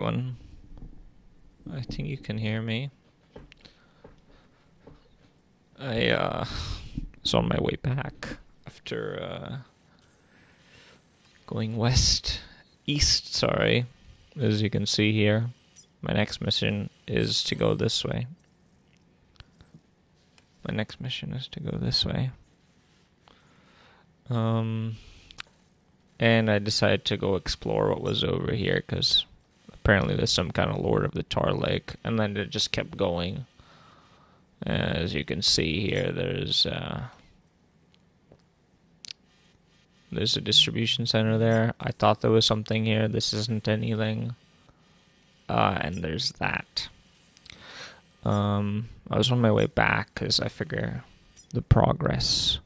One. I think you can hear me. I was on my way back after going east, sorry. As you can see here, my next mission is to go this way. And I decided to go explore what was over here, because apparently there's some kind of Lord of the Tar Lake, and then it just kept going. As you can see here, there's a distribution center there. I thought there was something here. This isn't anything. And there's that. I was on my way back because I figure the progress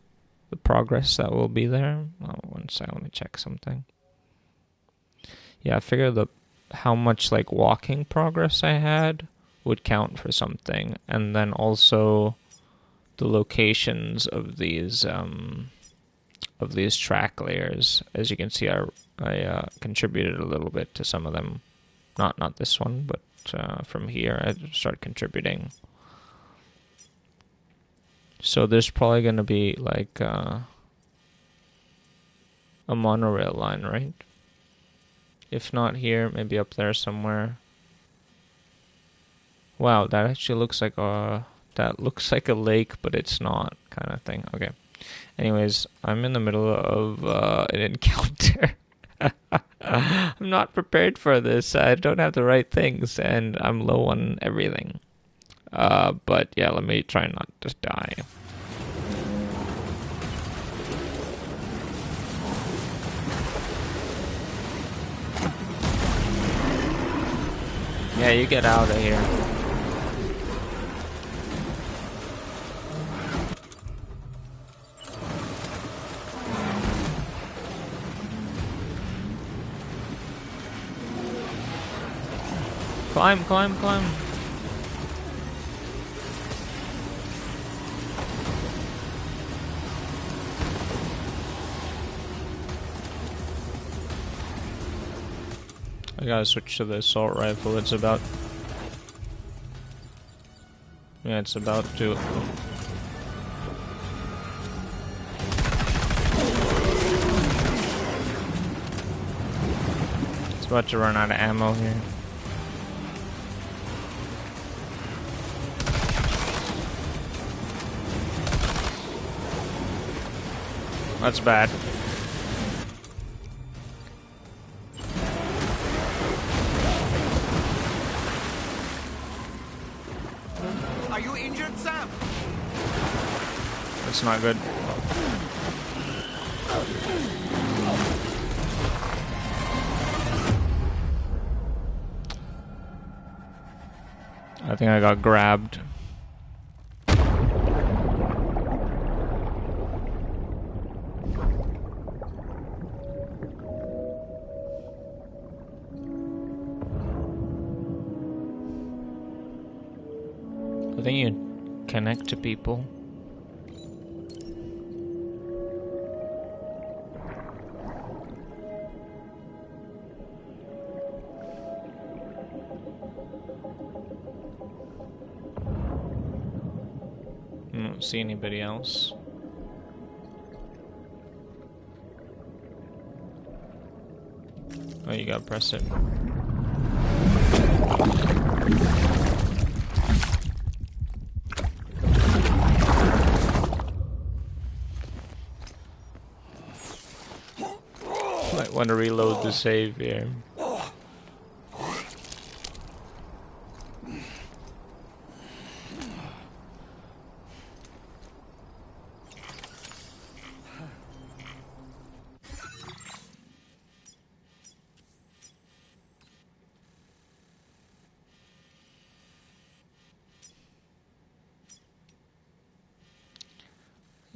that will be there. Oh, one second, let me check something. Yeah, I figure how much like walking progress I had would count for something, and then also the locations of these track layers. As you can see, I contributed a little bit to some of them. Not this one, but from here I started contributing. So there's probably going to be like a monorail line, right? If not here, maybe up there somewhere. Wow, that actually looks like a lake, but it's not, kind of thing. Okay. Anyways, I'm in the middle of an encounter. I'm not prepared for this. I don't have the right things, and I'm low on everything. But yeah, let me try not to die. Yeah, you get out of here. Climb, climb, climb. I gotta switch to the assault rifle. It's about to. It's about to run out of ammo here. That's bad. Are you injured, Sam? That's not good. I think I got grabbed. I think you connect to people. I don't see anybody else. Oh, you gotta press it. Might want to reload the save here.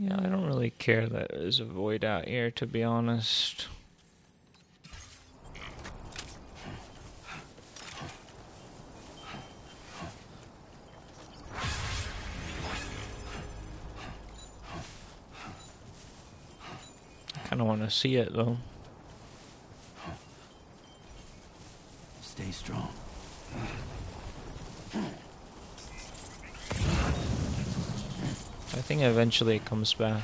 Yeah, I don't really care that there's a void out here, to be honest. I kind of want to see it, though. Stay strong. I think eventually it comes back.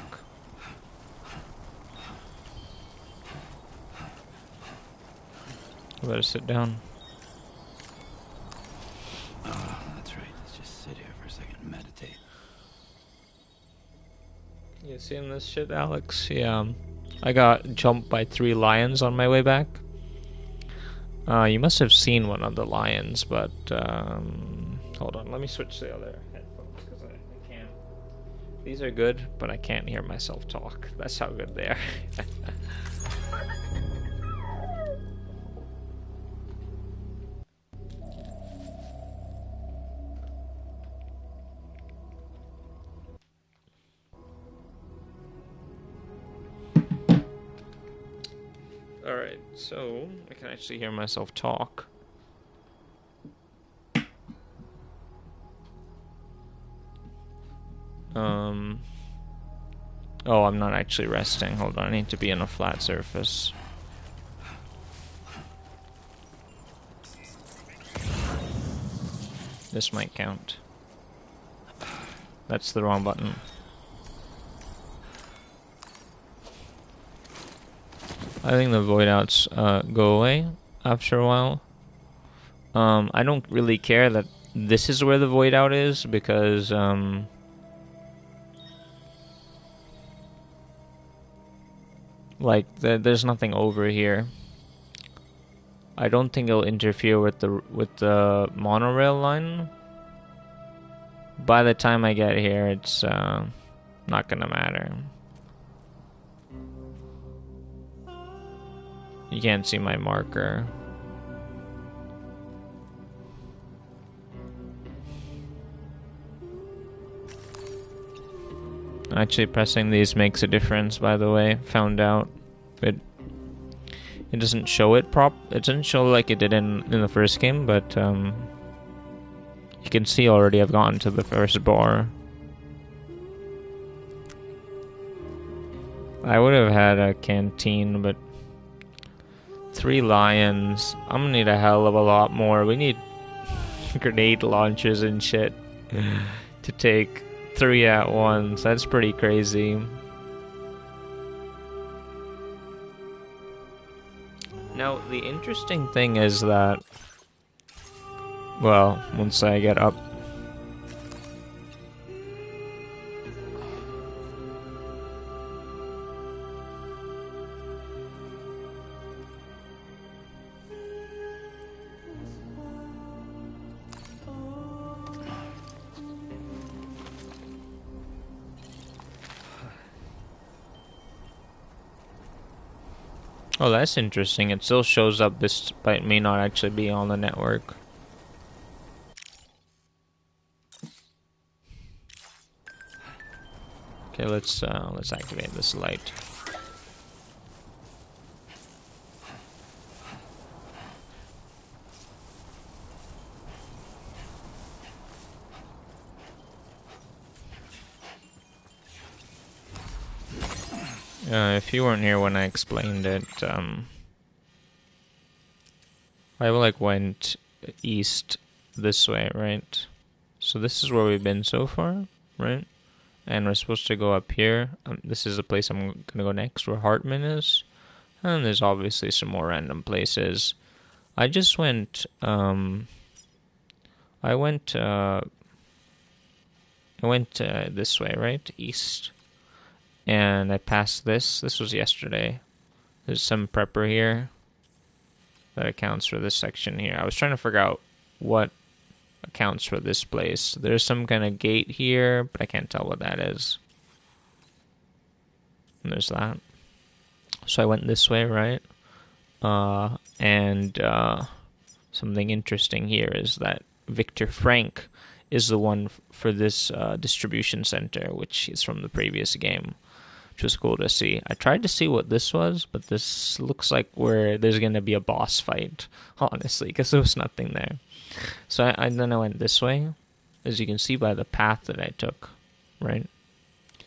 I better sit down. Oh, that's right. Let's just sit here for a second and meditate. You seeing this shit, Alex? Yeah. I got jumped by 3 lions on my way back. You must have seen one of the lions, but hold on. Let me switch to the other headphones because I can't. These are good, but I can't hear myself talk. That's how good they are. Alright, so I can actually hear myself talk. Oh, I'm not actually resting. Hold on, I need to be on a flat surface. This might count. That's the wrong button. I think the void outs go away after a while. I don't really care that this is where the void out is because like there's nothing over here. I don't think it'll interfere with the monorail line. By the time I get here, it's not gonna matter. You can't see my marker. Actually, pressing these makes a difference, by the way. Found out. It doesn't show it it doesn't show like it did in the first game, but you can see already I've gotten to the first bar. I would have had a canteen, but 3 lions. I'm gonna need a hell of a lot more. We need grenade launchers and shit to take 3 at once. That's pretty crazy. Now, the interesting thing is that, well, once I get up, oh, that's interesting. It still shows up despite me not actually being on the network. Okay, let's activate this light. If you weren't here when I explained it, I like went east this way, right? So this is where we've been so far, right? And we're supposed to go up here. This is the place I'm gonna go next, where Hartman is. And there's obviously some more random places. I just went, I went this way, right? East. And I passed this. This was yesterday. There's some prepper here that accounts for this section here. I was trying to figure out what accounts for this place. There's some kind of gate here, but I can't tell what that is. And there's that. So I went this way, right? And something interesting here is that Victor Frank is the one for this distribution center, which is from the previous game, which was cool to see. I tried to see what this was, but this looks like where there's going to be a boss fight, honestly, because there was nothing there. So then I went this way, as you can see by the path that I took, right?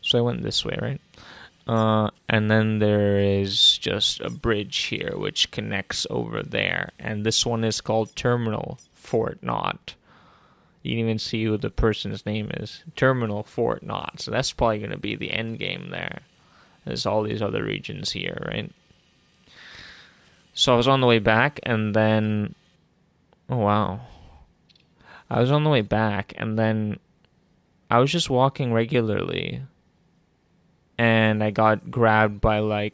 So I went this way, right? And then there is just a bridge here which connects over there. And this one is called Terminal Fort Knot. You can even see who the person's name is. Terminal Fort Knot. So that's probably going to be the end game there. There's all these other regions here, right? So I was on the way back, and then... Oh, wow. I was on the way back, and then I was just walking regularly, and I got grabbed by, like...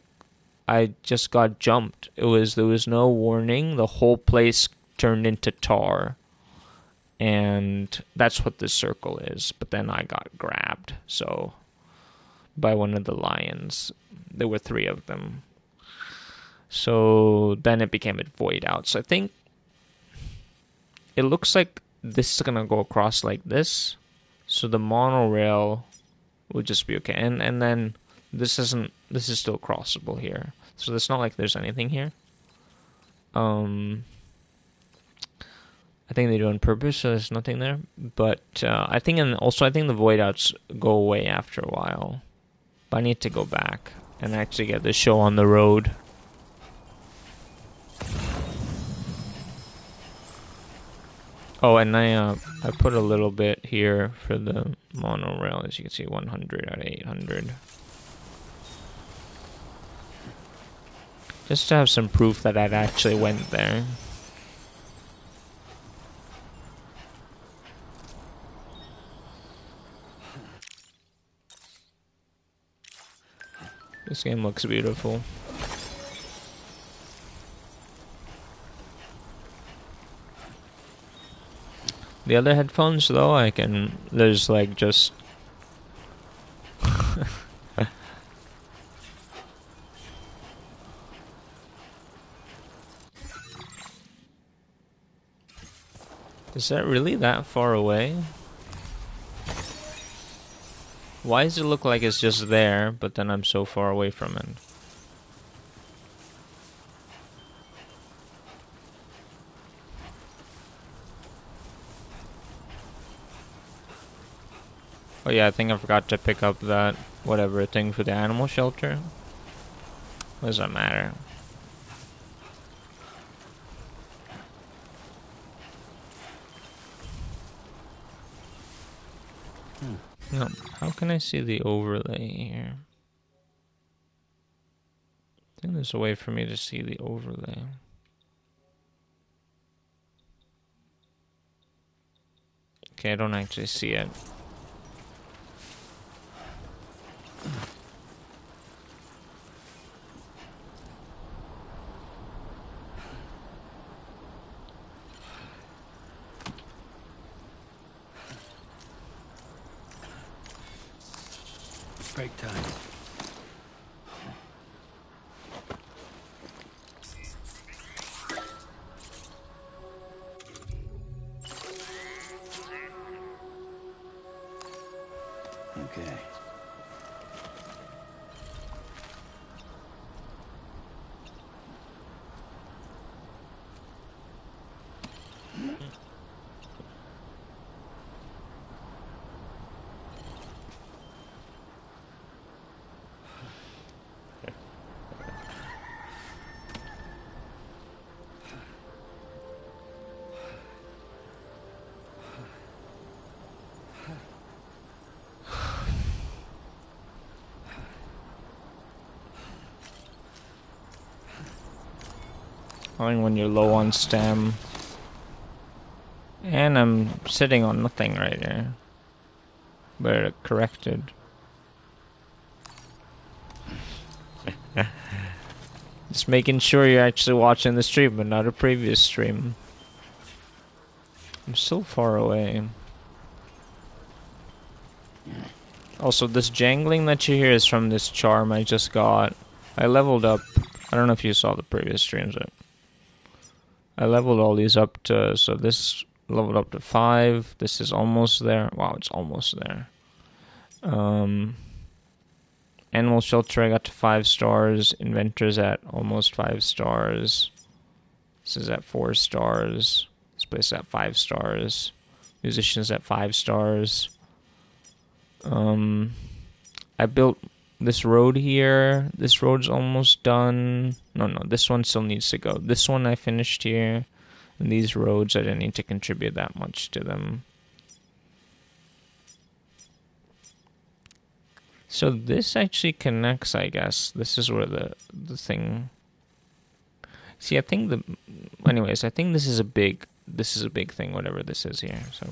I just got jumped. There was no warning. The whole place turned into tar. And that's what this circle is. But then I got grabbed, so... by one of the lions. There were 3 of them. So then it became a void out. So I think it looks like this is gonna go across like this. So the monorail would just be okay. And then this is still crossable here. So it's not like there's anything here. I think they do on purpose, so there's nothing there. But I think the void outs go away after a while. But I need to go back and actually get this show on the road. Oh, and I put a little bit here for the monorail. As you can see, 100 out of 800. Just to have some proof that I actually went there. This game looks beautiful. The other headphones, though, there's like just... Is that really that far away? Why does it look like it's just there, but then I'm so far away from it? Oh yeah, I think I forgot to pick up that whatever thing for the animal shelter. What does that matter? No, how can I see the overlay here? I think there's a way for me to see the overlay. Okay, I don't actually see it. Break time. Okay. I mean, when you're low on stam. And I'm sitting on nothing right here. But it corrected. Just making sure you're actually watching the stream, but not a previous stream. I'm so far away. Also, this jangling that you hear is from this charm I just got. I leveled up. I don't know if you saw the previous streams. I leveled all these up to... So this leveled up to 5. This is almost there. Wow, it's almost there. Animal Shelter I got to 5 stars. Inventor's at almost 5 stars. This is at 4 stars. This place is at 5 stars. Musician's at 5 stars. I built this road here. This road's almost done. No, this one still needs to go. This one I finished here. And these roads, I didn't need to contribute that much to them. So this actually connects, I guess. This is where the thing... See, I think anyways, I think this is a big thing, whatever this is here, so...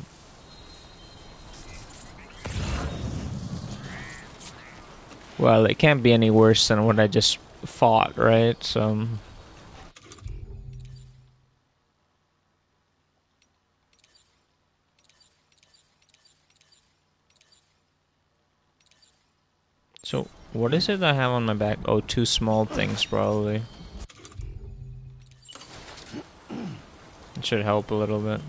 Well, it can't be any worse than what I just fought, right? So... So, what is it I have on my back? Oh, 2 small things, probably. It should help a little bit.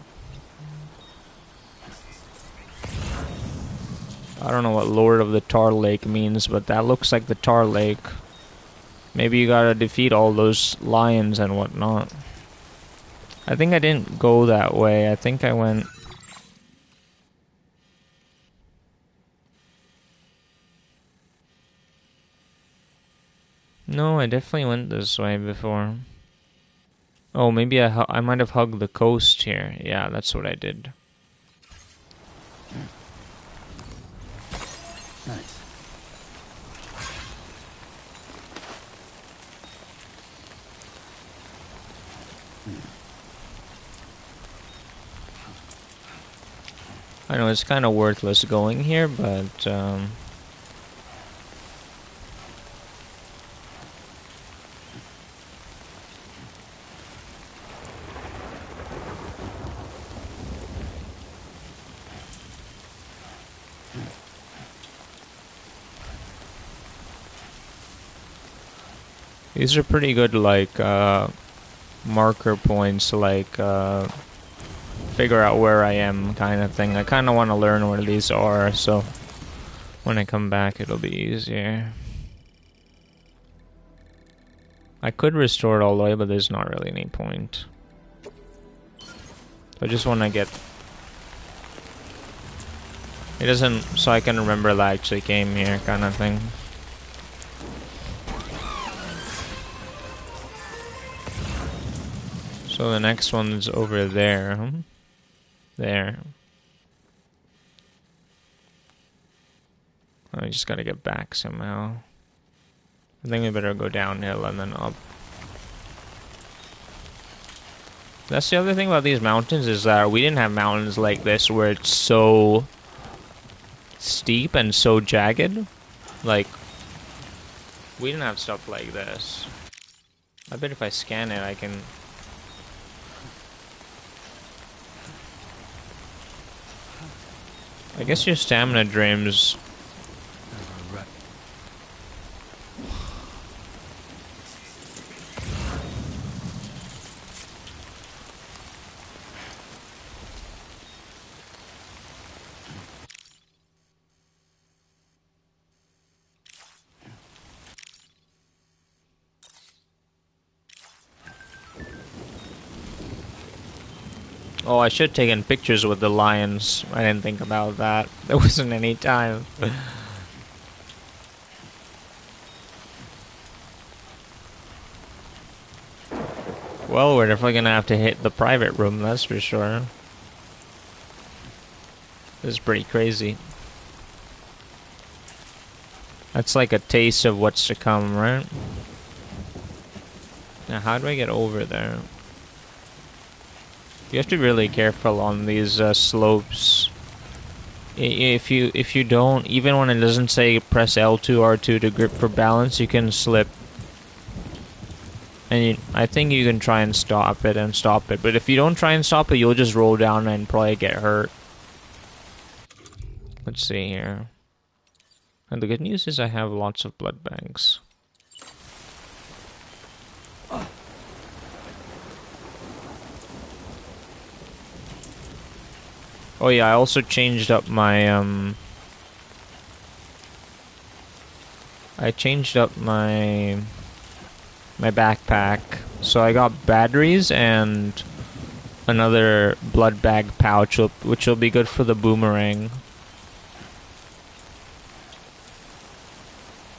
I don't know what Lord of the Tar Lake means, but that looks like the Tar Lake. Maybe you gotta defeat all those lions and whatnot. I think I didn't go that way. I think I went... No, I definitely went this way before. Oh, maybe I might have hugged the coast here. Yeah, that's what I did. Nice. I know it's kind of worthless going here, but these are pretty good, like, marker points to, like, figure out where I am, kind of thing. I kind of want to learn where these are, so when I come back, it'll be easier. I could restore it all the way, but there's not really any point. I just want to get... It doesn't... So I can remember that I actually came here, kind of thing. So the next one's over there. There. I just gotta get back somehow. I think we better go downhill and then up. That's the other thing about these mountains, is that we didn't have mountains like this where it's so steep and so jagged. Like, we didn't have stuff like this. I bet if I scan it, I can... I guess your stamina drains. Oh, I should have taken pictures with the lions. I didn't think about that. There wasn't any time. Well, we're definitely gonna have to hit the private room, that's for sure. This is pretty crazy. That's like a taste of what's to come, right? Now, how do I get over there? You have to be really careful on these slopes. If you don't, even when it doesn't say press L2, R2 to grip for balance, you can slip. And I think you can try and stop it. But if you don't try and stop it, you'll just roll down and probably get hurt. Let's see here. And the good news is I have lots of blood banks. Oh yeah, I also changed up my my backpack. So I got batteries and another blood bag pouch, which will be good for the boomerang.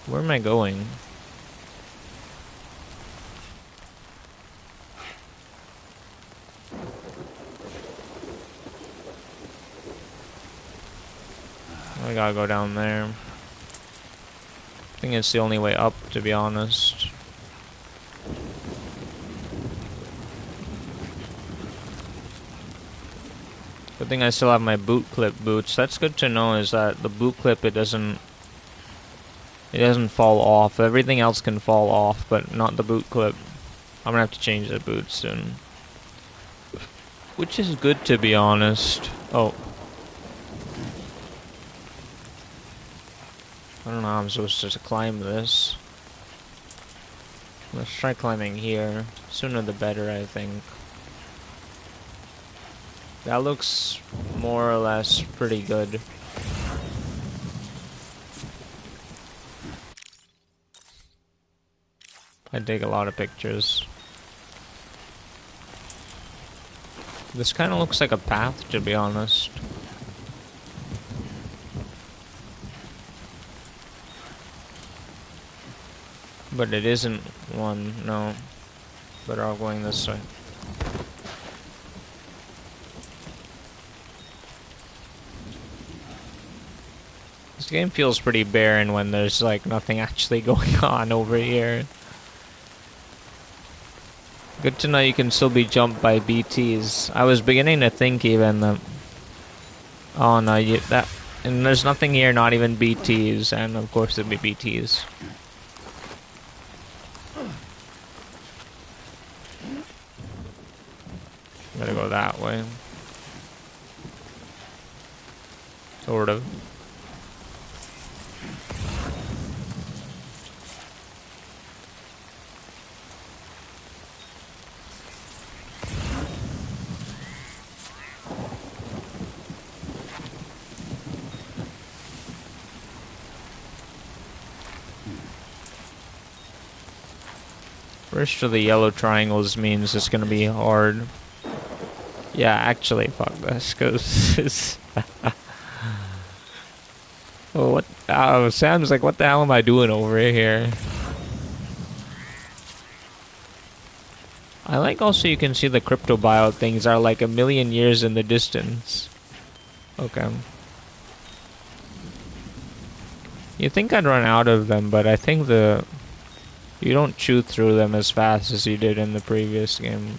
Where am I going? I gotta go down there. I think it's the only way up, to be honest. Good thing I still have my boot clip boots. That's good to know, is that the boot clip, it doesn't fall off. Everything else can fall off, but not the boot clip. I'm gonna have to change the boots soon. Which is good, to be honest. Oh. I don't know how I'm supposed to climb this. Let's try climbing here. Sooner the better, I think. That looks more or less pretty good. I take a lot of pictures. This kind of looks like a path, to be honest. But it isn't one, no. Better off going this way. This game feels pretty barren when there's like nothing actually going on over here. Good to know you can still be jumped by BTs. I was beginning to think even that... Oh no, and there's nothing here, not even BTs, and of course there'd be BTs. Gotta go that way. Sort of. First of the yellow triangles means it's gonna be hard. Yeah, actually, fuck this, cause oh, what? Oh, Sam's like, what the hell am I doing over here? I like also you can see the crypto buyout things are like a million years in the distance. Okay. You think I'd run out of them, but I think you don't chew through them as fast as you did in the previous game.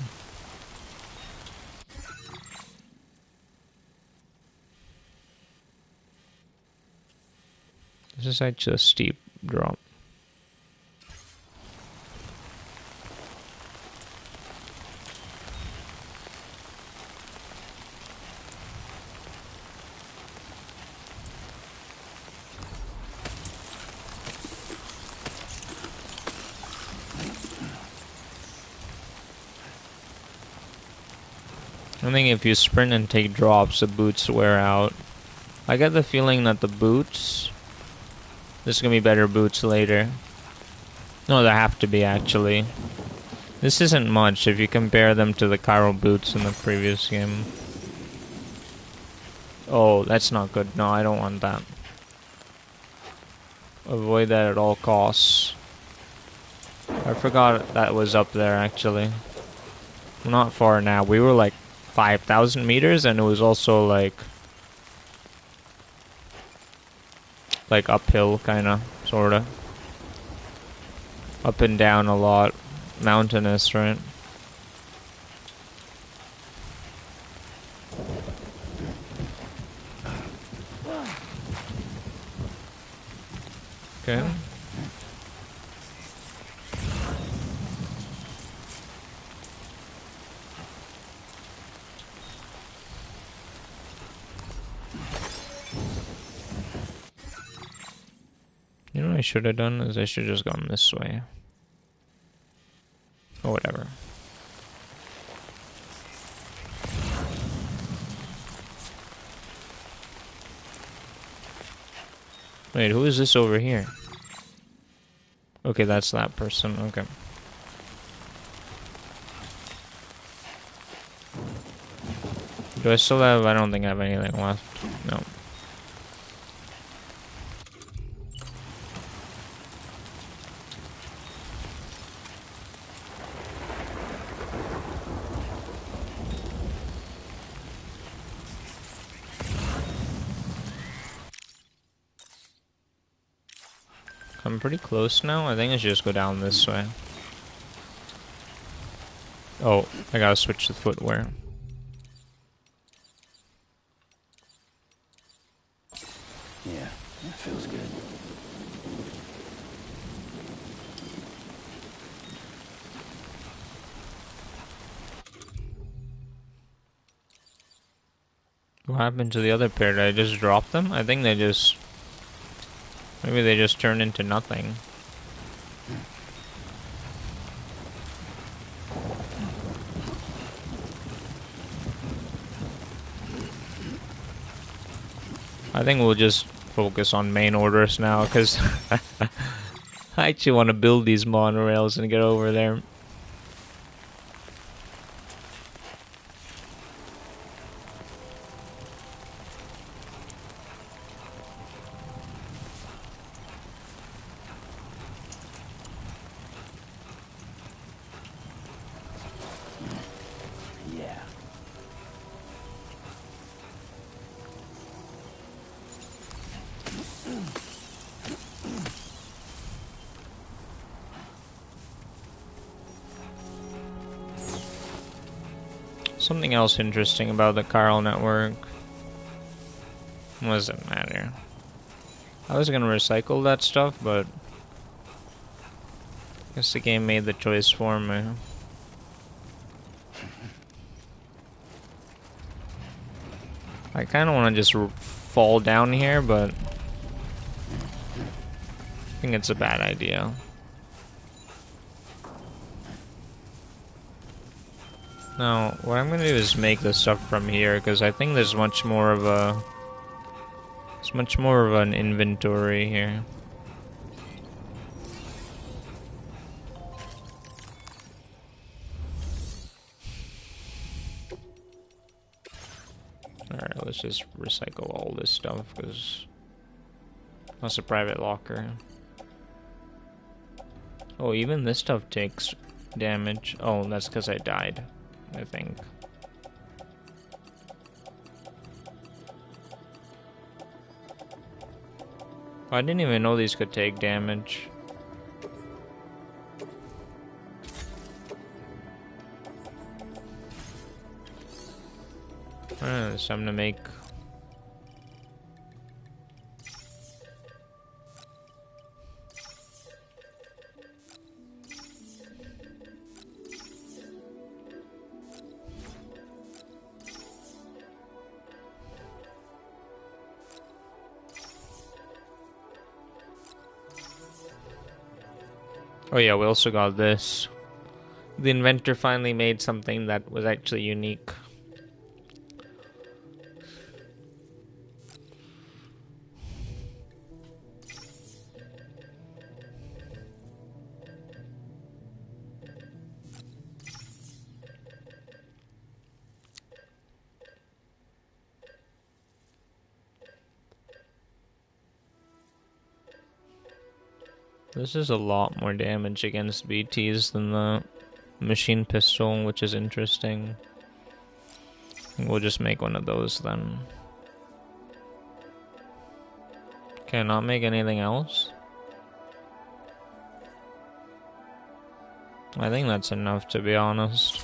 This is actually a steep drop. I think if you sprint and take drops, the boots wear out. I get the feeling that the boots... There's gonna be better boots later. No, there have to be, actually. This isn't much if you compare them to the Cairo boots in the previous game. Oh, that's not good. No, I don't want that. Avoid that at all costs. I forgot that was up there, actually. Not far now. We were like 5,000 meters, and it was also like uphill, kinda, sorta. Up and down a lot. Mountainous, right? Okay. You know what I should have done is I should have just gone this way. Or whatever. Wait, who is this over here? Okay, that's that person. Okay. Do I still have... I don't think I have anything left. No. I'm pretty close now. I think I should just go down this way. Oh, I gotta switch the footwear. Yeah, that feels good. What happened to the other pair? Did I just drop them? I think they just... Maybe they just turned into nothing. I think we'll just focus on main orders now, because I actually want to build these monorails and get over there. Yeah. Something else interesting about the chiral network. What does it matter? I was gonna recycle that stuff, but I guess the game made the choice for me. I kind of want to just fall down here, but I think it's a bad idea. Now, what I'm gonna do is make the stuff from here, because I think there's much more of a... It's much more of an inventory here. Alright, let's just recycle all this stuff, because that's a private locker. Oh, even this stuff takes damage. Oh, that's because I died, I think. I didn't even know these could take damage. Alright, it's time to make... Oh yeah, we also got this. The inventor finally made something that was actually unique. This is a lot more damage against BTs than the machine pistol, which is interesting. I think we'll just make one of those then. Can I not make anything else? I think that's enough, to be honest.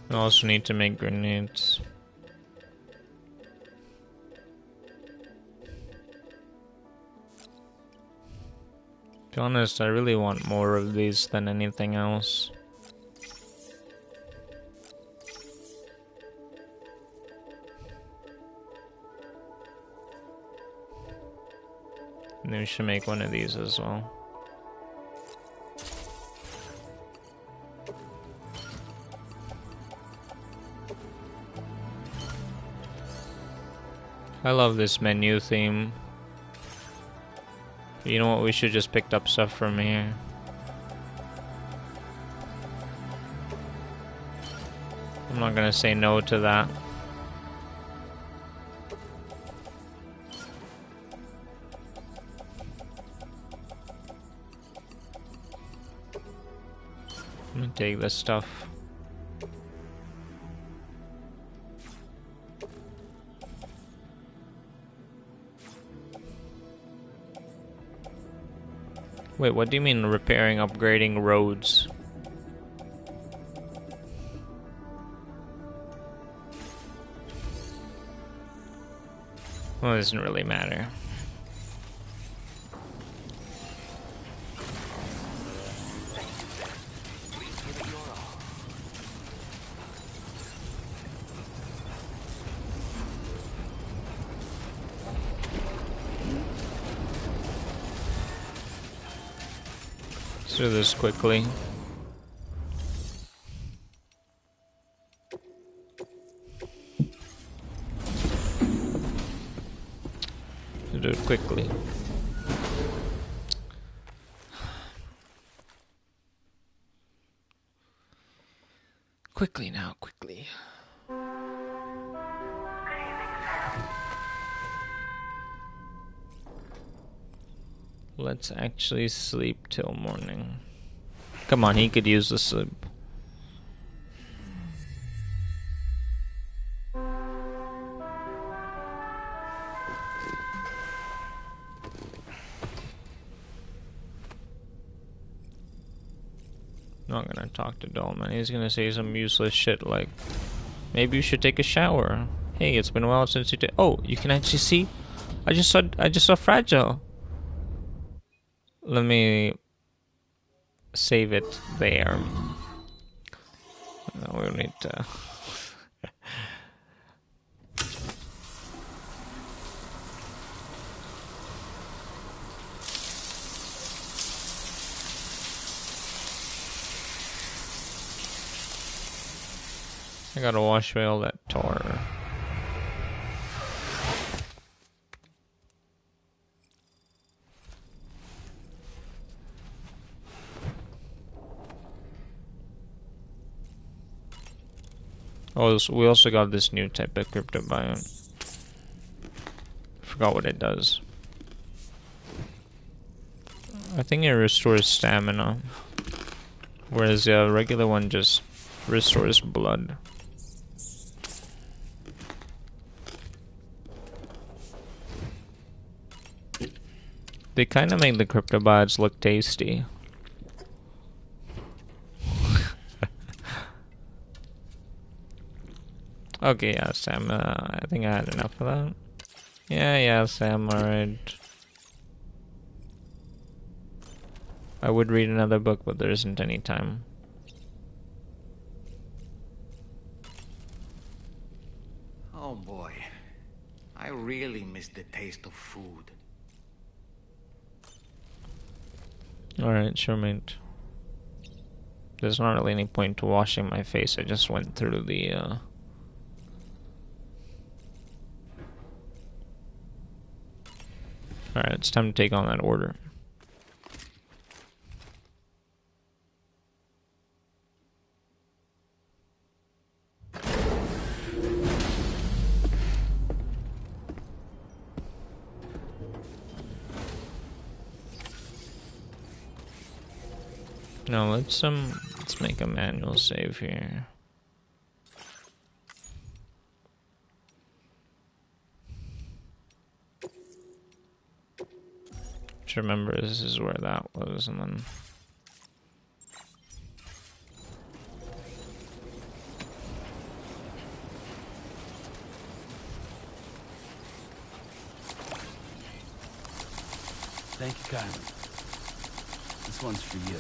I also need to make grenades. To be honest, I really want more of these than anything else. And we should make one of these as well. I love this menu theme. You know what, we should just pick up stuff from here. I'm not gonna say no to that. I'm gonna take this stuff. Wait, what do you mean repairing, upgrading roads? Well, it doesn't really matter. Let's do this quickly. Do it quickly. Quickly now, quickly. Let's actually sleep till morning. Come on, he could use the sleep. Not gonna talk to Dolman. He's gonna say some useless shit like, maybe you should take a shower. Hey, it's been a while since you did. Oh, you can actually see. I just saw Fragile. Let me save it there. No, we'll need to. I gotta wash away all that tar. Oh, we also got this new type of cryptobiome. Forgot what it does. I think it restores stamina, whereas the regular one just restores blood. They kind of make the cryptobiotes look tasty. Okay, yeah, Sam, I think I had enough of that. Yeah, Sam, alright. I would read another book, but there isn't any time. Oh boy. I really miss the taste of food. Alright, sure, mate. There's not really any point to washing my face. I just went through the, Alright, it's time to take on that order. No, let's make a manual save here. Just remember this is where that was, and then Thank you kindly. This one's for you.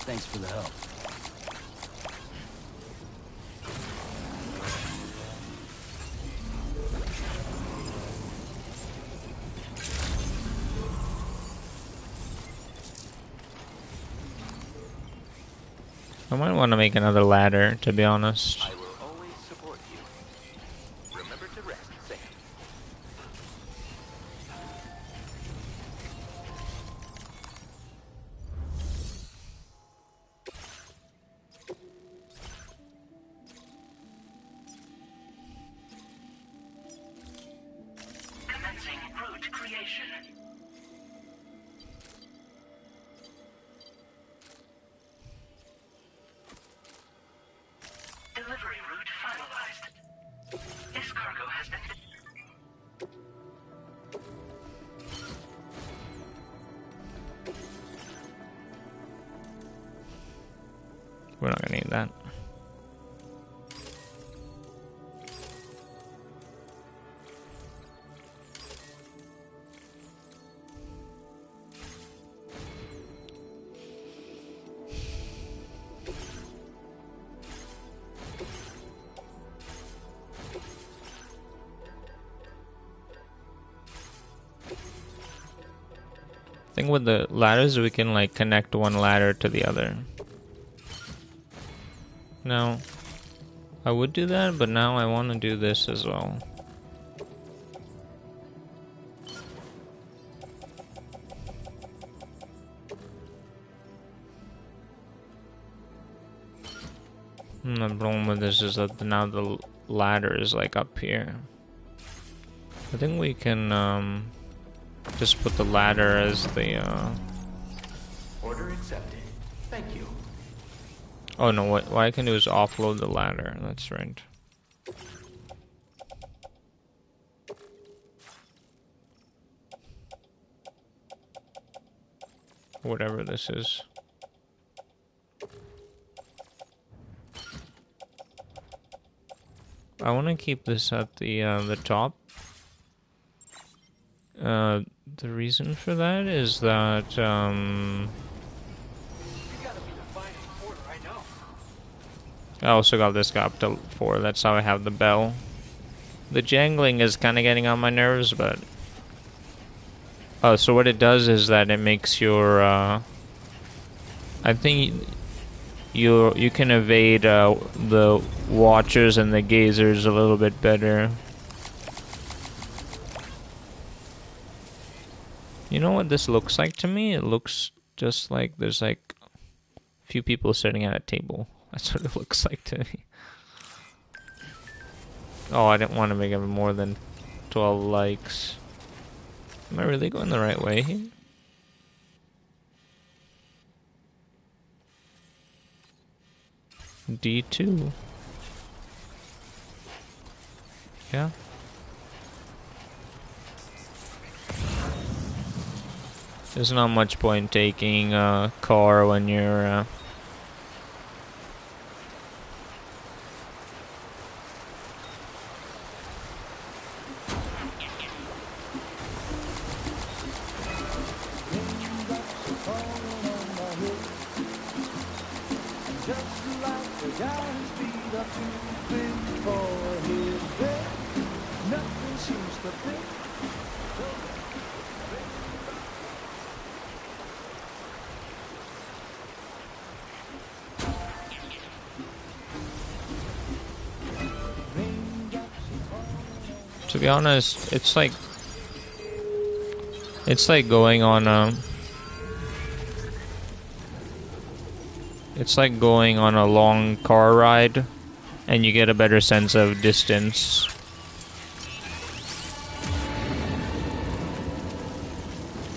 Thanks for the help. I might want to make another ladder, to be honest. I will always support you. Remember to rest, Sam. route creation. Delivery route finalized. This cargo has been... We're not gonna need that. I think with the ladders we can like connect one ladder to the other. Now, I would do that, but now I want to do this as well. And the problem with this is that now the ladder is like up here. I think we can just put the ladder as the Order accepted. Thank you. Oh no, what I can do is offload the ladder. That's right. Whatever this is. I want to keep this at the top. The reason for that is that I also got this guy up to 4. That's how I have the bell. The jangling is kind of getting on my nerves, but oh, so what it does is that it makes your I think you can evade the watchers and the gazers a little bit better. You know what this looks like to me? It looks just like there's like a few people sitting at a table. That's what it looks like to me. Oh, I didn't want to make it more than 12 likes. Am I really going the right way here? D2. Yeah. There's not much point taking a car when you're to be honest, it's like going on it's like going on a long car ride and you get a better sense of distance.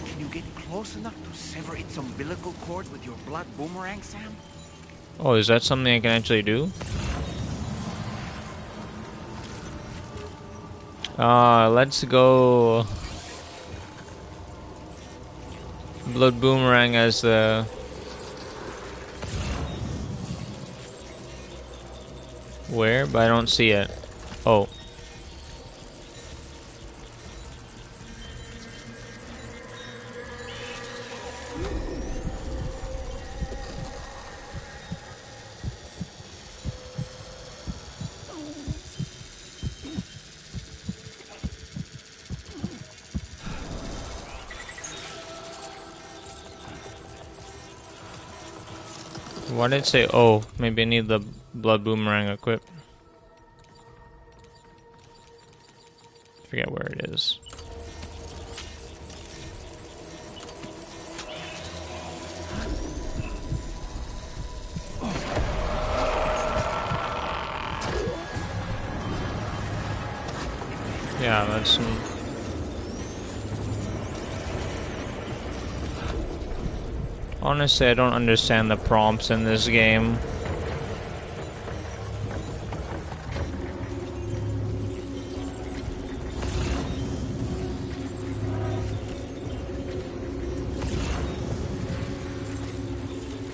Can you get close enough to sever its umbilical cord with your blood boomerang, Sam? Oh, is that something I can actually do? Let's go blood boomerang as the where, but I don't see it. Oh. Why did it say, oh, maybe I need the blood boomerang equipped. Forget where it is. Yeah, that's some... Honestly, I don't understand the prompts in this game.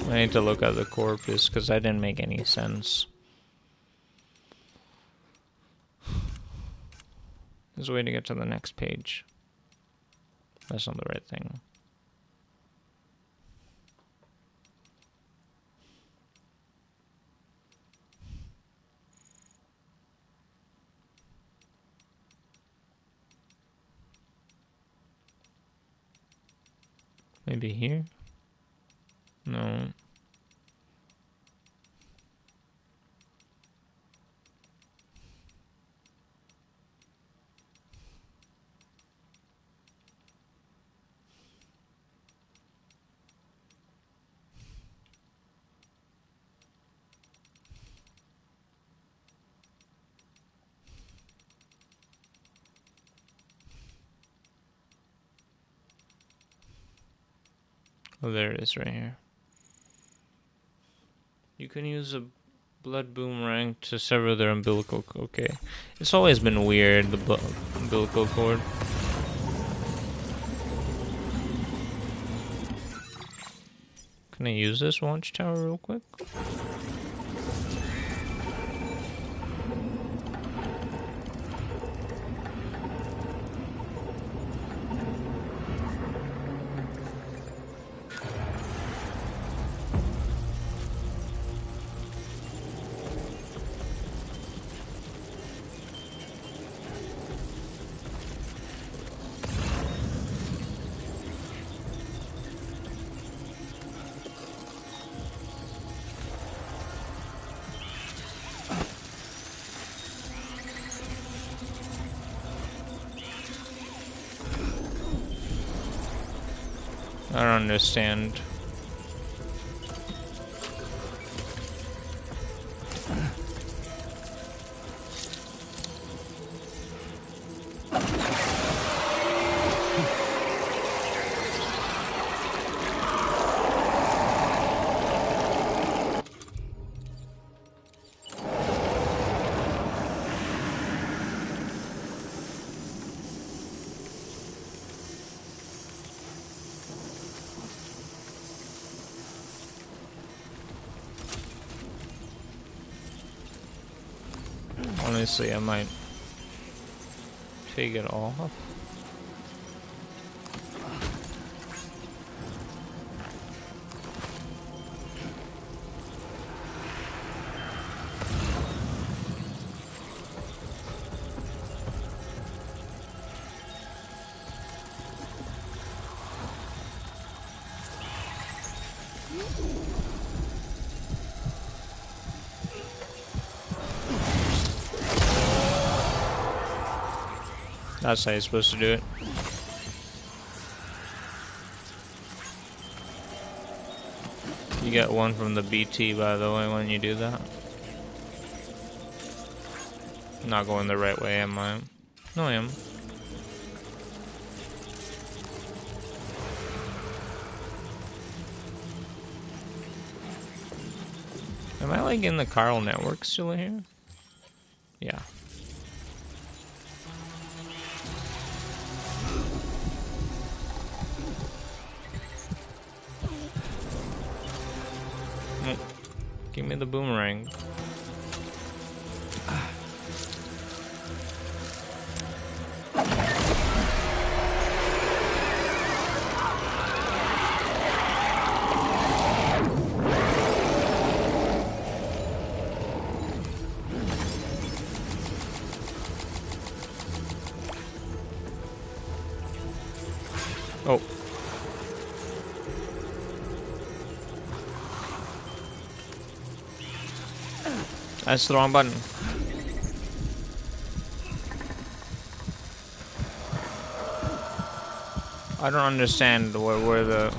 I need to look at the corpus because that didn't make any sense. There's a way to get to the next page. That's not the right thing. Maybe here? No. Oh, there it is right here. You can use a blood boomerang to sever their umbilical cord. Okay. It's always been weird, the umbilical cord. Can I use this watchtower real quick? I don't understand. Honestly, I might take it off. That's how you're supposed to do it. You get one from the BT, by the way, when you do that. I'm not going the right way, am I? No, I am. Am I like in the Carl network still here? Yeah. Give me the boomerang. Oh. That's the wrong button. I don't understand where the...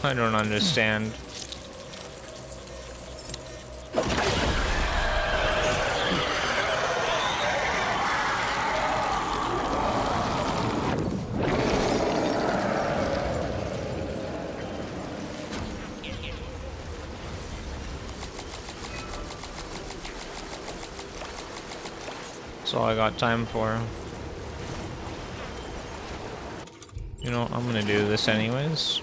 I don't understand. That's all I got time for. You know, I'm gonna do this anyways.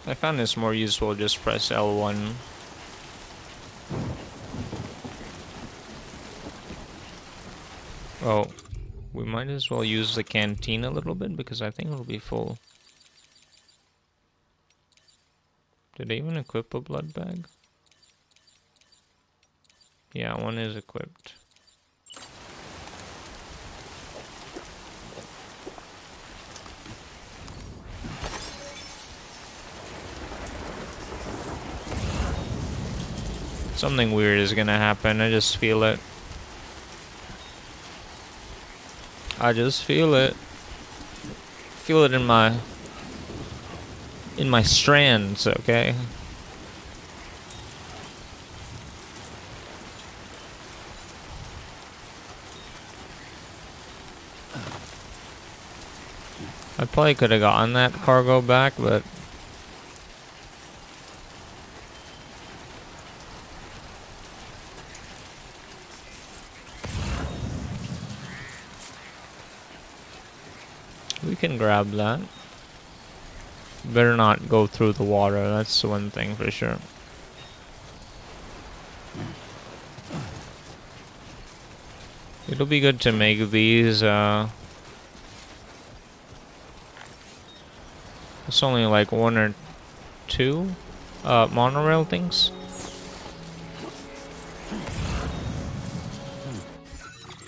I found this more useful, just press L1. Oh, we might as well use the canteen a little bit because I think it'll be full. Did I even equip a blood bag? Yeah, one is equipped. Something weird is gonna happen, I just feel it. I just feel it. Feel it in my strands, okay? I probably could have gotten that cargo back, but we can grab that. Better not go through the water, that's one thing for sure. It'll be good to make these, it's only like one or two, monorail things.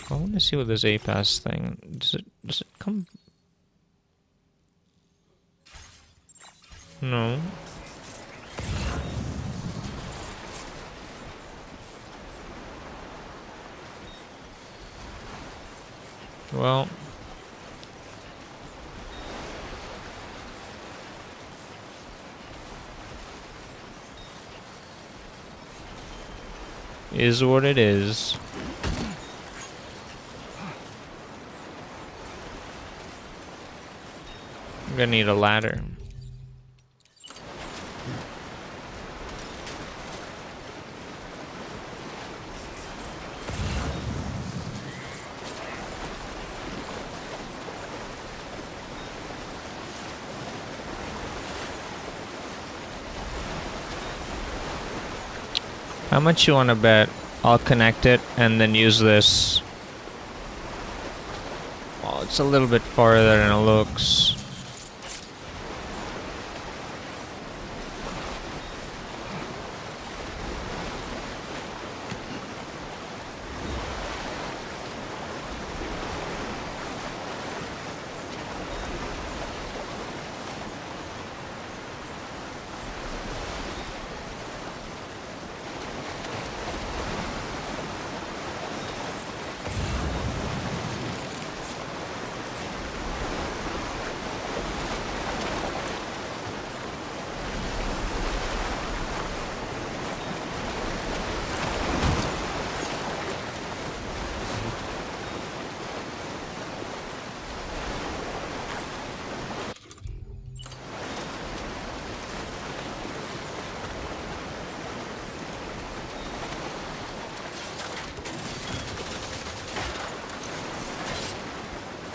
I want to see what this A-Pass thing, does it come? No. Well, is what it is. I'm gonna need a ladder. How much you wanna bet I'll connect it and then use this? Oh, it's a little bit farther than it looks.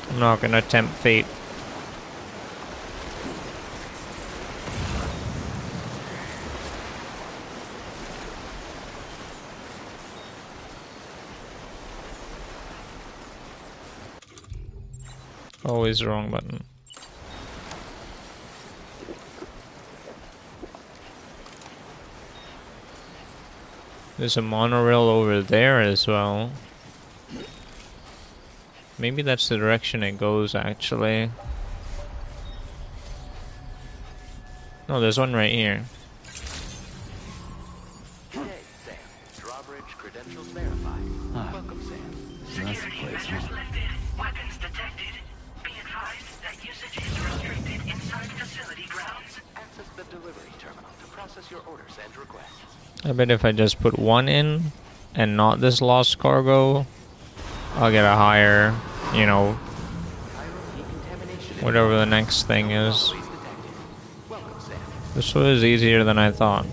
I'm not gonna tempt fate. Always the wrong button. There's a monorail over there as well. Maybe that's the direction it goes, actually. No, there's one right here. Hey, Sam. Drawbridge credentials verified. Welcome, Sam. So that's the place, Security huh? selected. Weapons detected. Be advised that usage is restricted inside facility grounds. Access the delivery terminal to process your orders and requests. I bet if I just put one in and not this lost cargo, I'll get a higher, you know, Chiral decontamination. whatever the next thing is. Always detected. Welcome, Sam. This was easier than I thought.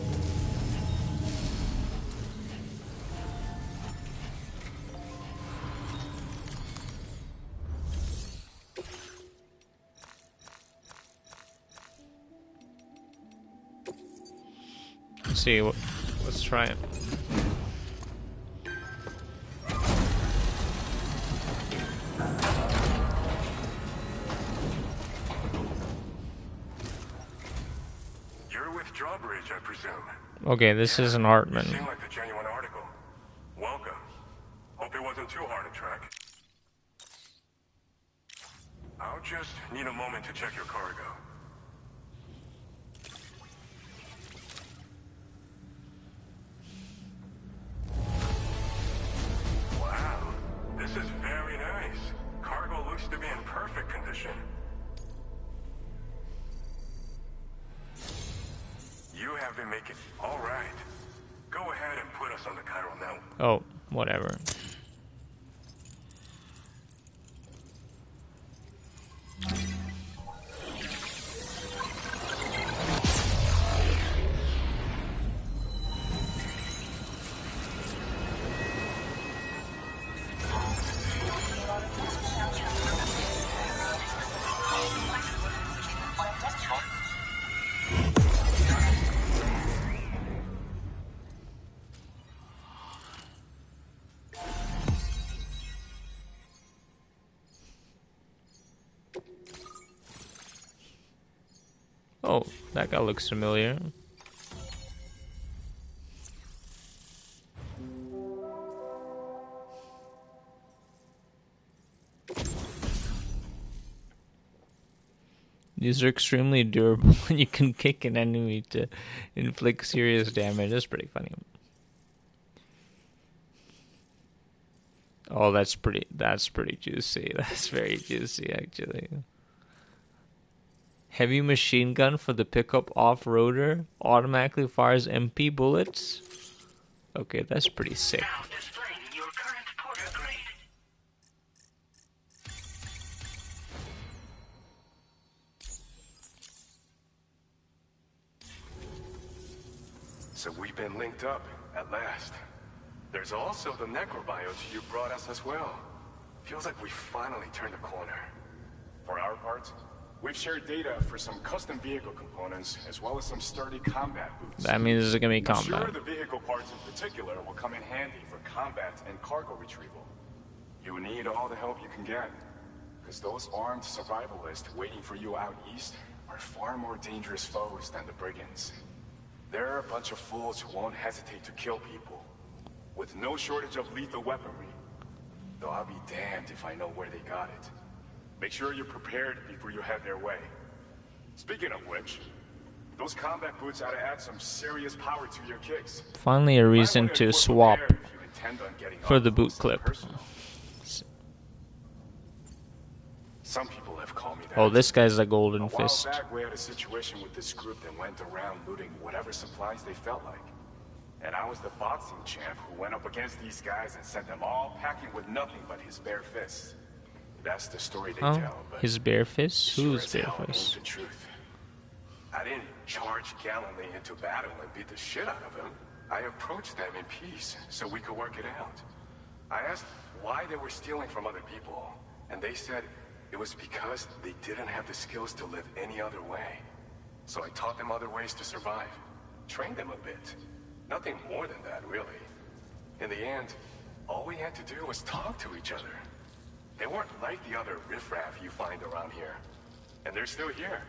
Let's see, let's try it. You're with Drawbridge, I presume. Okay, this is an Hartman. Seem like a genuine article. Welcome. Hope it wasn't too hard to track. I'll just need a moment to check your cargo. Wow, this is very nice. Cargo looks to be in perfect condition. You have been making... All right. Go ahead and put us on the chiral now. Oh, whatever. Oh, that guy looks familiar. These are extremely durable and you can kick an enemy to inflict serious damage. That's pretty funny. Oh, that's pretty juicy. That's very juicy actually. Heavy machine gun for the pickup off-roader. Automatically fires MP bullets. Okay, that's pretty sick. Now displaying your current porter grade. So we've been linked up, at last. There's also the necrobiotes you brought us as well. Feels like we finally turned a corner. For our part, we've shared data for some custom vehicle components, as well as some sturdy combat boots. That means there's gonna be I'm combat. sure the vehicle parts in particular will come in handy for combat and cargo retrieval. You need all the help you can get, because those armed survivalists waiting for you out east are far more dangerous foes than the brigands. They're a bunch of fools who won't hesitate to kill people, with no shortage of lethal weaponry. Though I'll be damned if I know where they got it. Make sure you're prepared before you head their way. Speaking of which, those combat boots ought to add some serious power to your kicks. Finally a reason to swap for the boot clip. Some people have called me that. Oh, this guy's a golden A while fist. back, we had a situation with this group that went around looting whatever supplies they felt like. And I was the boxing champ who went up against these guys and sent them all packing with nothing but his bare fists. That's the story they Oh, tell, but his bare fist? sure Who's as bare hell ain't fist? the truth. I didn't charge gallantly into battle and beat the shit out of him. I approached them in peace so we could work it out. I asked why they were stealing from other people, and they said it was because they didn't have the skills to live any other way. So I taught them other ways to survive, trained them a bit. Nothing more than that, really. In the end, all we had to do was talk to each other. They weren't like the other riffraff you find around here. And they're still here.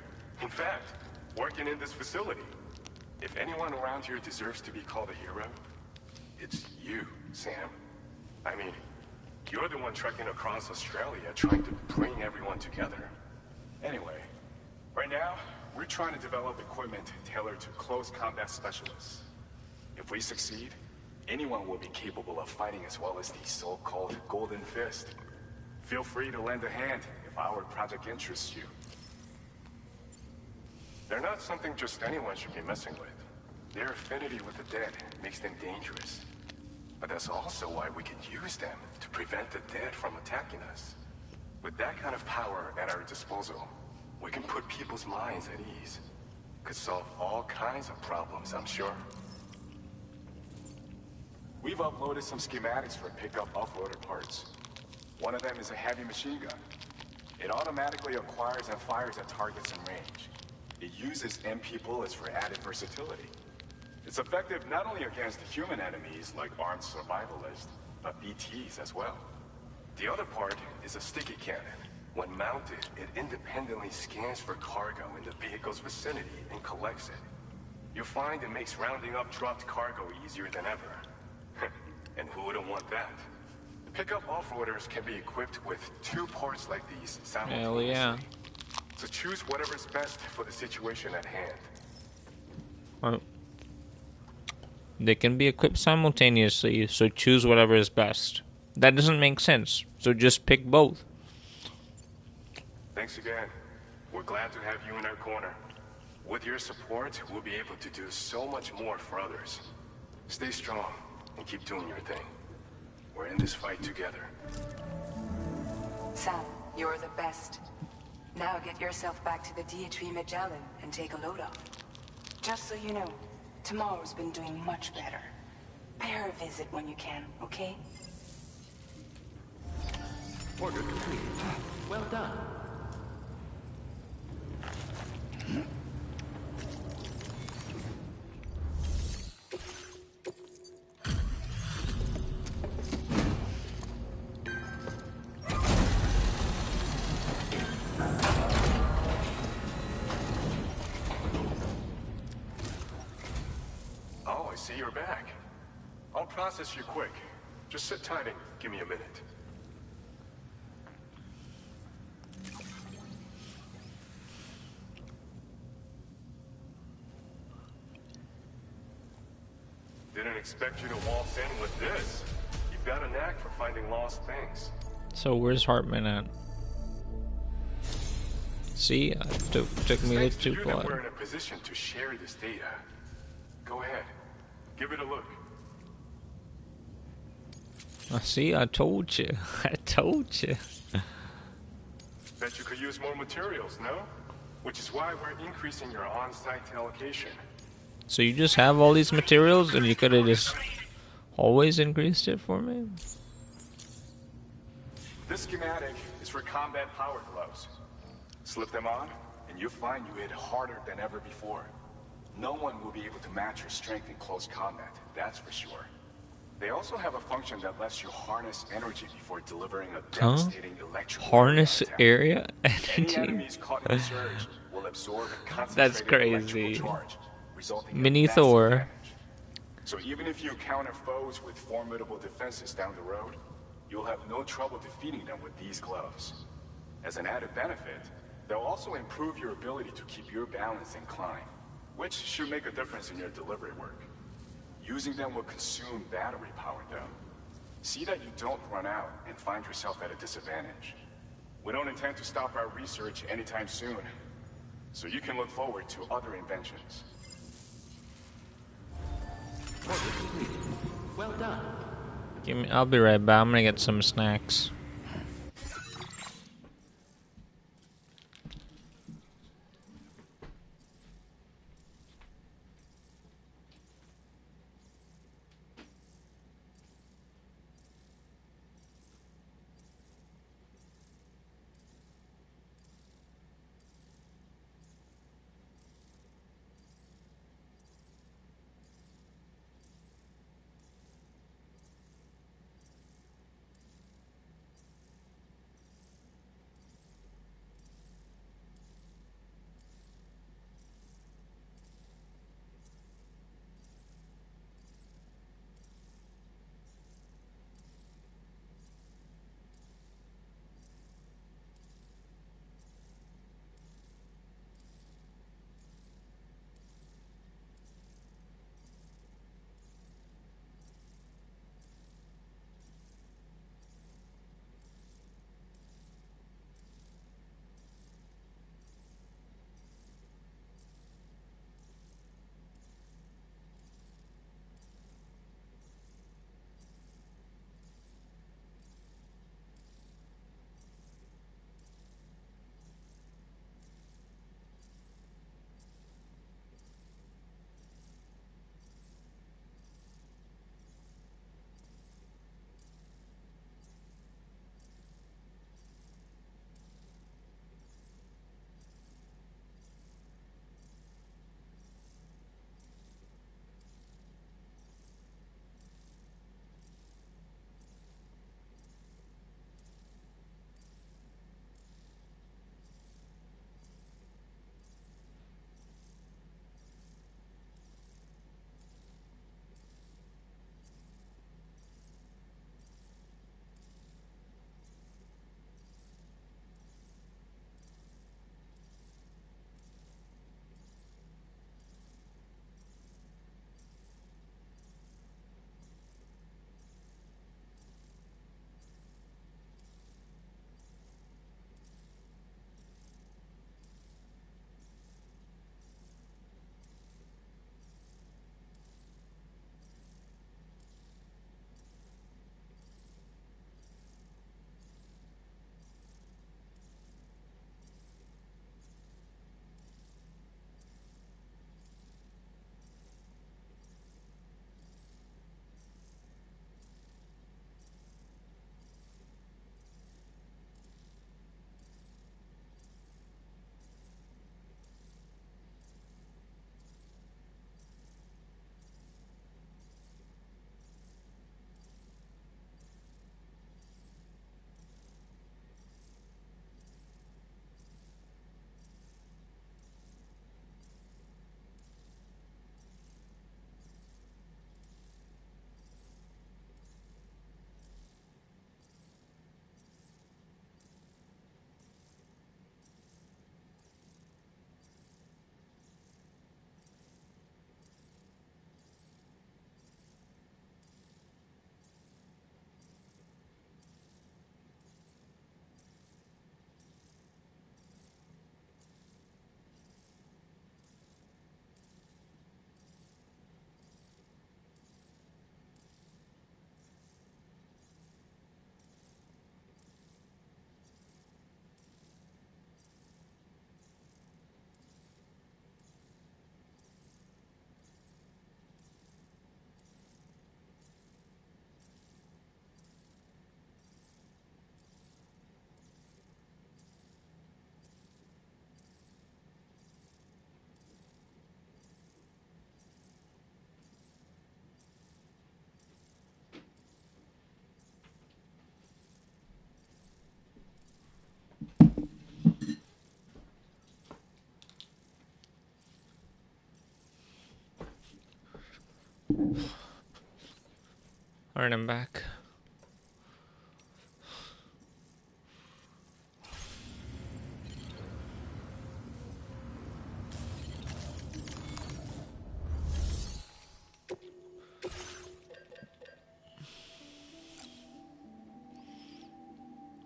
In fact, working in this facility. If anyone around here deserves to be called a hero, it's you, Sam. I mean, you're the one trekking across Australia trying to bring everyone together. Anyway, right now, we're trying to develop equipment tailored to close combat specialists. If we succeed, anyone will be capable of fighting as well as the so-called Golden Fist. Feel free to lend a hand if our project interests you. They're not something just anyone should be messing with. Their affinity with the dead makes them dangerous. But that's also why we can use them to prevent the dead from attacking us. With that kind of power at our disposal, we can put people's minds at ease. Could solve all kinds of problems, I'm sure. We've uploaded some schematics for pickup off-roader parts. One of them is a heavy machine gun. It automatically acquires and fires at targets in range. It uses MP bullets for added versatility. It's effective not only against human enemies like armed survivalists, but BTs as well. The other part is a sticky cannon. When mounted, it independently scans for cargo in the vehicle's vicinity and collects it. You'll find it makes rounding up dropped cargo easier than ever. And who wouldn't want that? Pickup off-roaders can be equipped with 2 parts like these simultaneously. Hell yeah. So choose whatever's best for the situation at hand. Well, they can be equipped simultaneously, so choose whatever is best. That doesn't make sense, so just pick both. Thanks again. We're glad to have you in our corner. With your support, we'll be able to do so much more for others. Stay strong and keep doing your thing. We're in this fight together. Sam, you're the best. Now get yourself back to the Dietri Magellan and take a load off. Just so you know, tomorrow's been doing much better. Pay her a visit when you can, okay? Order completed. Well done. Oh, I see you're back. I'll process you quick. Just sit tight and give me a minute. Didn't expect you to waltz in with this. You've got a knack for finding lost things. So where's Hartman at? See, it took me Thanks too to you that far. we're in a position to share this data. Go ahead. Give it a look. See, I told you. I told you. Bet you could use more materials, no? Which is why we're increasing your on-site allocation. So you just have all these materials, and you could have just always increased it for me? This schematic is for combat power gloves. Slip them on, and you'll find you hit harder than ever before. No one will be able to match your strength in close combat, that's for sure. They also have a function that lets you harness energy before delivering a devastating electrical Harness attack. area Any energy? enemies caught in the surge will absorb a concentrated That's crazy. electrical charge, resulting Mini in massive Thor. damage. So even if you encounter foes with formidable defenses down the road, you'll have no trouble defeating them with these gloves. As an added benefit, they'll also improve your ability to keep your balance inclined, which should make a difference in your delivery work. Using them will consume battery power, though. See that you don't run out and find yourself at a disadvantage. We don't intend to stop our research anytime soon, so you can look forward to other inventions. Order completed. Well done. I'll be right back. I'm gonna get some snacks. Alright, I'm back.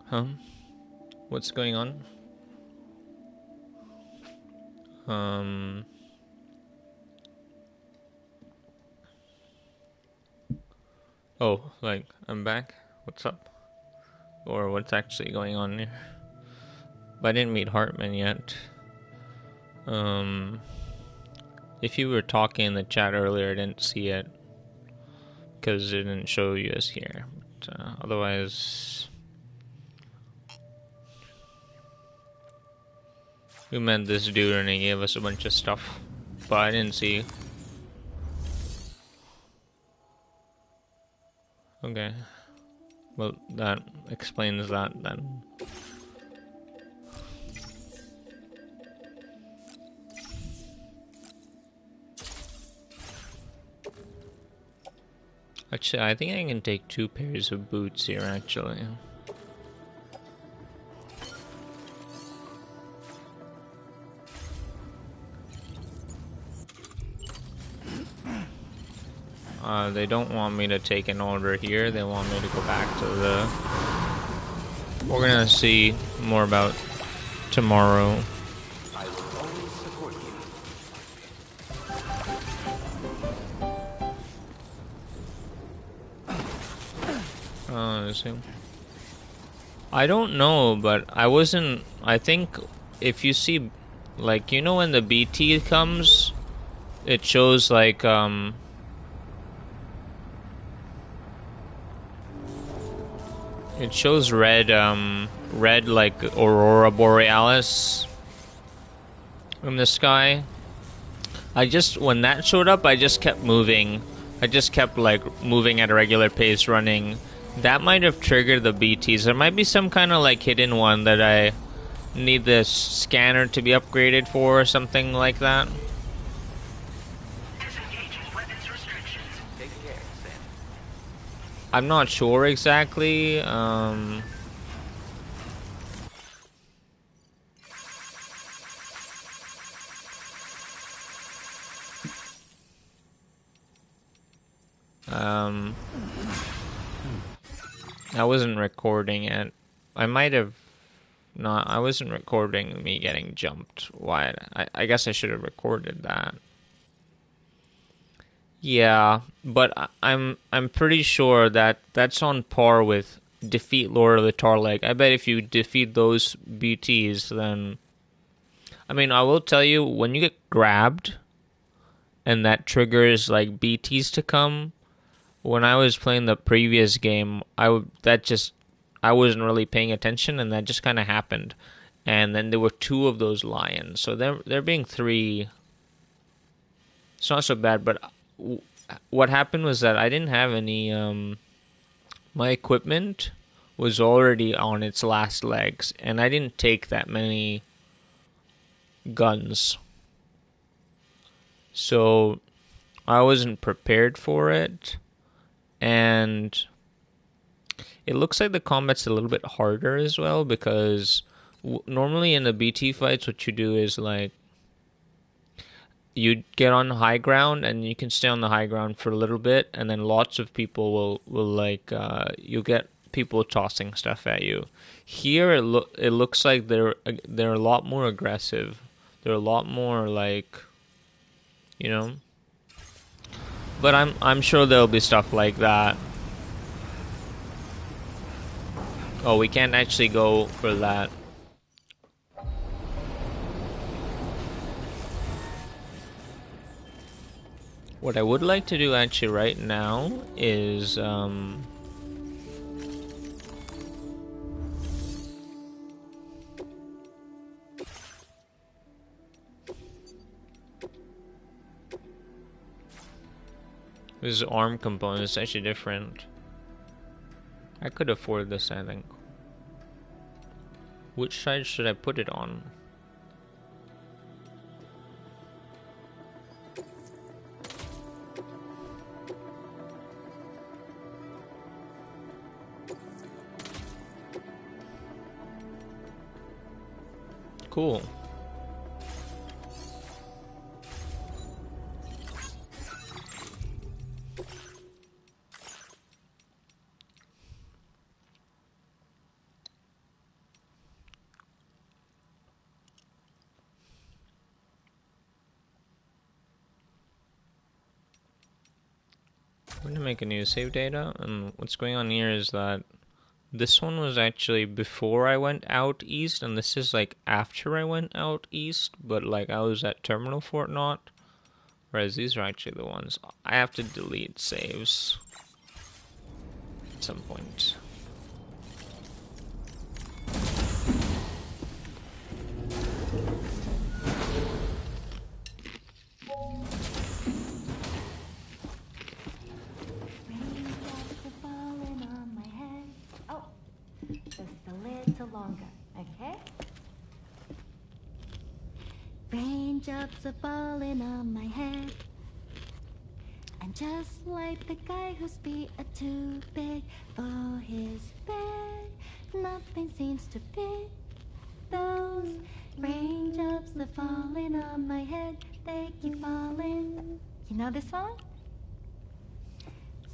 Huh? What's going on? Oh, like, I'm back? What's up? Or what's actually going on here? But I didn't meet Hartman yet. If you were talking in the chat earlier, I didn't see it. Because it didn't show you as here. But, otherwise... We met this dude and he gave us a bunch of stuff. But I didn't see. Okay. Well, that explains that then. Actually, I think I can take 2 pairs of boots here, actually. They don't want me to take an order here. They want me to go back to the... We're gonna see more about tomorrow. I will always support you. Is him? I don't know, but I think if you see, like, you know when the BT comes, it shows, like, it shows red, red, like, Aurora Borealis in the sky. When that showed up, I just kept moving. I just kept, like, moving at a regular pace, running. That might have triggered the BTs. There might be some kind of, like, hidden one that I need the scanner to be upgraded for or something like that. Disengaging weapons restrictions. Take care, Sam. I'm not sure exactly. I wasn't recording it. I might have not. I wasn't recording me getting jumped. Why? I guess I should have recorded that. Yeah, but I'm pretty sure that that's on par with defeat Lord of the Tarlag. I bet if you defeat those BTs, then I mean, I will tell you, when you get grabbed and that triggers like BTs to come, when I was playing the previous game, I wasn't really paying attention, and that just kind of happened. And then there were 2 of those lions, so there being 3, it's not so bad. But what happened was that I didn't have any. My equipment was already on its last legs, and I didn't take that many guns, so I wasn't prepared for it. And it looks like the combat's a little bit harder as well, because normally in the BT fights, what you do is, like, you get on high ground and you can stay on the high ground for a little bit, and then lots of people will like, you'll get people tossing stuff at you. Here it looks like they're a lot more aggressive. They're a lot more, like, you know. But I'm sure there'll be stuff like that. Oh, we can't actually go for that. What I would like to do actually right now is this is arm component. It's actually different. I could afford this, I think. Which side should I put it on? cool. I'm gonna make a new save data, and what's going on here is that this one was actually before I went out east, and this is like after I went out east, but like I was at Terminal Fort Knott, whereas these are actually the ones. I have to delete saves at some point. Raindrops are falling on my head. Oh, just a little longer, okay? Raindrops are falling on my head. I'm just like the guy whose feet are too big for his bed. Nothing seems to fit. Those raindrops are falling on my head. They keep falling. You know this song?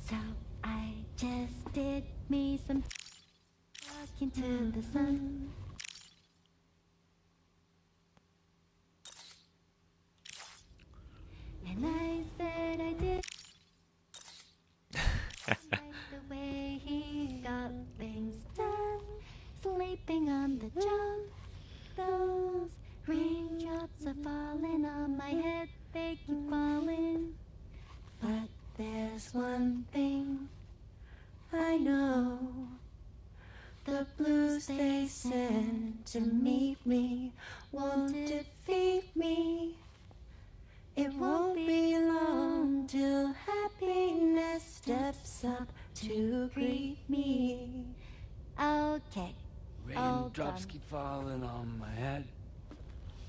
So I just did me some talking to the sun. And I said I did like the way he got things done. Sleeping on the job. Those raindrops are falling on my head. They keep falling. But there's one thing I know. The blues they send to meet me won't defeat me. It won't be long till happiness steps up to greet me. Okay. Raindrops keep falling on my head,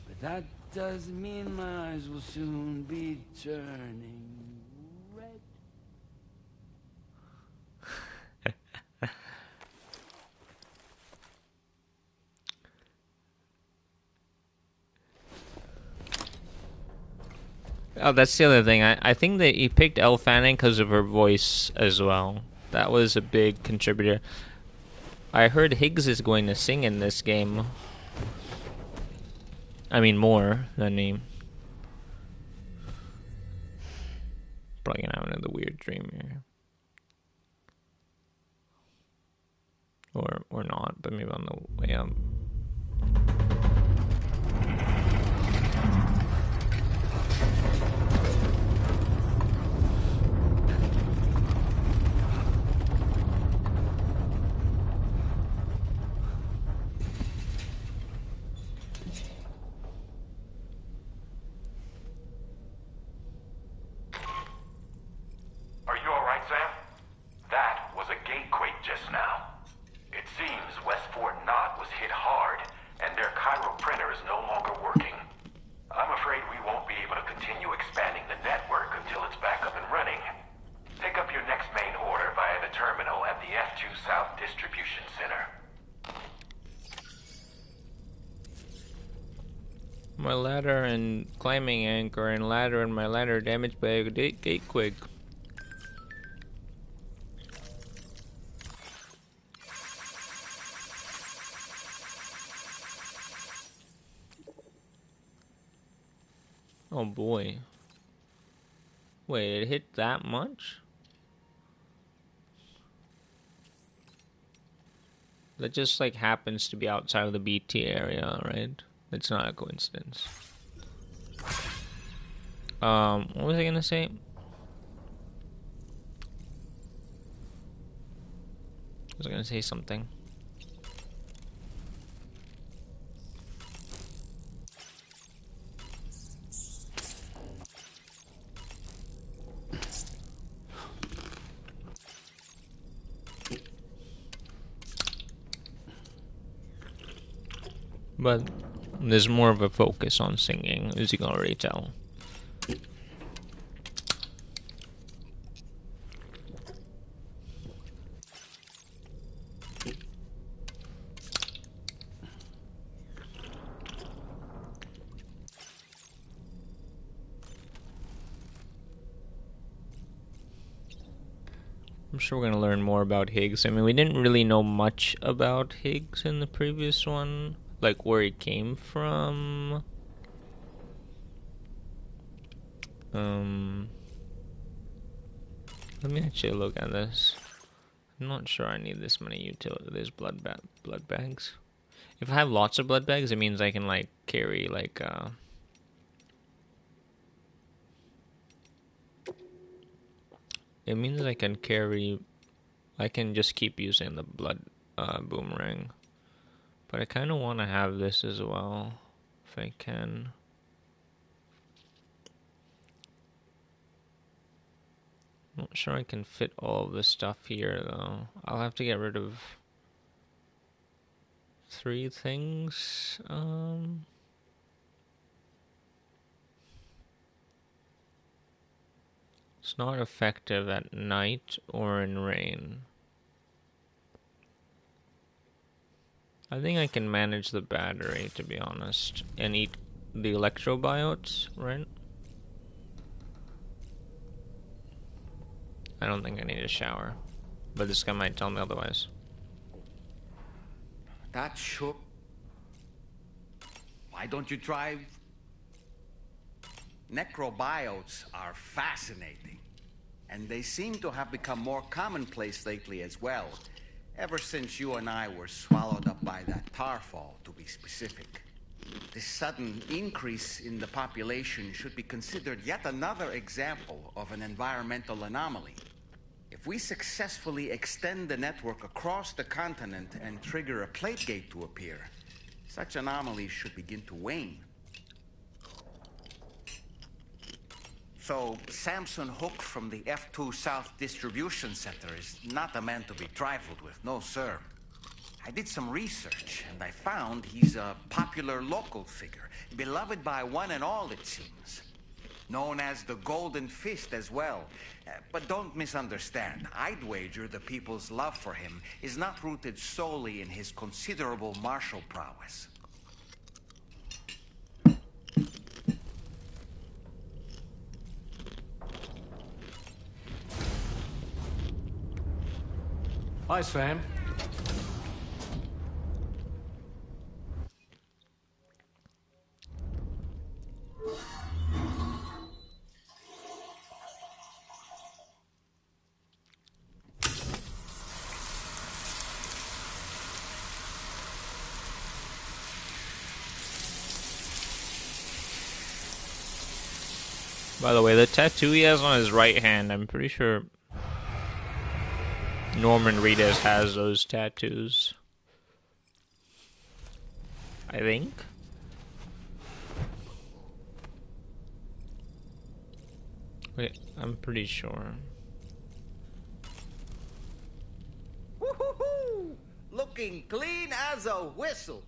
but that doesn't mean my eyes will soon be turning red. Oh, that's the other thing. I think that he picked Elle Fanning because of her voice as well. That was a big contributor. I heard Higgs is going to sing in this game. I mean, more than he. Probably gonna have another weird dream here. Or not, but maybe on the way up. Are you alright, Sam? That was a gatequake just now. It seems West Fort Knott was hit hard, and their Cairo printer is no longer working. I'm afraid we won't be able to continue expanding the network until it's back up and running. Pick up your next main order via the terminal at the F2 South Distribution Center. My ladder and climbing anchor and ladder and my ladder damaged by a gatequake. Oh boy. Wait, it hit that much? That just like happens to be outside of the BT area, right? It's not a coincidence. What was I gonna say? Was I gonna say something? But there's more of a focus on singing, as you can already tell. I'm sure we're gonna learn more about Higgs. I mean, we didn't really know much about Higgs in the previous one, like where he came from. Let me actually look at this. I'm not sure I need this many these blood bags. If I have lots of blood bags, it means I can like carry like it means I can carry. I can just keep using the blood boomerang. But I kind of want to have this as well, if I can. Not sure I can fit all of this stuff here, though. I'll have to get rid of 3 things. It's not effective at night or in rain. I think I can manage the battery, to be honest, and eat the electrobiotes, right? I don't think I need a shower, but this guy might tell me otherwise. That sure. Why don't you try? Necrobiotes are fascinating, and they seem to have become more commonplace lately as well, ever since you and I were swallowed up by that tarfall, to be specific. This sudden increase in the population should be considered yet another example of an environmental anomaly. If we successfully extend the network across the continent and trigger a plate gate to appear, such anomalies should begin to wane. So, Samson Hook from the F2 South Distribution Center is not a man to be trifled with, no sir. I did some research, and I found he's a popular local figure, beloved by one and all, it seems. Known as the Golden Fist as well. But don't misunderstand. I'd wager the people's love for him is not rooted solely in his considerable martial prowess. Hi, Sam. By the way, the tattoo he has on his right hand, I'm pretty sure Norman Reedus has those tattoos. I think. Wait, I'm pretty sure. Woo-hoo-hoo! Looking clean as a whistle.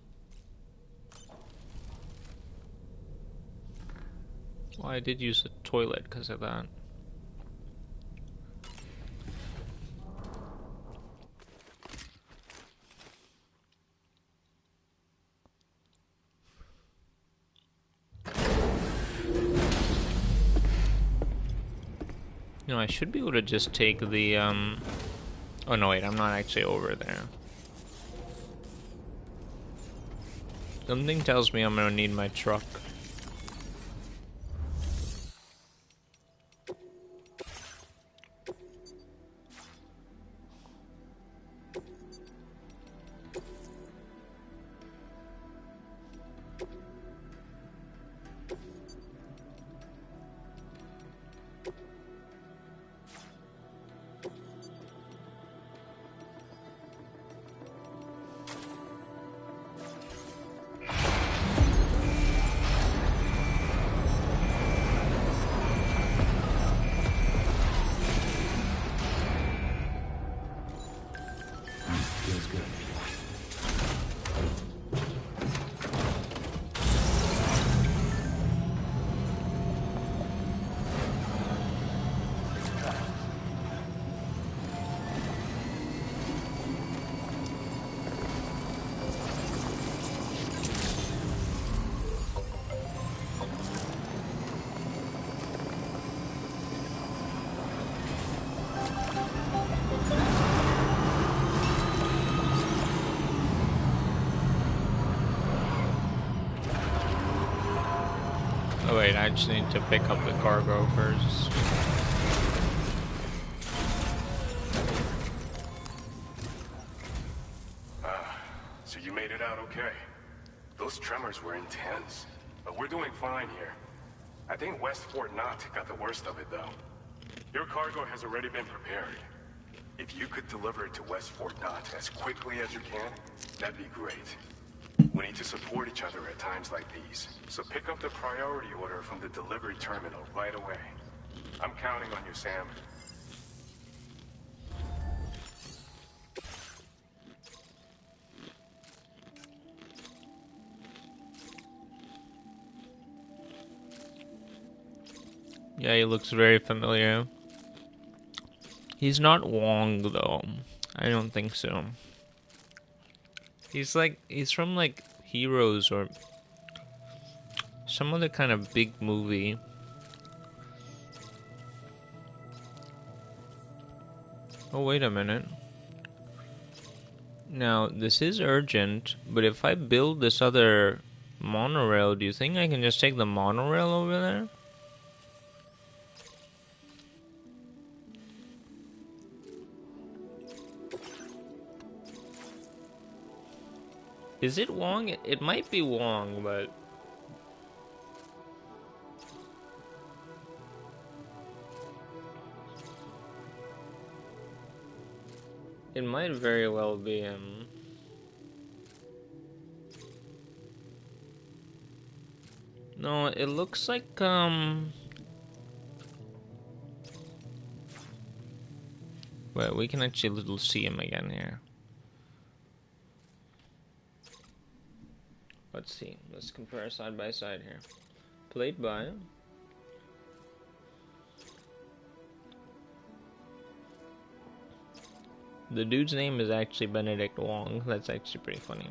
Well, I did use the toilet because of that. You know, I should be able to just take the, Oh, no, wait, I'm not actually over there. Something tells me I'm gonna need my truck. Oh wait, I just need to pick up the cargo first. So you made it out okay. Those tremors were intense, but we're doing fine here. I think West Fort Knott got the worst of it, though. Your cargo has already been prepared. If you could deliver it to West Fort Knott as quickly as you can, that'd be great. We need to support each other at times like these, so pick up the priority order from the delivery terminal right away. I'm counting on you, Sam. Yeah, he looks very familiar. He's not Wong, though. I don't think so. He's from like Heroes or some other kind of big movie. Oh, wait a minute. Now, this is urgent, but if I build this other monorail, do you think I can just take the monorail over there? Is it Wong? It might be Wong, but... it might very well be him. No, it looks like, Wait, we can actually see him again here. Let's see. Let's compare side by side here. Played by... the dude's name is actually Benedict Wong. That's actually pretty funny.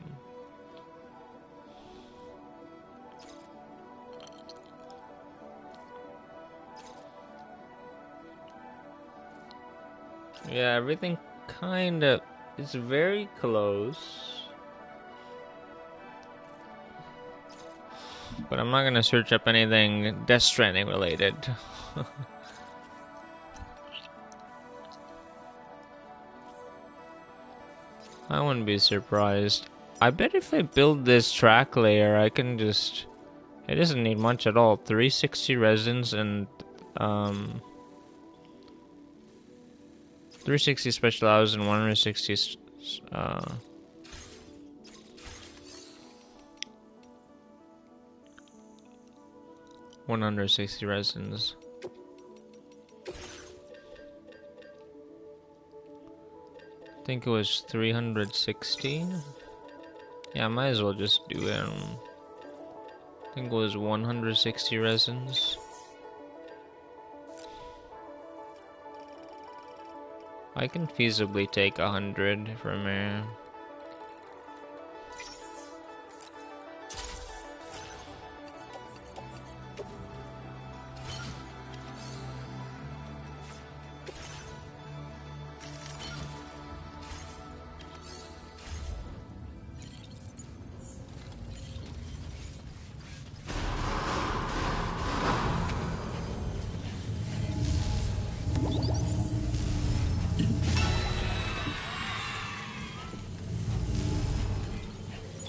Yeah, everything kinda is very close. But I'm not gonna search up anything Death Stranding related. I wouldn't be surprised. I bet if I build this track layer, I can just... it doesn't need much at all. 360 resins and 360 special hours and 160 160 resins. I think it was 360. Yeah, I might as well just do it. I think it was 160 resins. I can feasibly take 100 from here.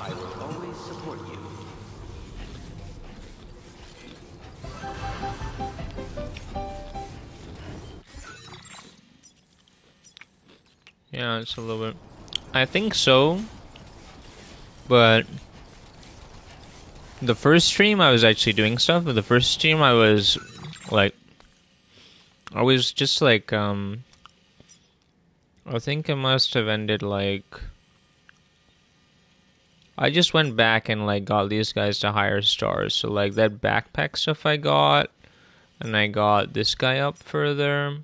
I will always support you. Yeah, it's a little bit... I think so. But... the first stream I was actually doing stuff, but the first stream I was... like... I was just like, I think it must have ended like... I just went back and like got these guys to higher stars. So like that backpack stuff I got, and I got this guy up further.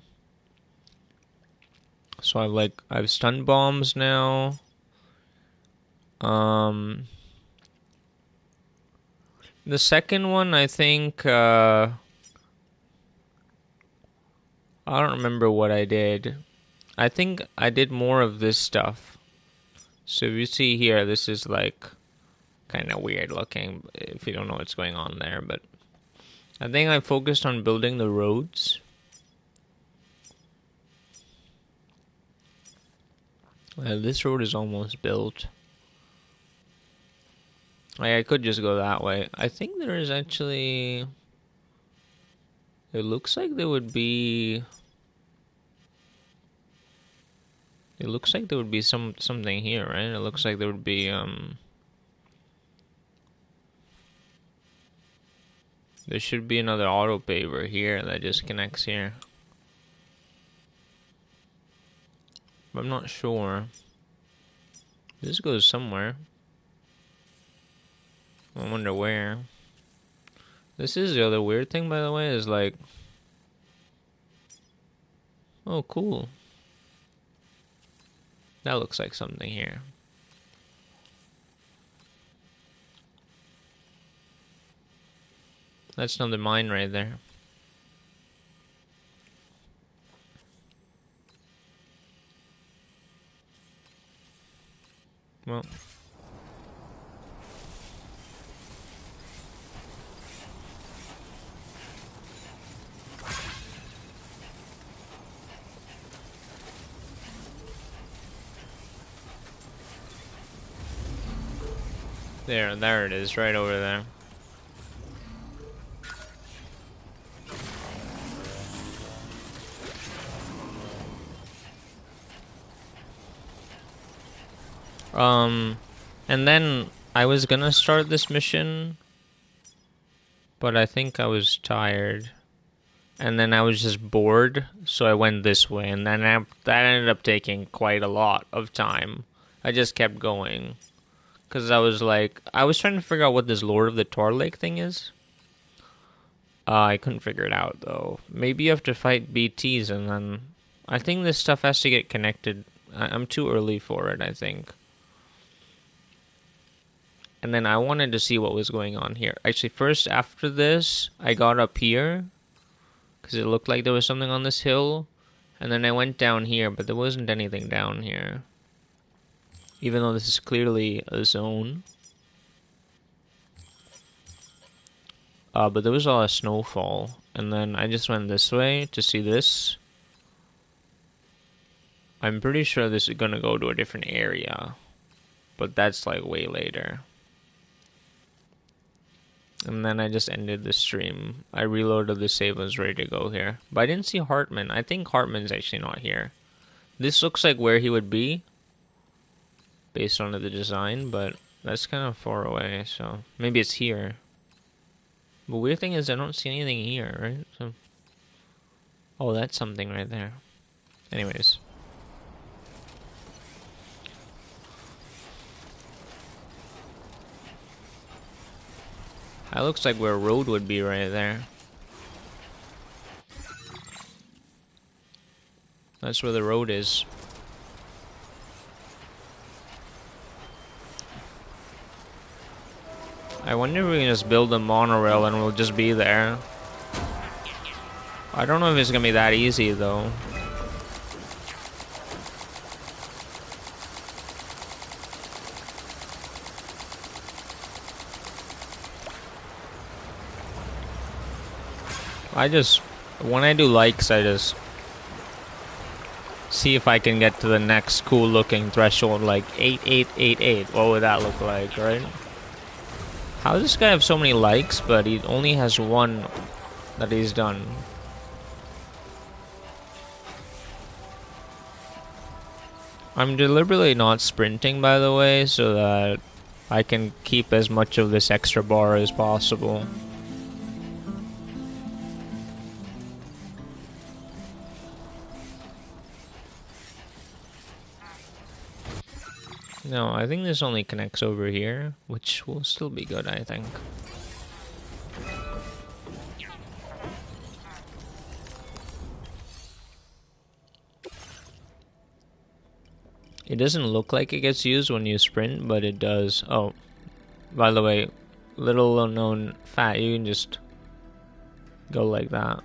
So I've stun bombs now. The second one I think I don't remember what I did. I think I did more of this stuff. So if you see here, this is like kind of weird looking if you don't know what's going on there, but I think I focused on building the roads. This road is almost built. I could just go that way. I think there is actually... It looks like there would be... It looks like there would be something here, right? It looks like there would be, there should be another auto paver here that just connects here. But I'm not sure. This goes somewhere. I wonder where. This is the other weird thing, by the way, is like... Oh, cool. That looks like something here. That's another mine right there. Well... There it is, right over there. And then I was gonna start this mission, but I think I was tired. And then I was just bored, so I went this way, and then that ended up taking quite a lot of time. I just kept going. Because I was trying to figure out what this Lord of the Tor Lake thing is. I couldn't figure it out, though. Maybe you have to fight BTs, and then... I think this stuff has to get connected. I'm too early for it, I think. And then I wanted to see what was going on here. Actually, first, after this, I got up here. Because it looked like there was something on this hill. And then I went down here, but there wasn't anything down here. Even though this is clearly a zone. But there was a lot of snowfall. And then I just went this way to see this. I'm pretty sure this is gonna go to a different area. But that's like way later. And then I just ended the stream. I reloaded the save and was ready to go here. But I didn't see Hartman. I think Hartman's actually not here. This looks like where he would be. Based on the design, but that's kind of far away, so maybe it's here. But weird thing is I don't see anything here, right? So, oh, that's something right there. Anyways. That looks like where a road would be right there. That's where the road is. I wonder if we can just build a monorail and we'll just be there. I don't know if it's gonna be that easy though. When I do likes, I just see if I can get to the next cool looking threshold, like 8888. What would that look like, right? How does this guy have so many likes, but he only has one that he's done? I'm deliberately not sprinting, by the way, so that I can keep as much of this extra bar as possible. No, I think this only connects over here, which will still be good, I think. It doesn't look like it gets used when you sprint, but it does. Oh, by the way, little unknown fact, you can just go like that.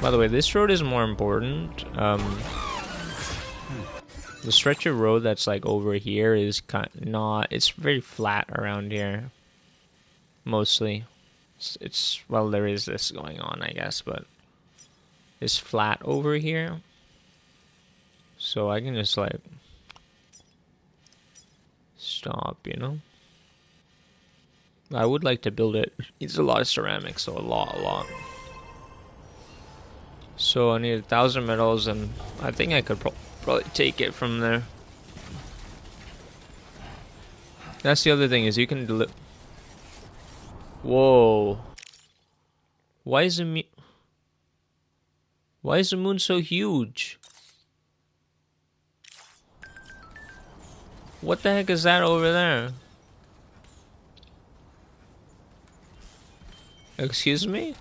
By the way, this road is more important. The stretch of road that's like over here is it's very flat around here. Mostly. Well, there is this going on, I guess, but it's flat over here. So I can just like stop, you know? I would like to build it. It's a lot of ceramics, so a lot. So I need 1,000 metals, and I think I could probably take it from there. That's the other thing, is you can deliver. Whoa. Why is the moon so huge? What the heck is that over there? Excuse me?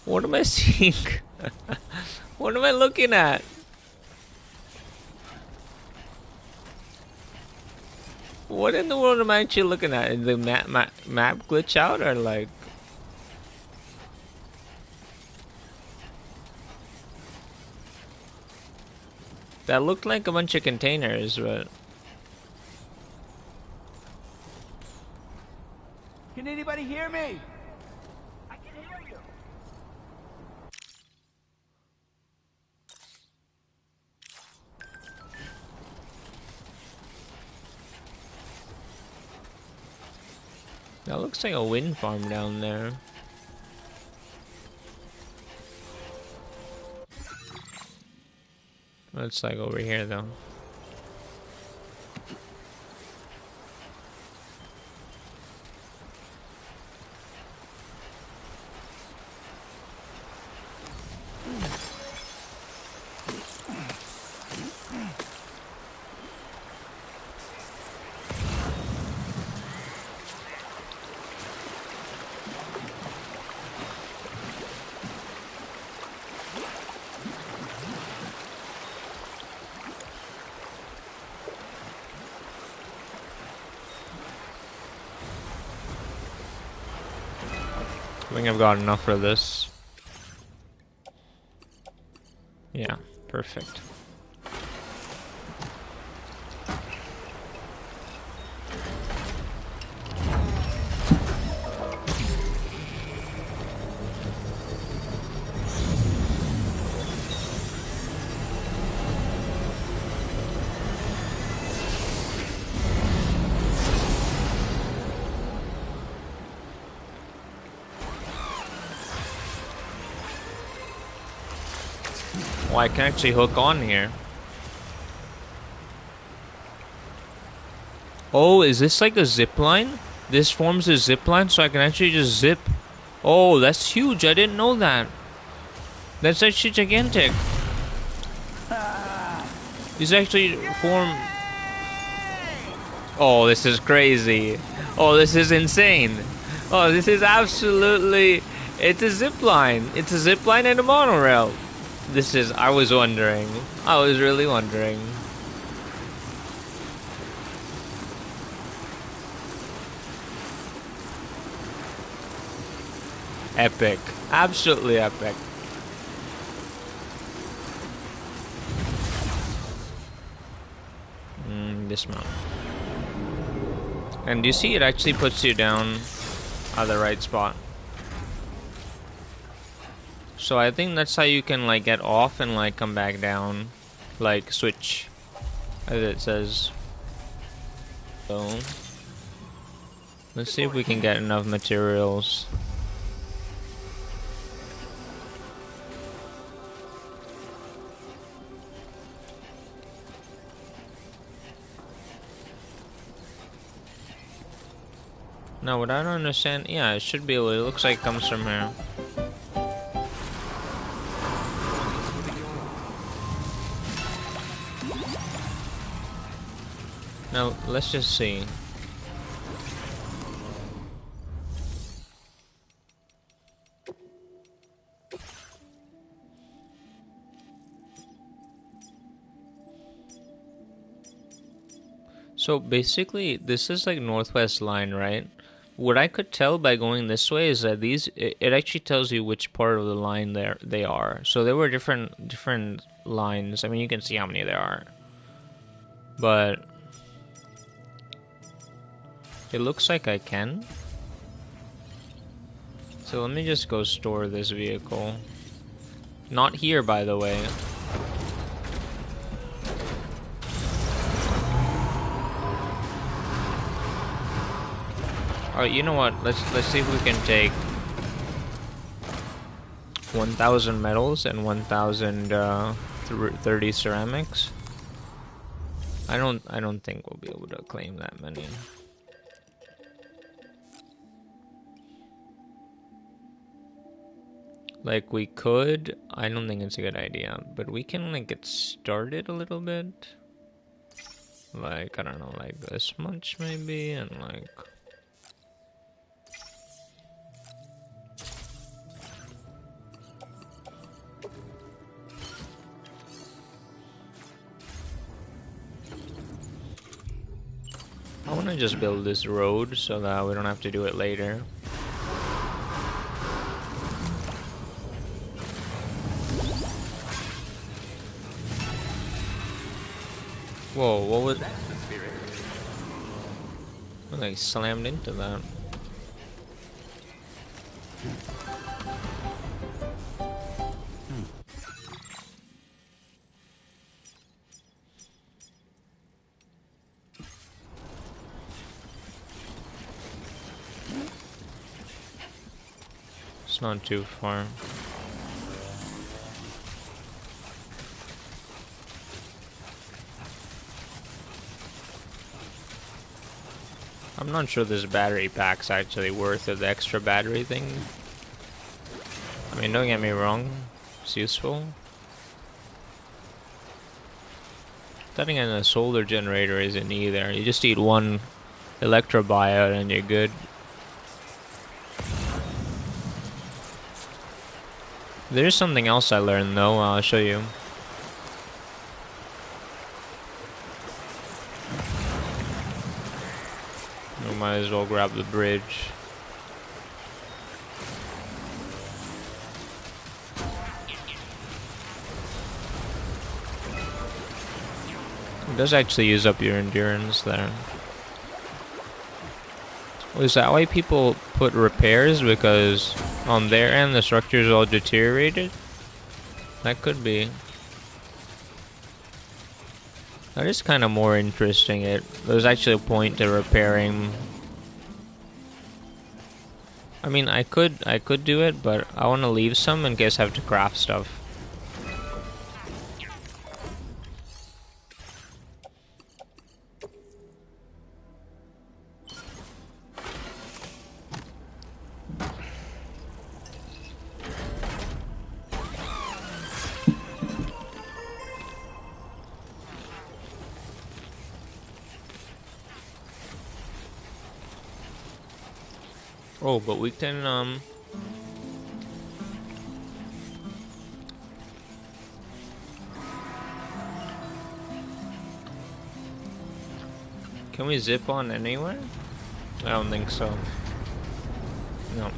What am I seeing? What am I looking at? What in the world am I actually looking at? Did the map glitch out, or like? That looked like a bunch of containers, but... Can anybody hear me? I can hear you. That looks like a wind farm down there. It's like over here though. I think I've got enough for this. Yeah, perfect. Oh, I can actually hook on here. Oh, is this like a zip line? This forms a zip line, so I can actually just zip. Oh, that's huge. I didn't know that. That's actually gigantic. These actually form... Oh, this is crazy. Oh, this is insane. Oh, this is absolutely... It's a zip line. It's a zip line and a monorail. This is... I was wondering. I was really wondering. Epic. Absolutely epic. Dismount. And you see it actually puts you down at the right spot. So I think that's how you can like get off and like come back down. Like switch, as it says. So let's see if we can get enough materials. No, what I don't understand, yeah, it should be able, it looks like it comes from here. Now, let's just see. So basically, this is like northwest line, right? what I could tell by going this way is that it actually tells you which part of the line they are. So there were different lines. I mean, you can see how many there are, but it looks like I can. So let me just go store this vehicle. Not here, by the way. Alright, you know what? Let's see if we can take 1,000 metals and 1,030 ceramics. I don't think we'll be able to claim that many. Like, we could. I don't think it's a good idea, but we can like get started a little bit. Like, I don't know, like this much maybe, and like. I want to just build this road so that we don't have to do it later. Whoa, what was that? I slammed into that. It's not too far. I'm not sure this battery pack's actually worth the extra battery thing. I mean, don't get me wrong, it's useful. Setting in a solar generator isn't either. You just need one electrobio and you're good. There's something else I learned though, I'll show you. We might as well grab the bridge. It does actually use up your endurance there. Is that why people put repairs? Because on their end the structure is all deteriorated? That could be. That is kind of more interesting. There's actually a point to repairing. I mean, I could do it, but I want to leave some in case I have to craft stuff. Oh, but we can, can we zip on anywhere? I don't think so. No.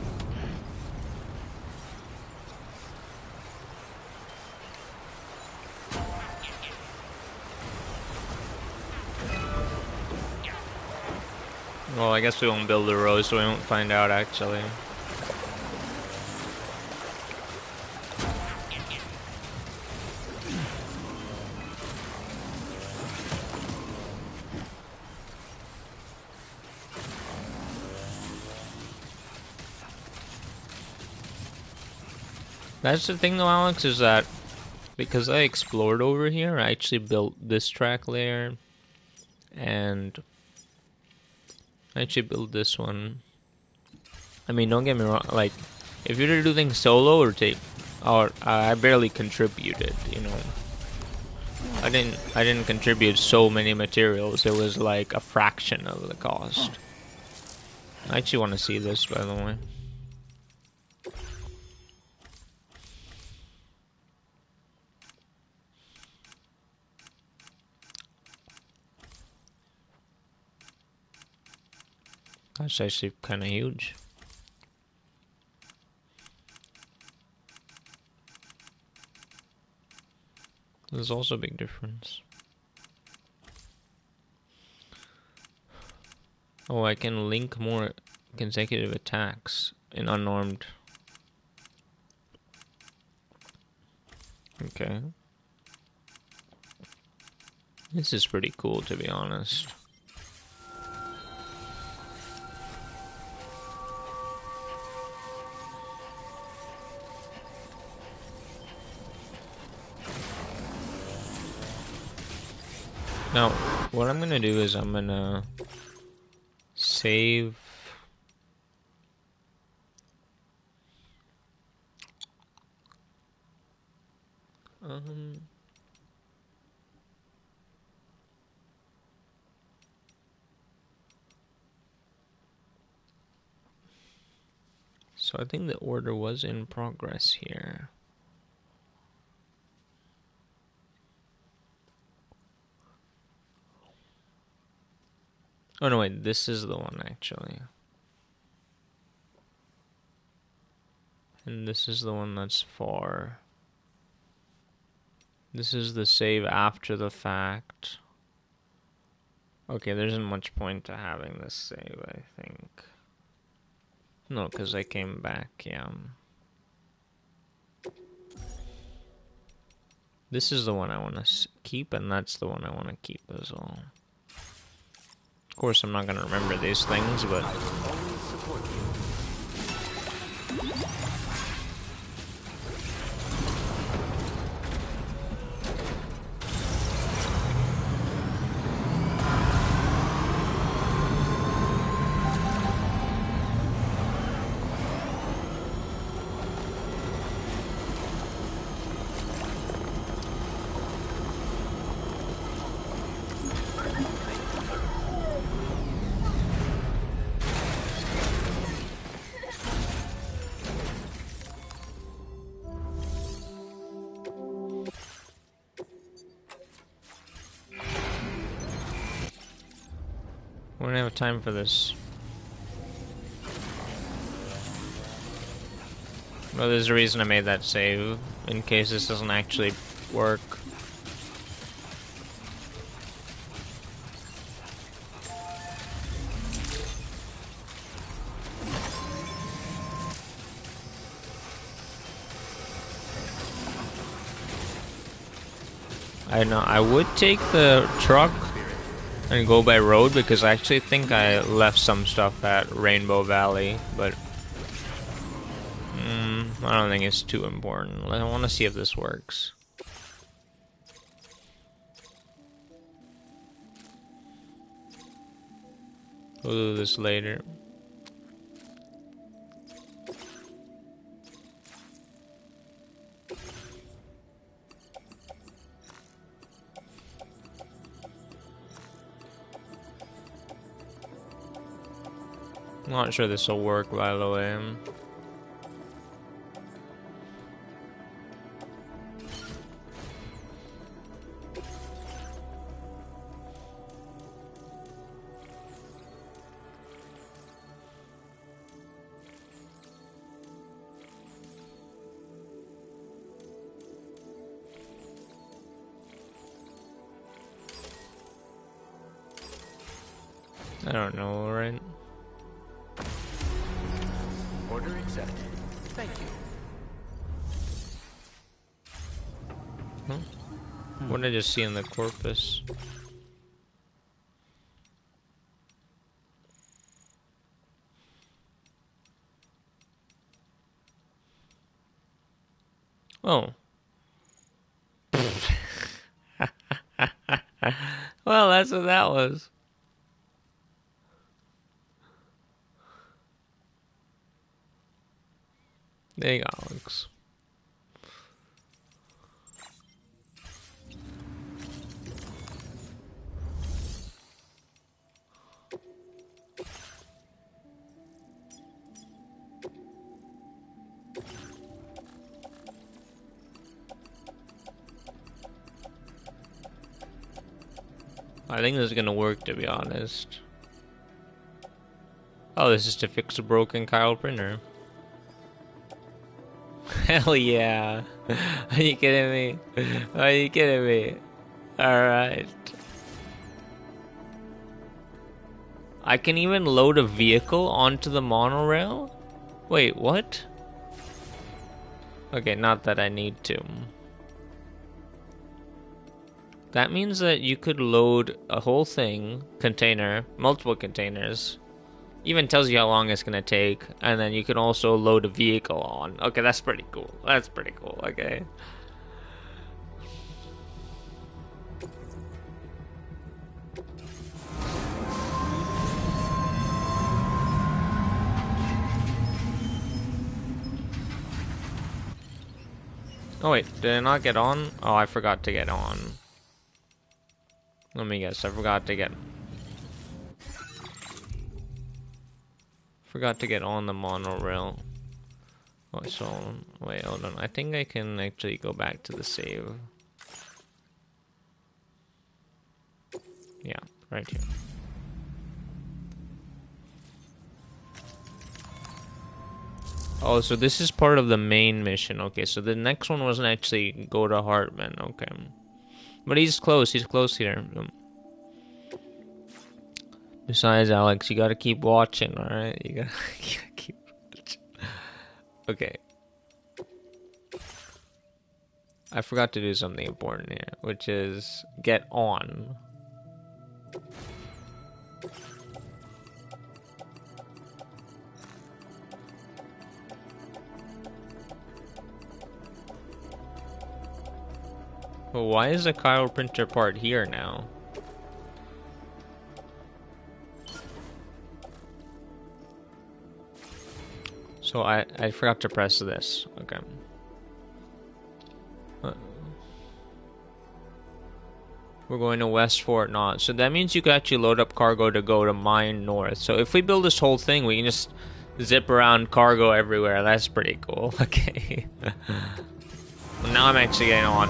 Well, I guess we won't build a road, so we won't find out actually. That's the thing though, Alex, is that because I explored over here, I actually built this track layer, and I actually built this one. I mean, don't get me wrong, like, if you're to do things solo or I barely contributed, you know. I didn't contribute so many materials, it was like a fraction of the cost. I actually want to see this, by the way. That's actually kind of huge. There's also a big difference. Oh, I can link more consecutive attacks in unarmed. Okay. This is pretty cool, to be honest. Now, what I'm gonna do is I'm gonna save. So I think the order was in progress here. Oh no, wait, this is the one actually. And this is the one that's for. This is the save after the fact. Okay, there isn't much point to having this save, I think. No, because I came back, yeah. This is the one I want to keep, and that's the one I want to keep as well. Of course, I'm not going to remember these things, but... I will always support you. We don't have time for this. Well, there's a reason I made that save, in case this doesn't actually work. I know, I would take the truck and go by road, because I actually think I left some stuff at Rainbow Valley, but I don't think it's too important. I want to see if this works. We'll do this later. Not sure this will work, by the way. I don't know, right? Order accepted. Thank you. What did I just see in the corpus? Oh. Well, that's what that was. There you go, Alex. I think this is gonna work, to be honest. Oh, this is to fix a broken Kyle printer. Hell yeah. Are you kidding me? Are you kidding me? Alright. I can even load a vehicle onto the monorail? Wait, what? Okay, not that I need to. That means that you could load a whole thing, container, multiple containers. Even tells you how long it's gonna take, and then you can also load a vehicle on. Okay, that's pretty cool. That's pretty cool, okay. Oh wait, did I not get on? Oh, I forgot to get on. Let me guess, I forgot to get on the monorail. Oh, so wait, hold on. I think I can actually go back to the save. Yeah, right here. Oh, so this is part of the main mission. Okay, so the next one wasn't actually go to Hartman. Okay. But he's close. He's close here. Besides, Alex, you gotta keep watching, alright? You gotta keep watching. Okay. I forgot to do something important here, which is get on. But why is the Chiral printer part here now? So I forgot to press this. Okay. We're going to West Fort Knott. So that means you can actually load up cargo to go to Mine North. So if we build this whole thing, we can just zip around cargo everywhere. That's pretty cool. Okay. Well, now I'm actually getting on.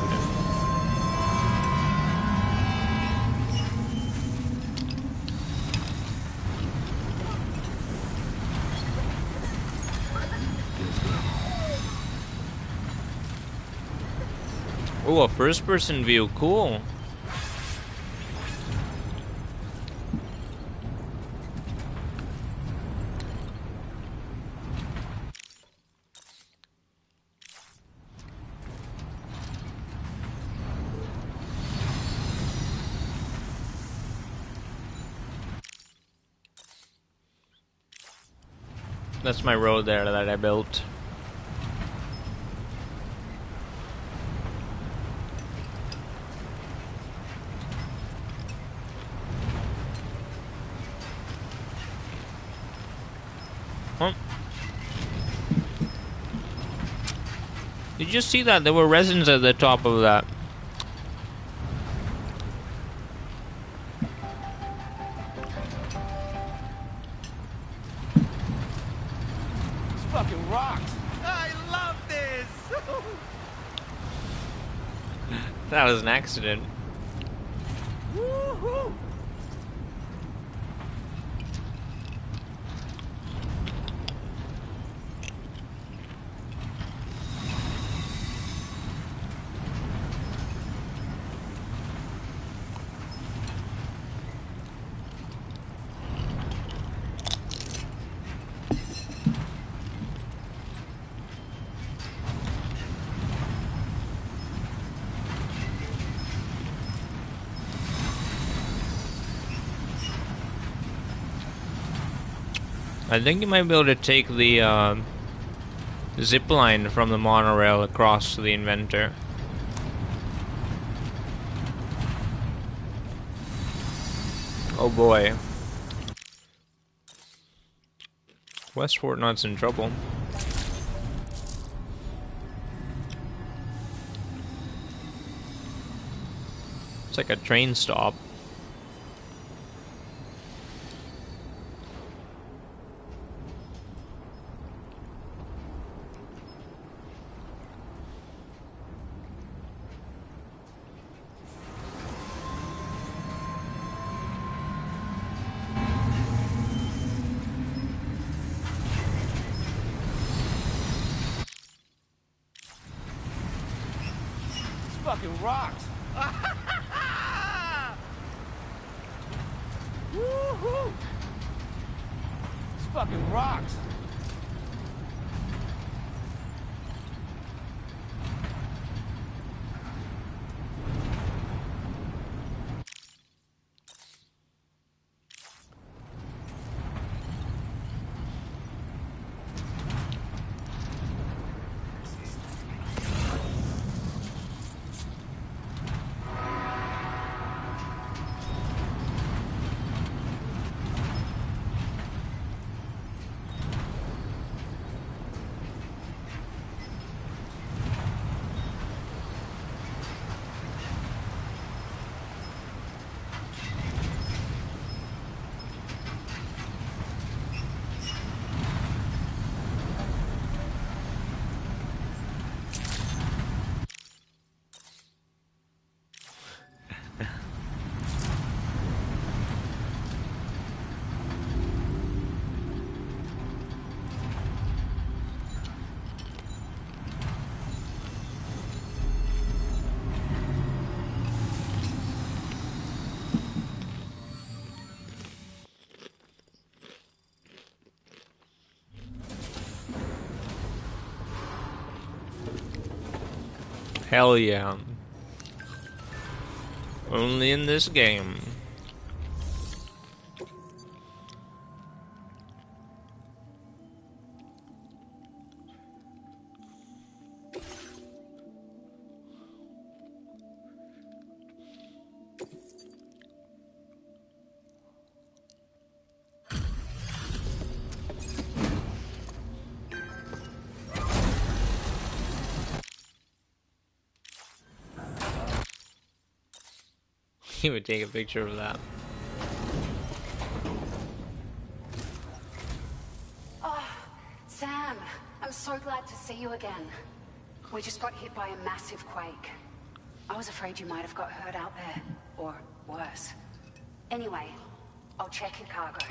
Oh, a first-person view. Cool. That's my road there that I built. Huh? Did you see that? There were residents at the top of that. This fucking rocks. I love this! That was an accident. Woohoo! I think you might be able to take the zip line from the monorail across to the inventor. Oh boy. West Fort Knott's in trouble. It's like a train stop. fucking rocks. Woohoo! This fucking rocks. Hell yeah. Only in this game. He would take a picture of that. Oh, Sam, I'm so glad to see you again. We just got hit by a massive quake. I was afraid you might have got hurt out there, or worse. Anyway, I'll check your cargo.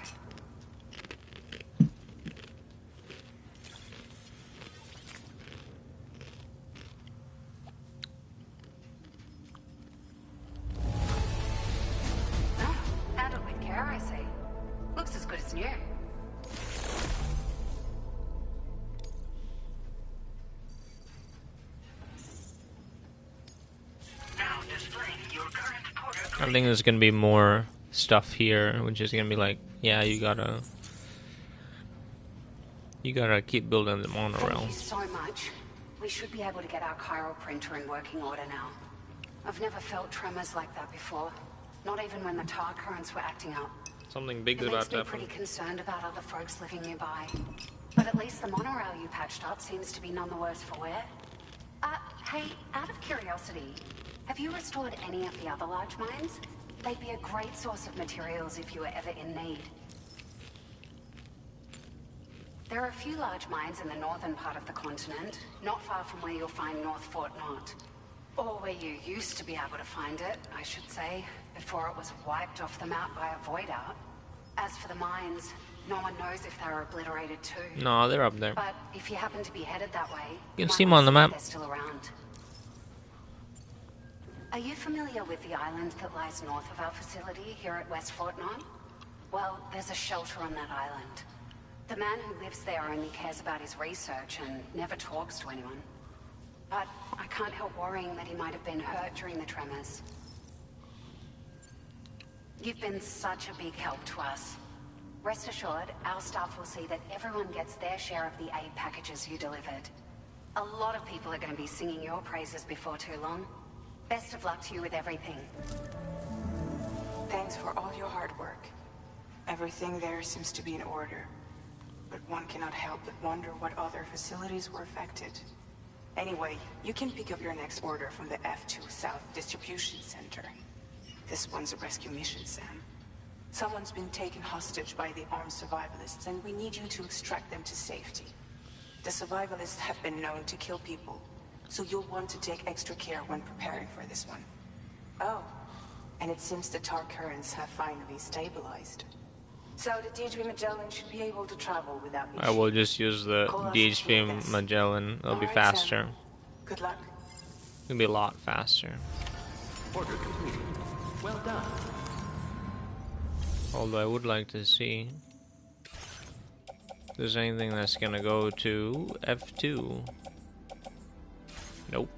Handled with care, I see. Looks as good as new. Now displaying your current porter. I think there's gonna be more stuff here, which is gonna be like, yeah, you gotta keep building the monorail. Thank you so much. We should be able to get our chiral printer in working order now. I've never felt tremors like that before. Not even when the tar currents were acting up. Something big It about makes me that. pretty concerned about other folks living nearby. But at least the monorail you patched up seems to be none the worse for wear. Hey, out of curiosity, have you restored any of the other large mines? They'd be a great source of materials if you were ever in need. There are a few large mines in the northern part of the continent, not far from where you'll find North Fort Knot. Or where you used to be able to find it, I should say, before it was wiped off the map by a void out. As for the mines, no one knows if they were obliterated too. No, they're up there. But if you happen to be headed that way, You can might see 'em want on the to map. They're still around. Are you familiar with the island that lies north of our facility here at West Fort Knot? Well, there's a shelter on that island. The man who lives there only cares about his research and never talks to anyone. But I can't help worrying that he might have been hurt during the tremors. You've been such a big help to us. Rest assured, our staff will see that everyone gets their share of the aid packages you delivered. A lot of people are going to be singing your praises before too long. Best of luck to you with everything. Thanks for all your hard work. Everything there seems to be in order. But one cannot help but wonder what other facilities were affected. Anyway, you can pick up your next order from the F2 South Distribution Center. This one's a rescue mission, Sam. Someone's been taken hostage by the armed survivalists, and we need you to extract them to safety. The survivalists have been known to kill people, so you'll want to take extra care when preparing for this one. Oh, and it seems the tar currents have finally stabilized. So the DHB Magellan should be able to travel without issue. I will just use the Call us DHB if you need us. Magellan. It'll be All right, faster. Sam. Good luck. It'll be a lot faster. Order completed. Well done. Although I would like to see if there's anything that's gonna go to F2. Nope.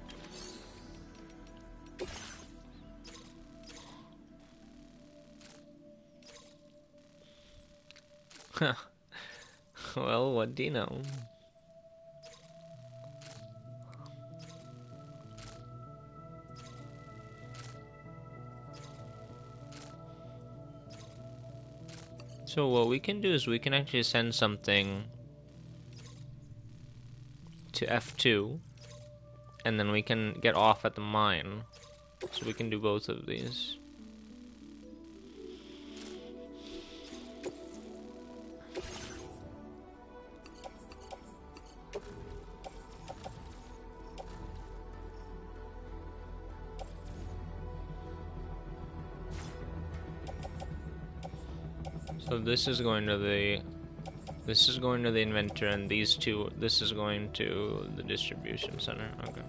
Well, what do you know? So what we can do is we can actually send something to F2, and then we can get off at the mine. So we can do both of these. So this is going to the inventor, and these two, this is going to the distribution center. Okay.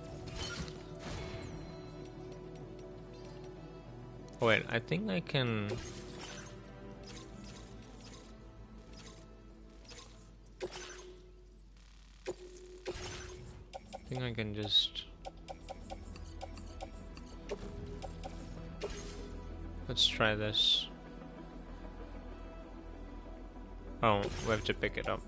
Oh, wait, I think I can. I think I can just. Let's try this. Oh, we have to pick it up.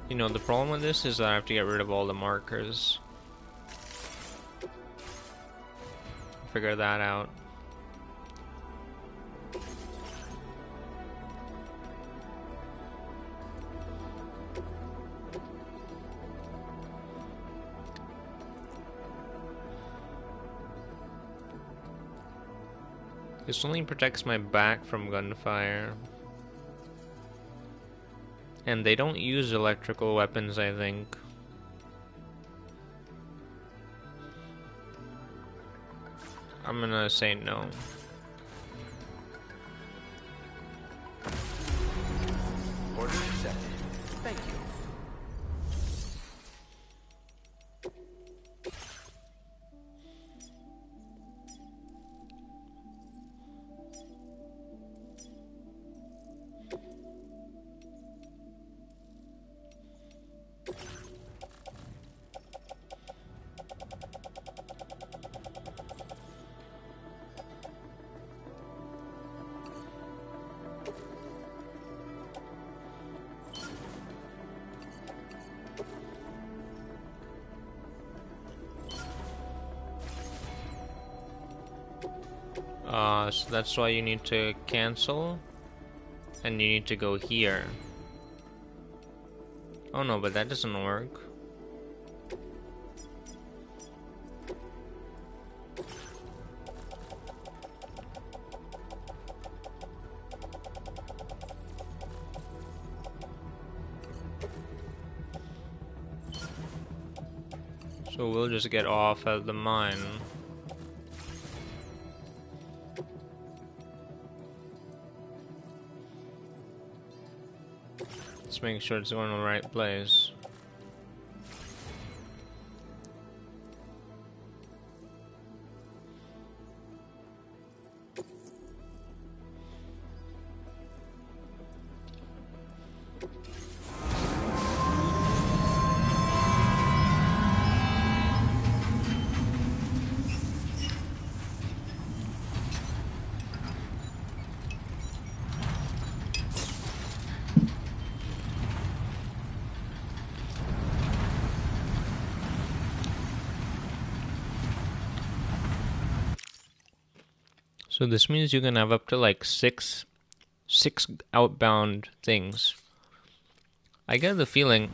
You know, the problem with this is that I have to get rid of all the markers. Figure that out. This only protects my back from gunfire. And they don't use electrical weapons, I think. I'm gonna say no. Order accepted. Thank you. So that's why you need to cancel, and you need to go here. Oh no, but that doesn't work. So we'll just get off at the mine. Let's make sure it's going to the right place. So this means you can have up to like six outbound things. I get the feeling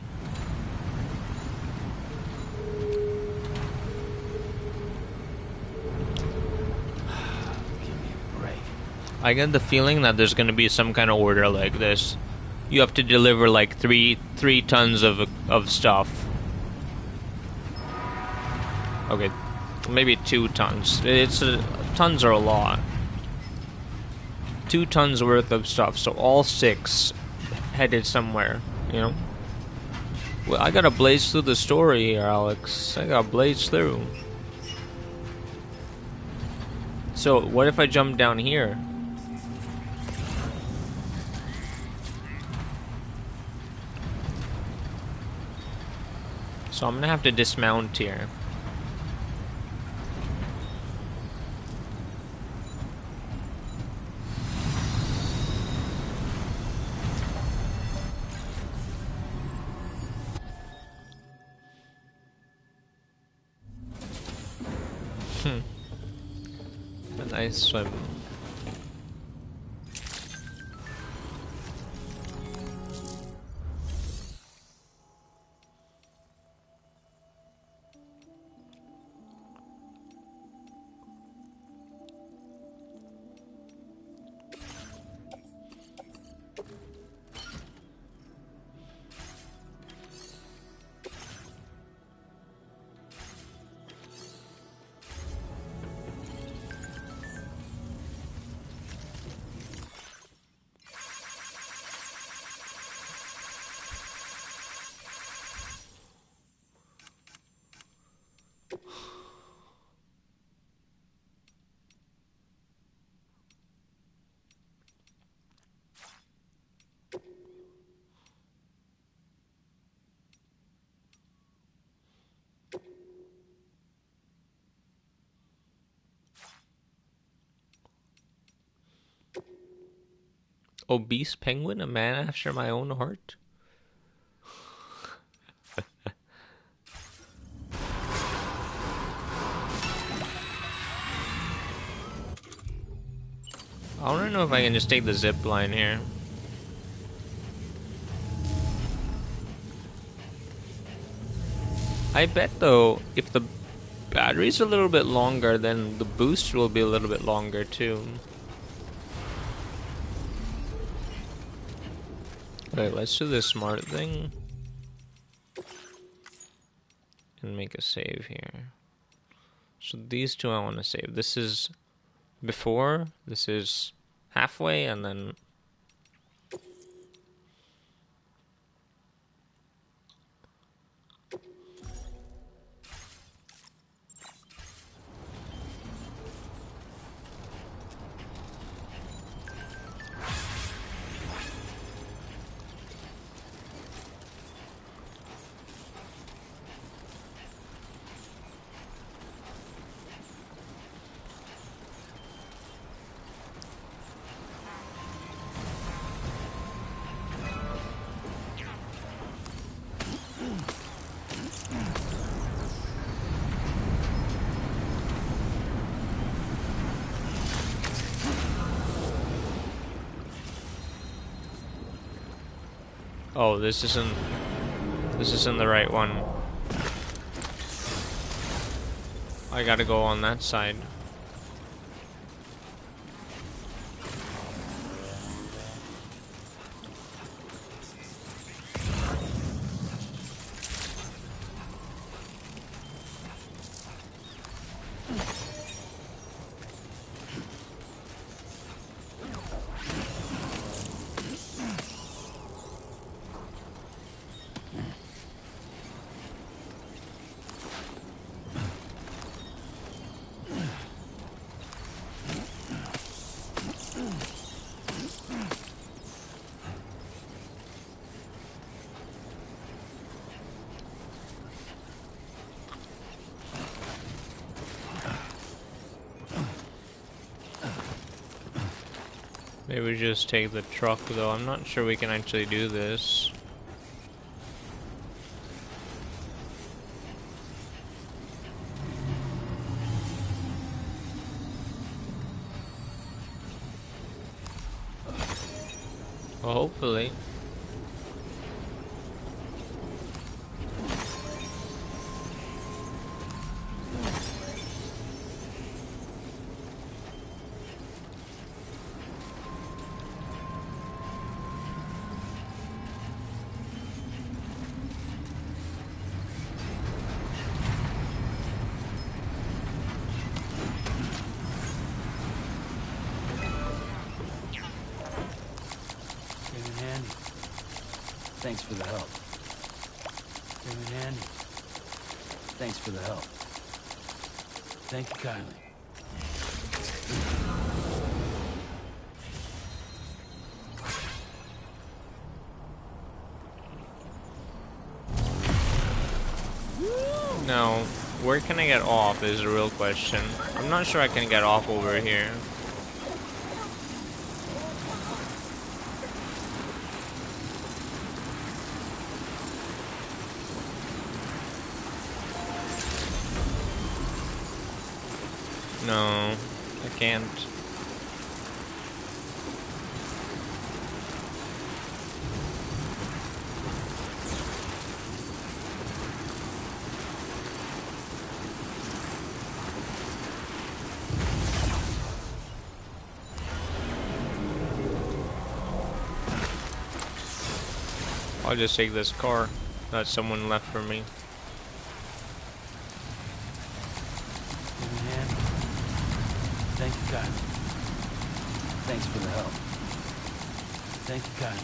that there's going to be some kind of order like this. You have to deliver like three tons of stuff. Okay, maybe 2 tons. Tons are a lot. 2 tons worth of stuff, so all 6 headed somewhere, you know? Well, I gotta blaze through the story here, Alex. I gotta blaze through. So, what if I jump down here? So I'm gonna have to dismount here. A nice swim. Obese penguin, a man after my own heart? I wanna know if I can just take the zip line here. I bet though, if the battery's a little bit longer, then the boost will be a little bit longer too. Wait, let's do the smart thing. And make a save here. So these two I want to save. This is before, this is halfway, and then oh, this isn't the right one. I gotta go on that side. Maybe we just take the truck though. I'm not sure we can actually do this. Well, hopefully. Thanks for the help. Doing handy. Thanks for the help. Thank you kindly. Now, where can I get off is the real question. I'm not sure I can get off over here. No, I can't. I'll just take this car that someone left for me. Thank you kindly. Thanks for the help. Thank you kindly.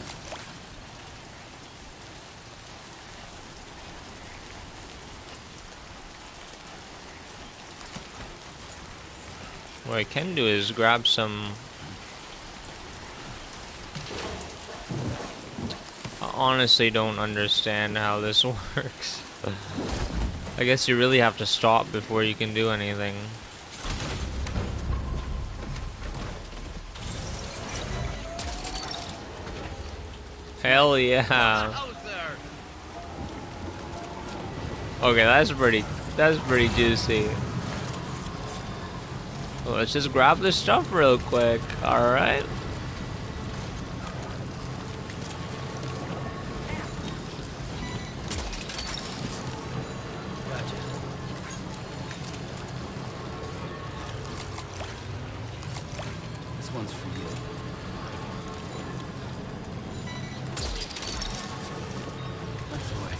What I can do is grab some. I honestly don't understand how this works. I guess you really have to stop before you can do anything. Hell yeah. Okay, that's pretty juicy. Well, let's just grab this stuff real quick, alright? Gotcha. This one's for you. That's the way.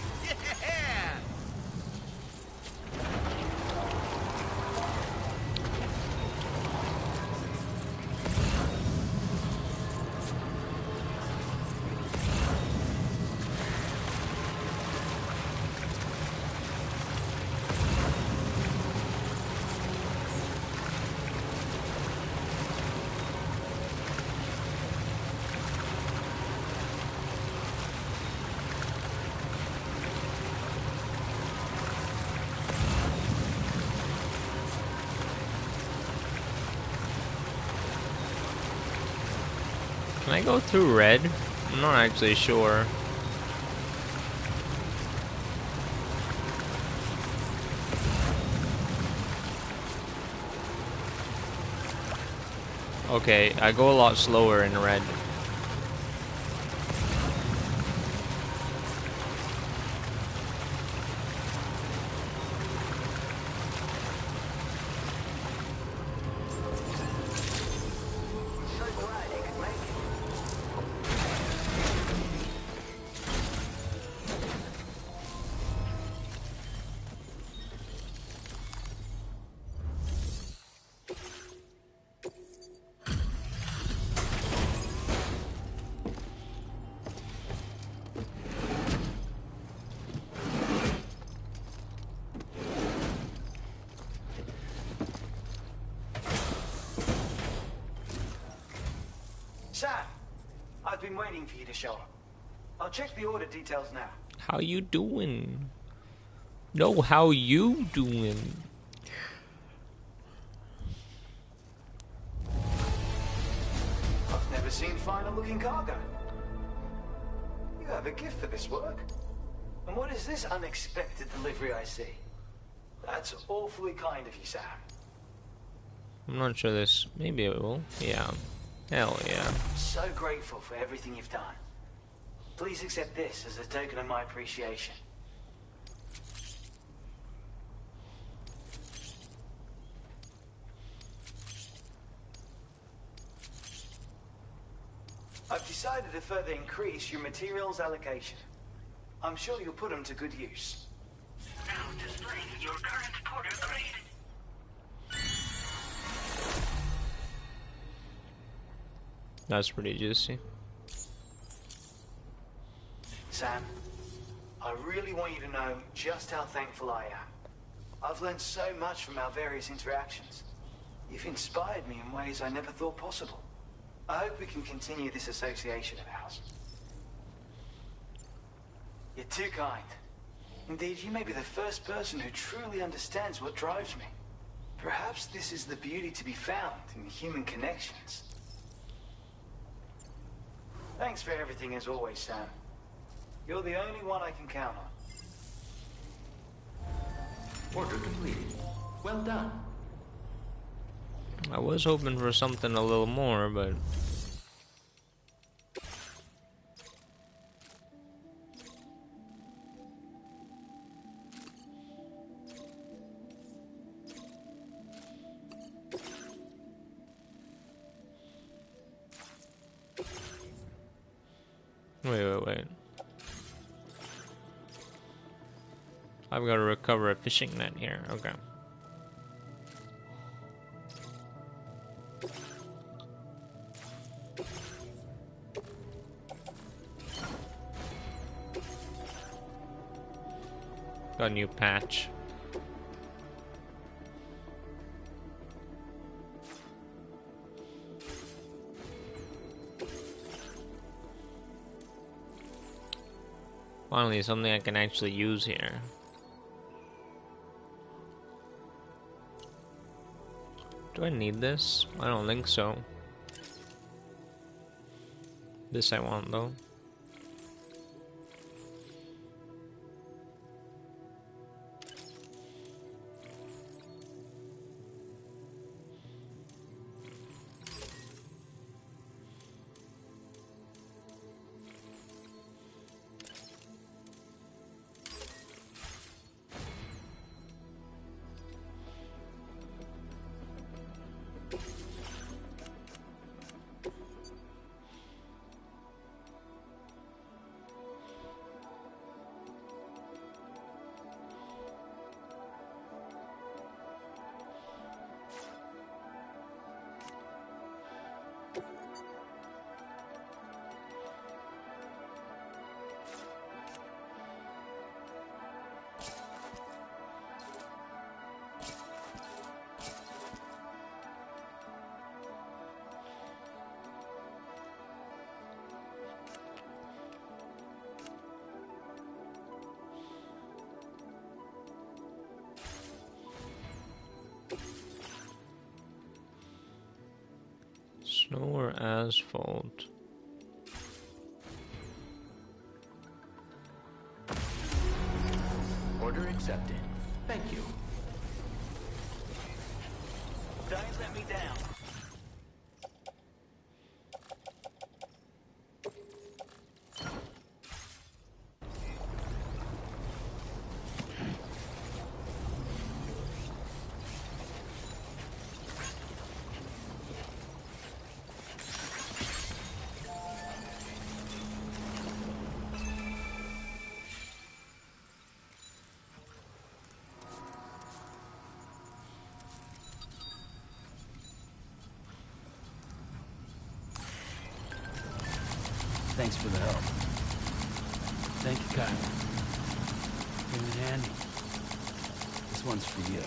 Can I go through red? I'm not actually sure. Okay, I go a lot slower in red. Sam, I've been waiting for you to show up. I'll check the order details now. How you doing? No, how you doing? I've never seen finer looking cargo. You have a gift for this work. And what is this unexpected delivery I see? That's awfully kind of you, Sam. I'm not sure this. Maybe it will. Yeah. Hell yeah. So grateful for everything you've done. Please accept this as a token of my appreciation. I've decided to further increase your materials allocation. I'm sure you'll put them to good use. Now displaying your current porter grade. That's pretty juicy. Sam, I really want you to know just how thankful I am. I've learned so much from our various interactions. You've inspired me in ways I never thought possible. I hope we can continue this association of ours. You're too kind. Indeed, you may be the first person who truly understands what drives me. Perhaps this is the beauty to be found in human connections. Thanks for everything as always, Sam. You're the only one I can count on. Order completed. Well done. I was hoping for something a little more, but... Wait. I've got to recover a fishing net here. Okay. Got a new patch. Finally, something I can actually use here. Do I need this? I don't think so. This I want though. Snow or asphalt? Order accepted. Thank you. Don't let me down. Thanks for the help. Thank you, Kyle. Came in handy. This one's for you.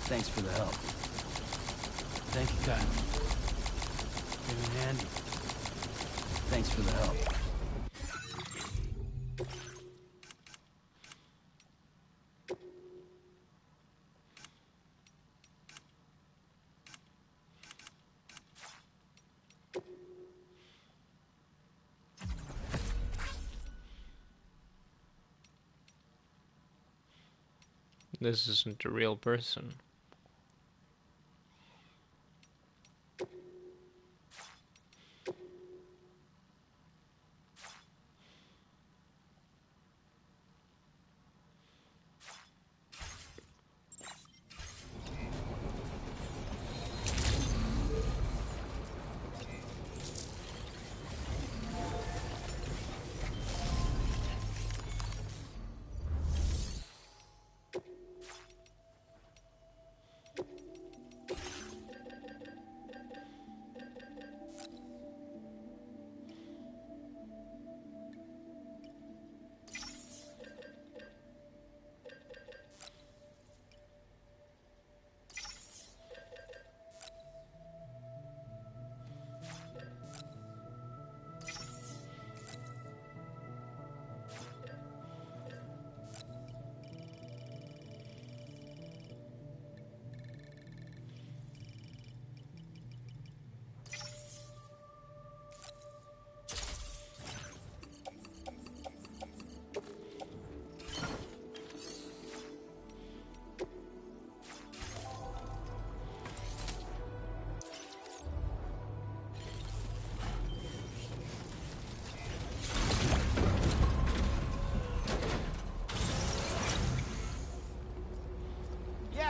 Thanks for the help. Thank you, Kyle. Came in handy. Thanks for the help. This isn't a real person.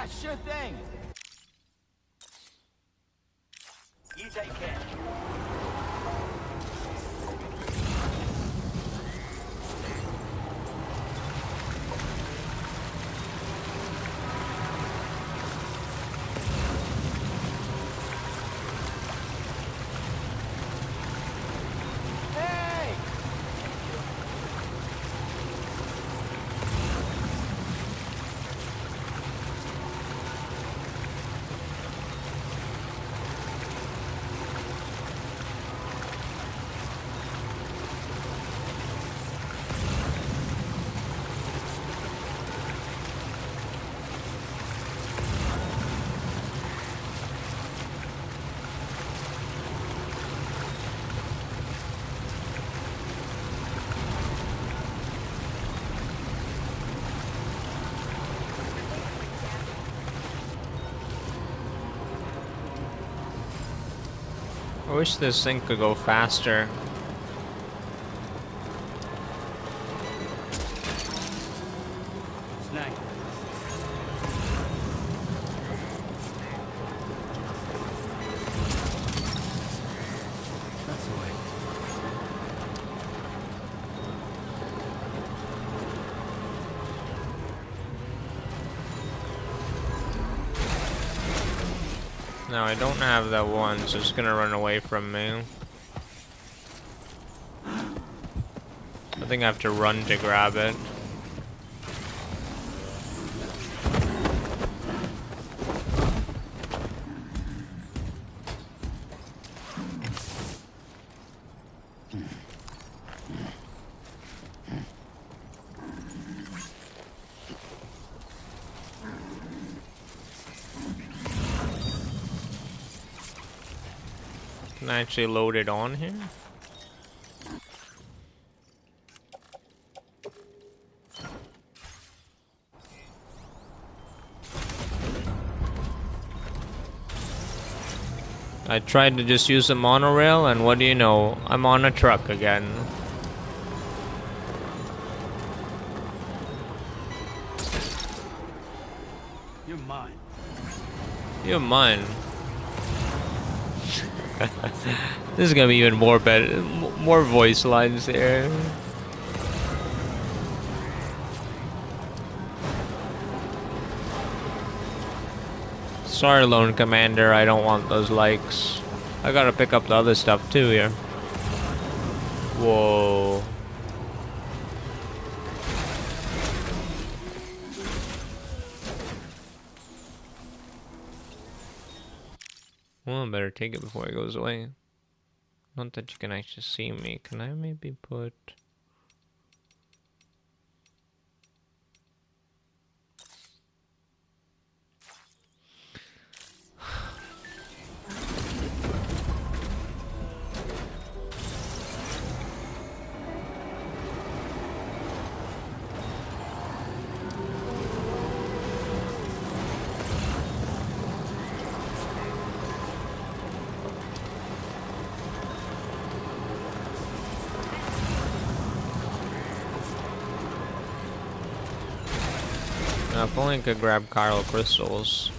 Yeah, sure thing. You take care. Hey! I wish this thing could go faster. Snack. That's the way. No, I don't have that one, so it's gonna run away from me. I think I have to run to grab it. Can I actually load it on here? I tried to just use the monorail, and what do you know? I'm on a truck again. You're mine. You're mine. This is gonna be even more better, more voice lines there. Sorry, Lone Commander, I don't want those likes. I gotta pick up the other stuff too here. Whoa. Well, I better take it before it goes away. Not that you can actually see me. Can I maybe put... Now, if only I could grab chiral crystals.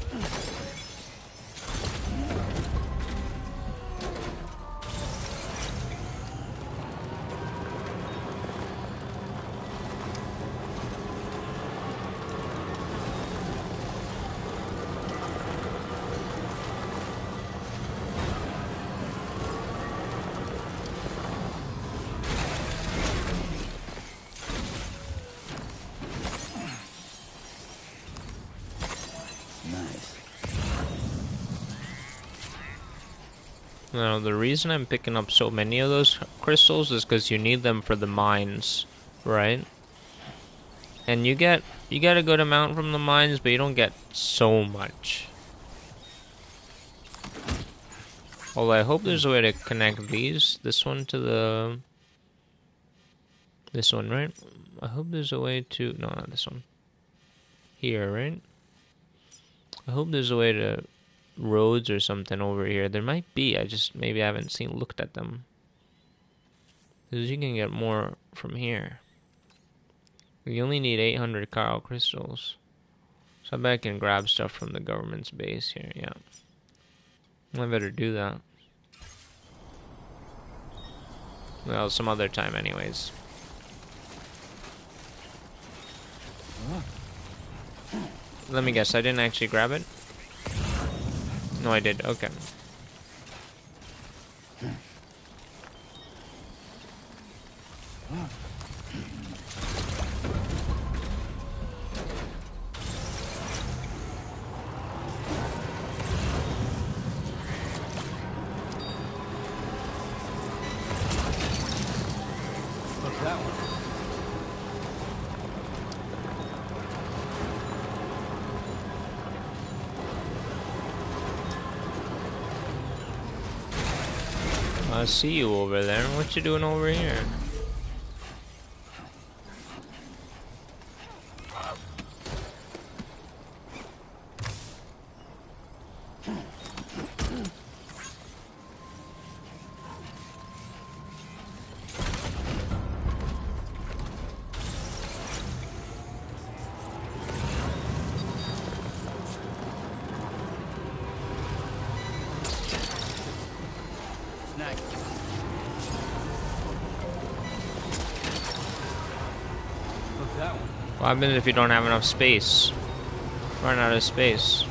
Now, the reason I'm picking up so many of those crystals is because you need them for the mines, right? And you get a good amount from the mines, but you don't get so much. Although I hope there's a way to connect these, this one to the... This one, right? I hope there's a way to... No, not this one. Here, right? I hope there's a way to... roads or something over here. There might be, I just maybe I haven't looked at them. Because you can get more from here. You only need 800 chiral crystals. So I bet I can grab stuff from the government's base here, yeah. I better do that. Well, some other time anyways. Let me guess, I didn't actually grab it? No, I did, okay. What's that one? I see you over there. What you doing over here? Snack. What's that one? What happens if you don't have enough space? Run out of space.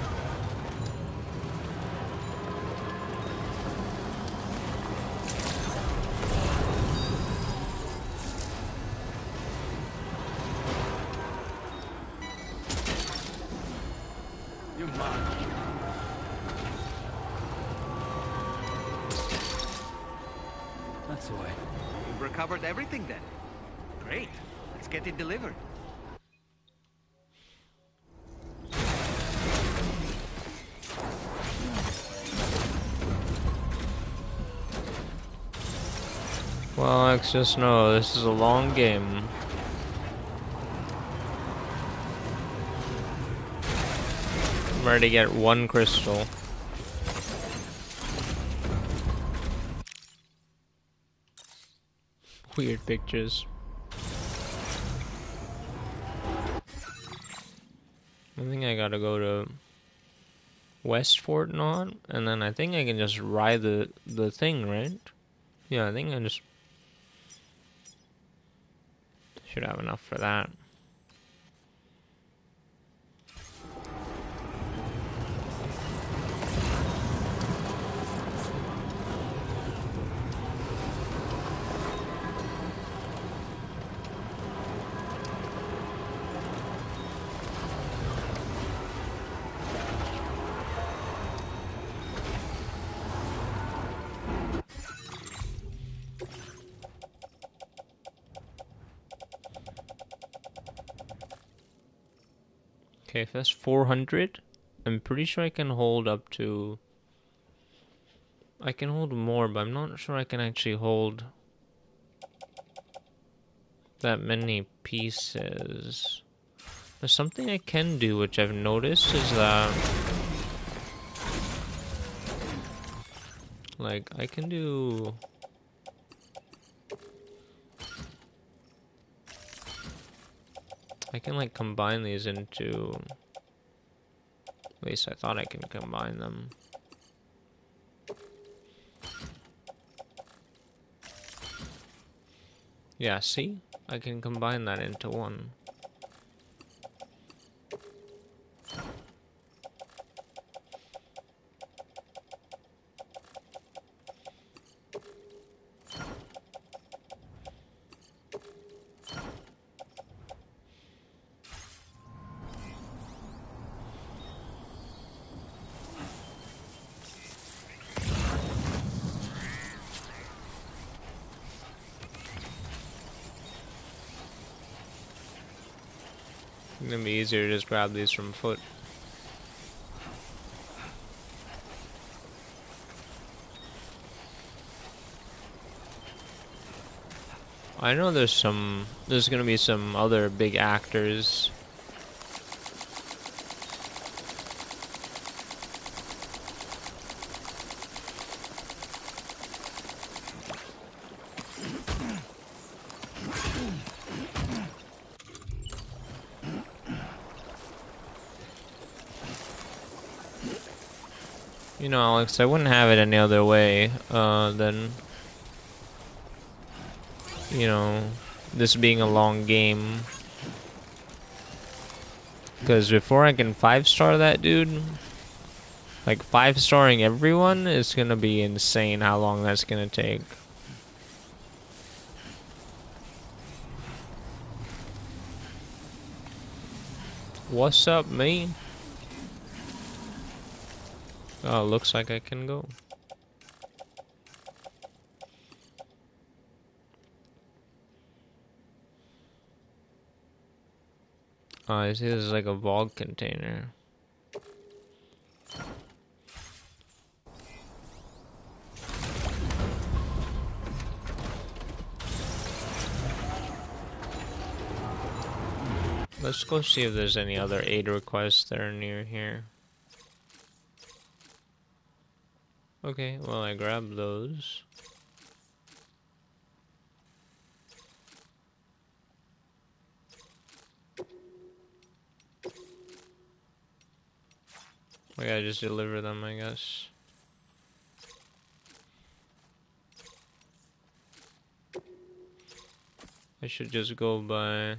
You're mine. That's the way. You've recovered everything then. Great. Let's get it delivered. Well, Alex, just know this is a long game. I'm ready to get one crystal. Weird pictures. I think I gotta go to West Fort Knot, and then I think I can just ride the thing, right? Yeah, I think I just should have enough for that. Okay, if that's 400, I'm pretty sure I can hold up to... I can hold more, but I'm not sure I can actually hold that many pieces. There's something I can do, which I've noticed, is that... Like, I can do... I can, like, combine these into... At least I thought I can combine them. Yeah, see? I can combine that into one. It's gonna be easier to just grab these from foot. I know there's gonna be some other big actors. You know, Alex, I wouldn't have it any other way than, you know, this being a long game. Because before I can 5-star that dude, like 5-starring everyone is gonna be insane how long that's gonna take. What's up, me? Oh, looks like I can go. Oh, I see this is like a vault container. Let's go see if there's any other aid requests that are near here. Okay, well I grabbed those. I gotta just deliver them, I guess. I should just go by...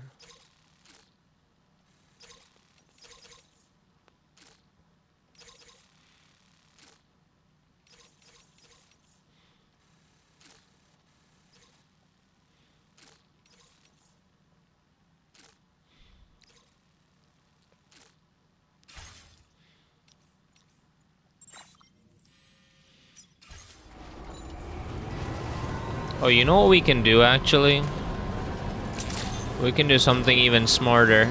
Oh, you know what we can do, actually? We can do something even smarter.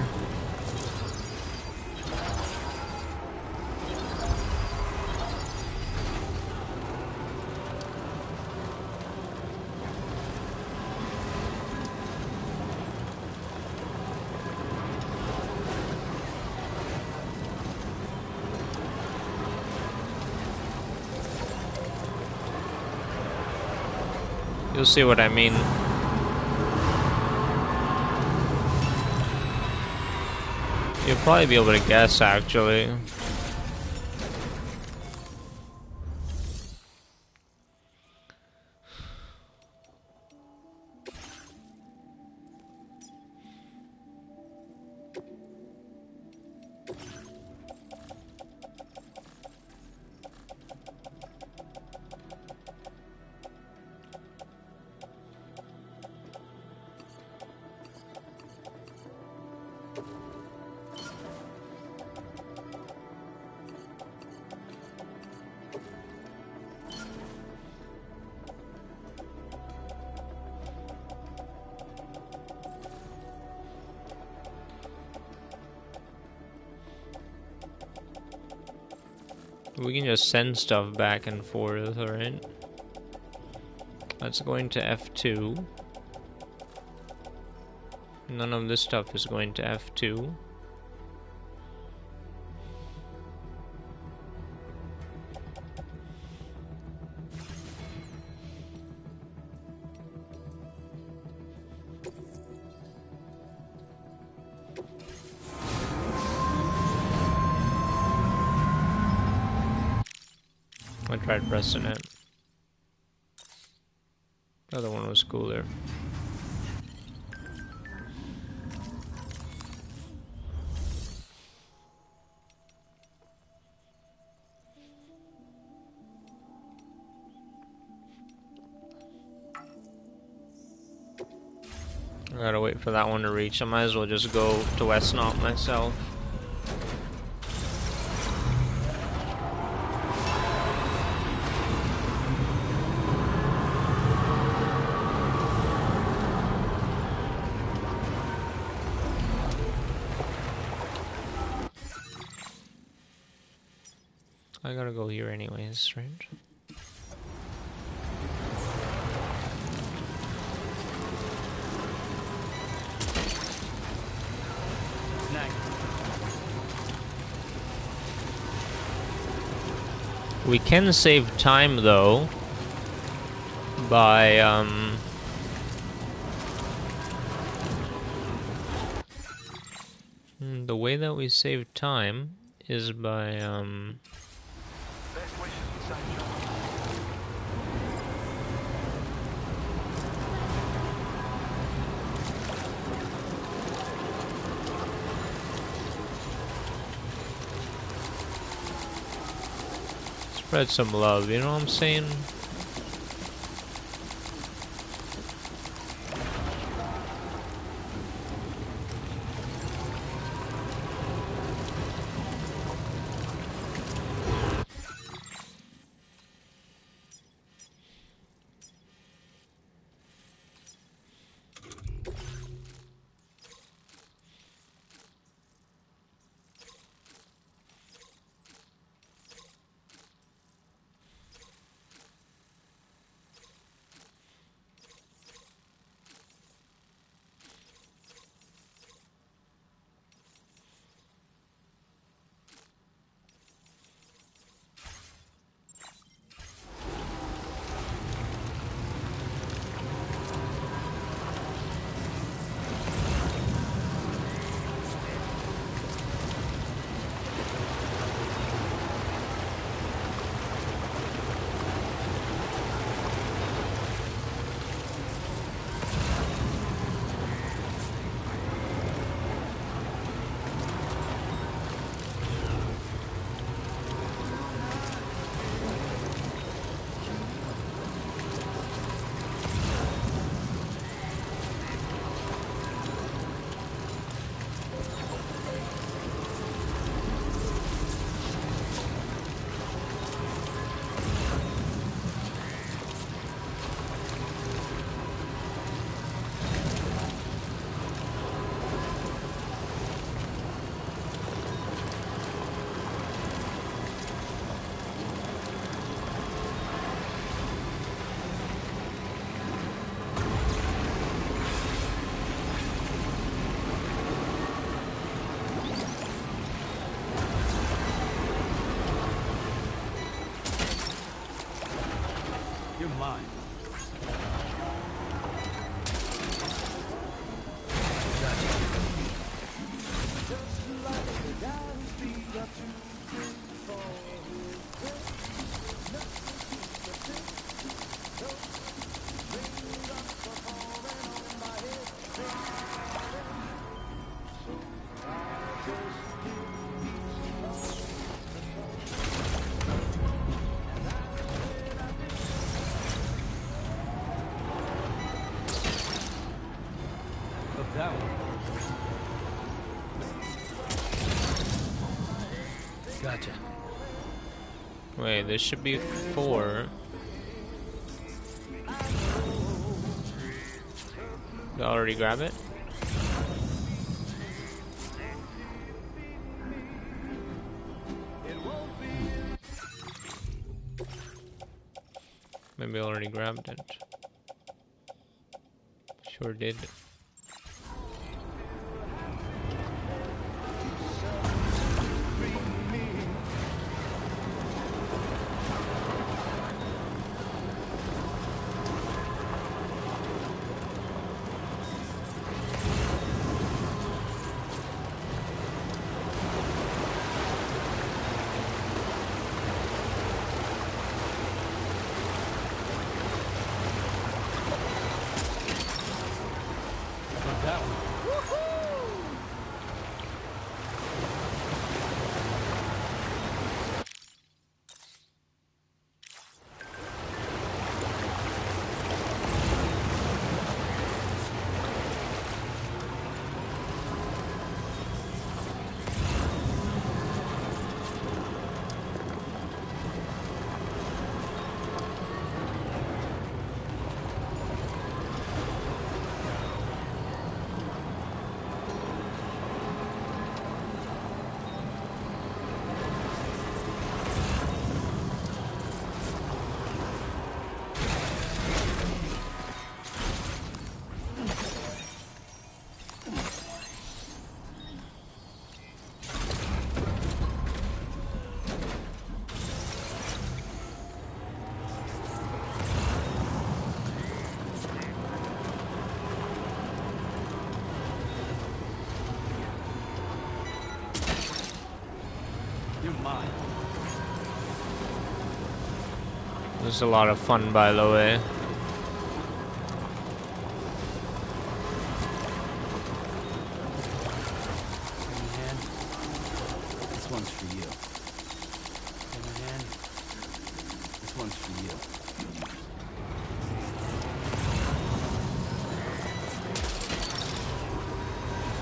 You'll see what I mean. You'll probably be able to guess, actually. We can just send stuff back and forth, alright? Let's go into F2. None of this stuff is going to F2. I tried pressing it. The other one was cooler. I gotta wait for that one to reach. I might as well just go to West Knot myself. I gotta go here anyways, right? We can save time though by the way that we save time is by Best wishes, Spread some love, you know what I'm saying? You're mine. That one. Gotcha. Wait, there should be 4. Did I already grab it? Maybe I already grabbed it. Sure did. That one. You're mine. This is a lot of fun, by the way. Hand. This one's for you. Hand. This one's for you.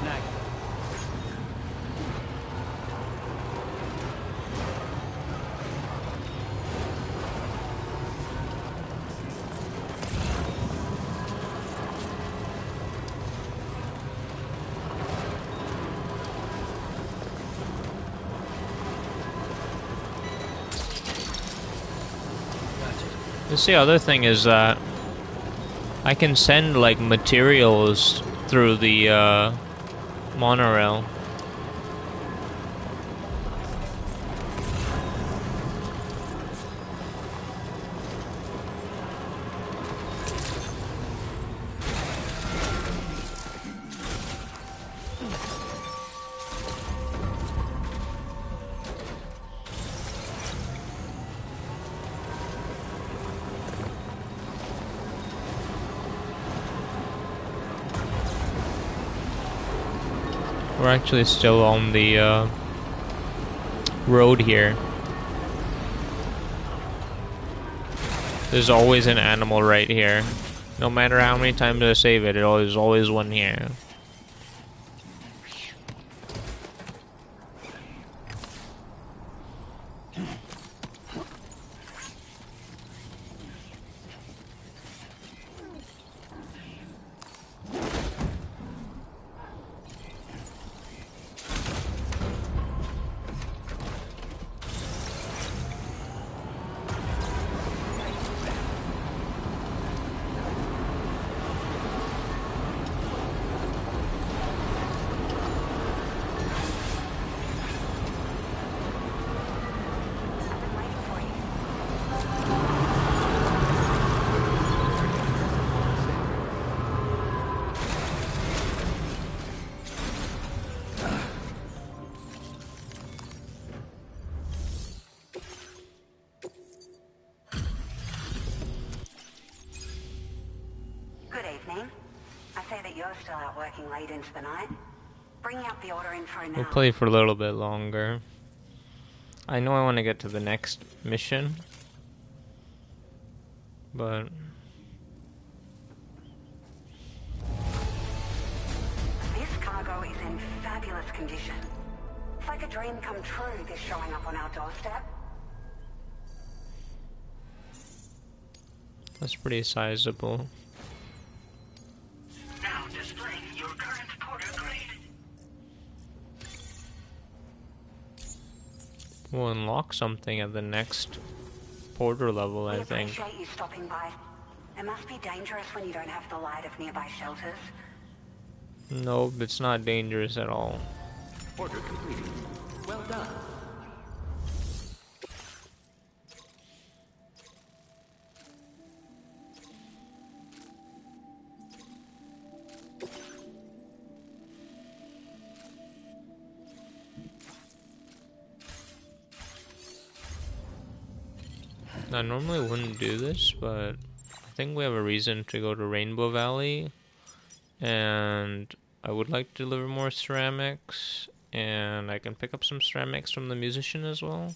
Snack. This the other thing is that I can send like materials through the monorail. We're actually still on the road here. There's always an animal right here. No matter how many times I save it, there's always one here. You're still out working late into the night. Bring out the order info now. We'll play for a little bit longer. I know I want to get to the next mission, but this cargo is in fabulous condition. It's like a dream come true, this showing up on our doorstep. that's pretty sizable. Now displaying your current porter grade. We'll unlock something at the next porter level, I think. We appreciate you stopping by. It must be dangerous when you don't have the light of nearby shelters. Nope, it's not dangerous at all. Order completed. Well done. I normally wouldn't do this, but I think we have a reason to go to Rainbow Valley, and I would like to deliver more ceramics, and I can pick up some ceramics from the musician as well.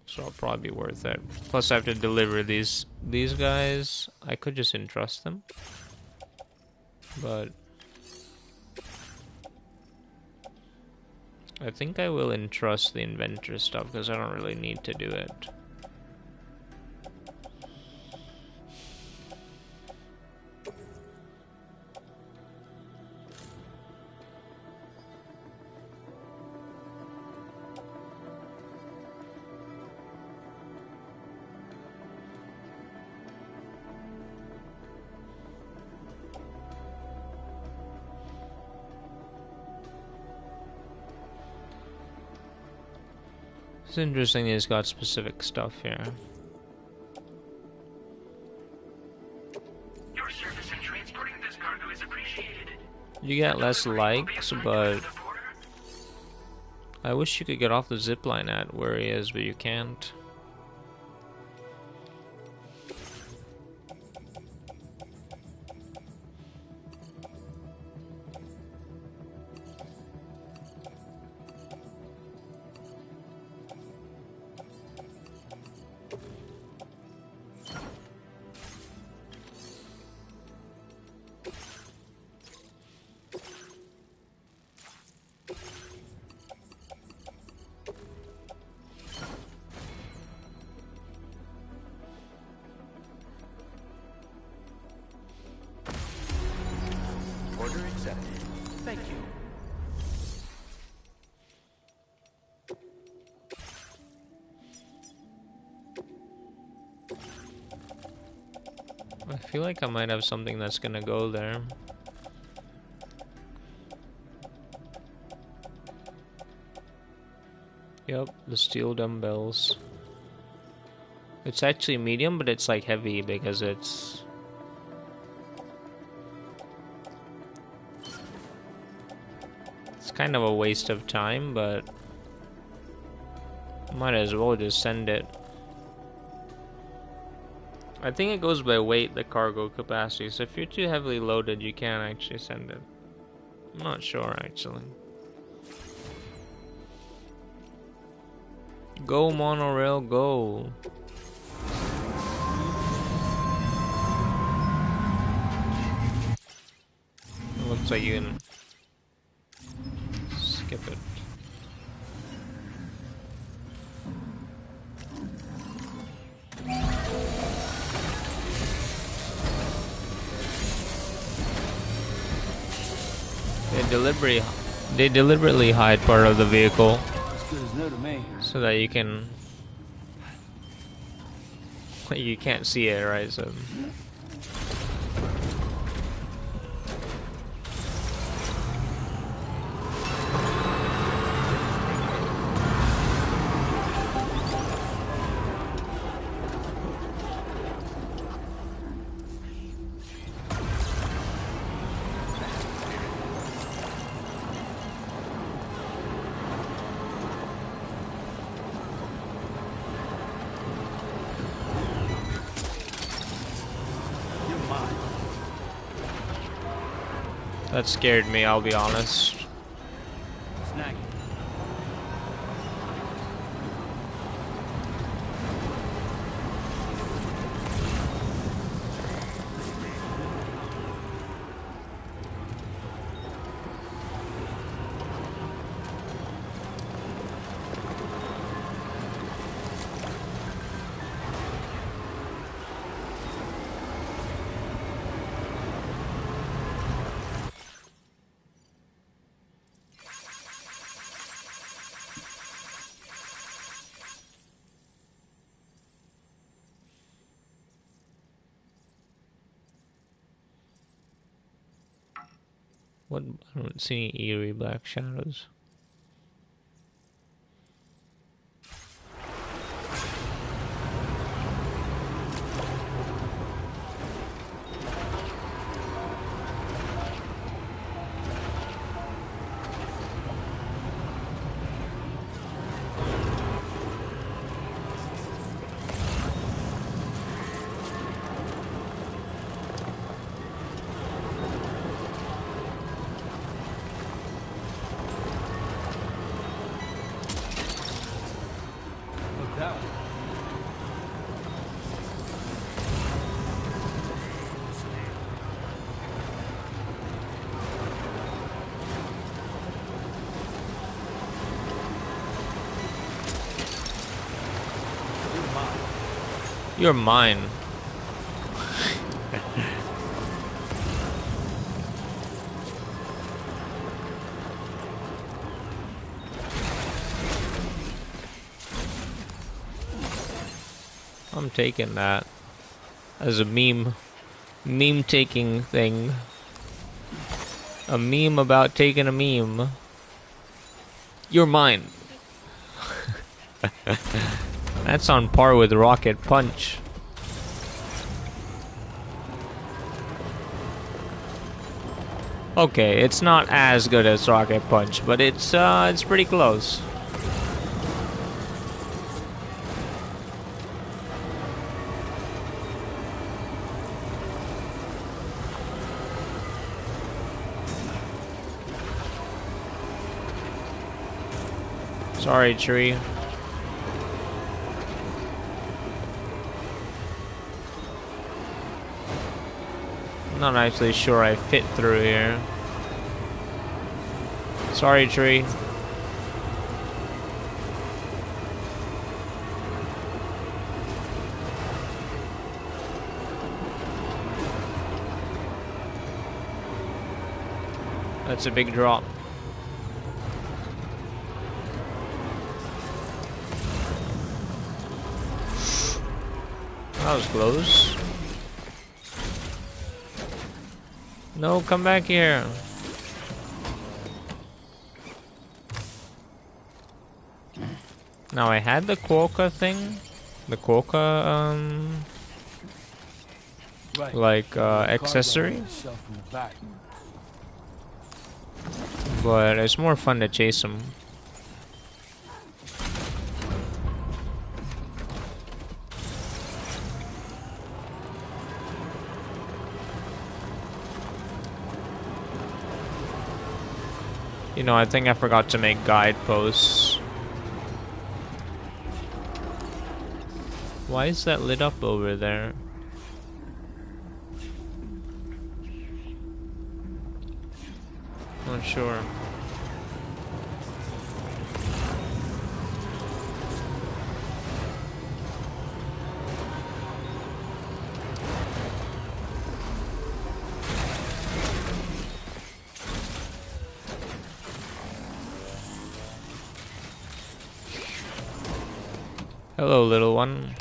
So it'll probably be worth it. Plus I have to deliver these guys. I could just entrust them, but I think I will entrust the inventor stuff because I don't really need to do it. It's interesting he's got specific stuff here. Your service in transporting this cargo is appreciated. You get less likes, but I wish you could get off the zipline at where he is, but you can't. Thank you. I feel like I might have something that's gonna go there. Yep, the steel dumbbells. It's actually medium, but it's like heavy because it's... It's kind of a waste of time, but... Might as well just send it. I think it goes by weight, the cargo capacity, so if you're too heavily loaded, you can't actually send it. I'm not sure, actually. Go, monorail, go! It looks like you can skip it. They deliberately hide part of the vehicle so that you can't see it, right? So that scared me, I'll be honest. Snag. What? I don't see any eerie black shadows. You're mine. I'm taking that as a meme taking thing. A meme about taking a meme. You're mine. That's on par with Rocket Punch. Okay, it's not as good as Rocket Punch, but it's pretty close. Sorry, tree. I'm not actually sure I fit through here. Sorry, tree. That's a big drop. That was close. No, come back here. Now I had the Quokka thing. The Quokka, Right. like, accessory. But it's more fun to chase them. You know, I think I forgot to make guideposts. Why is that lit up over there? Not sure. Hello, little one.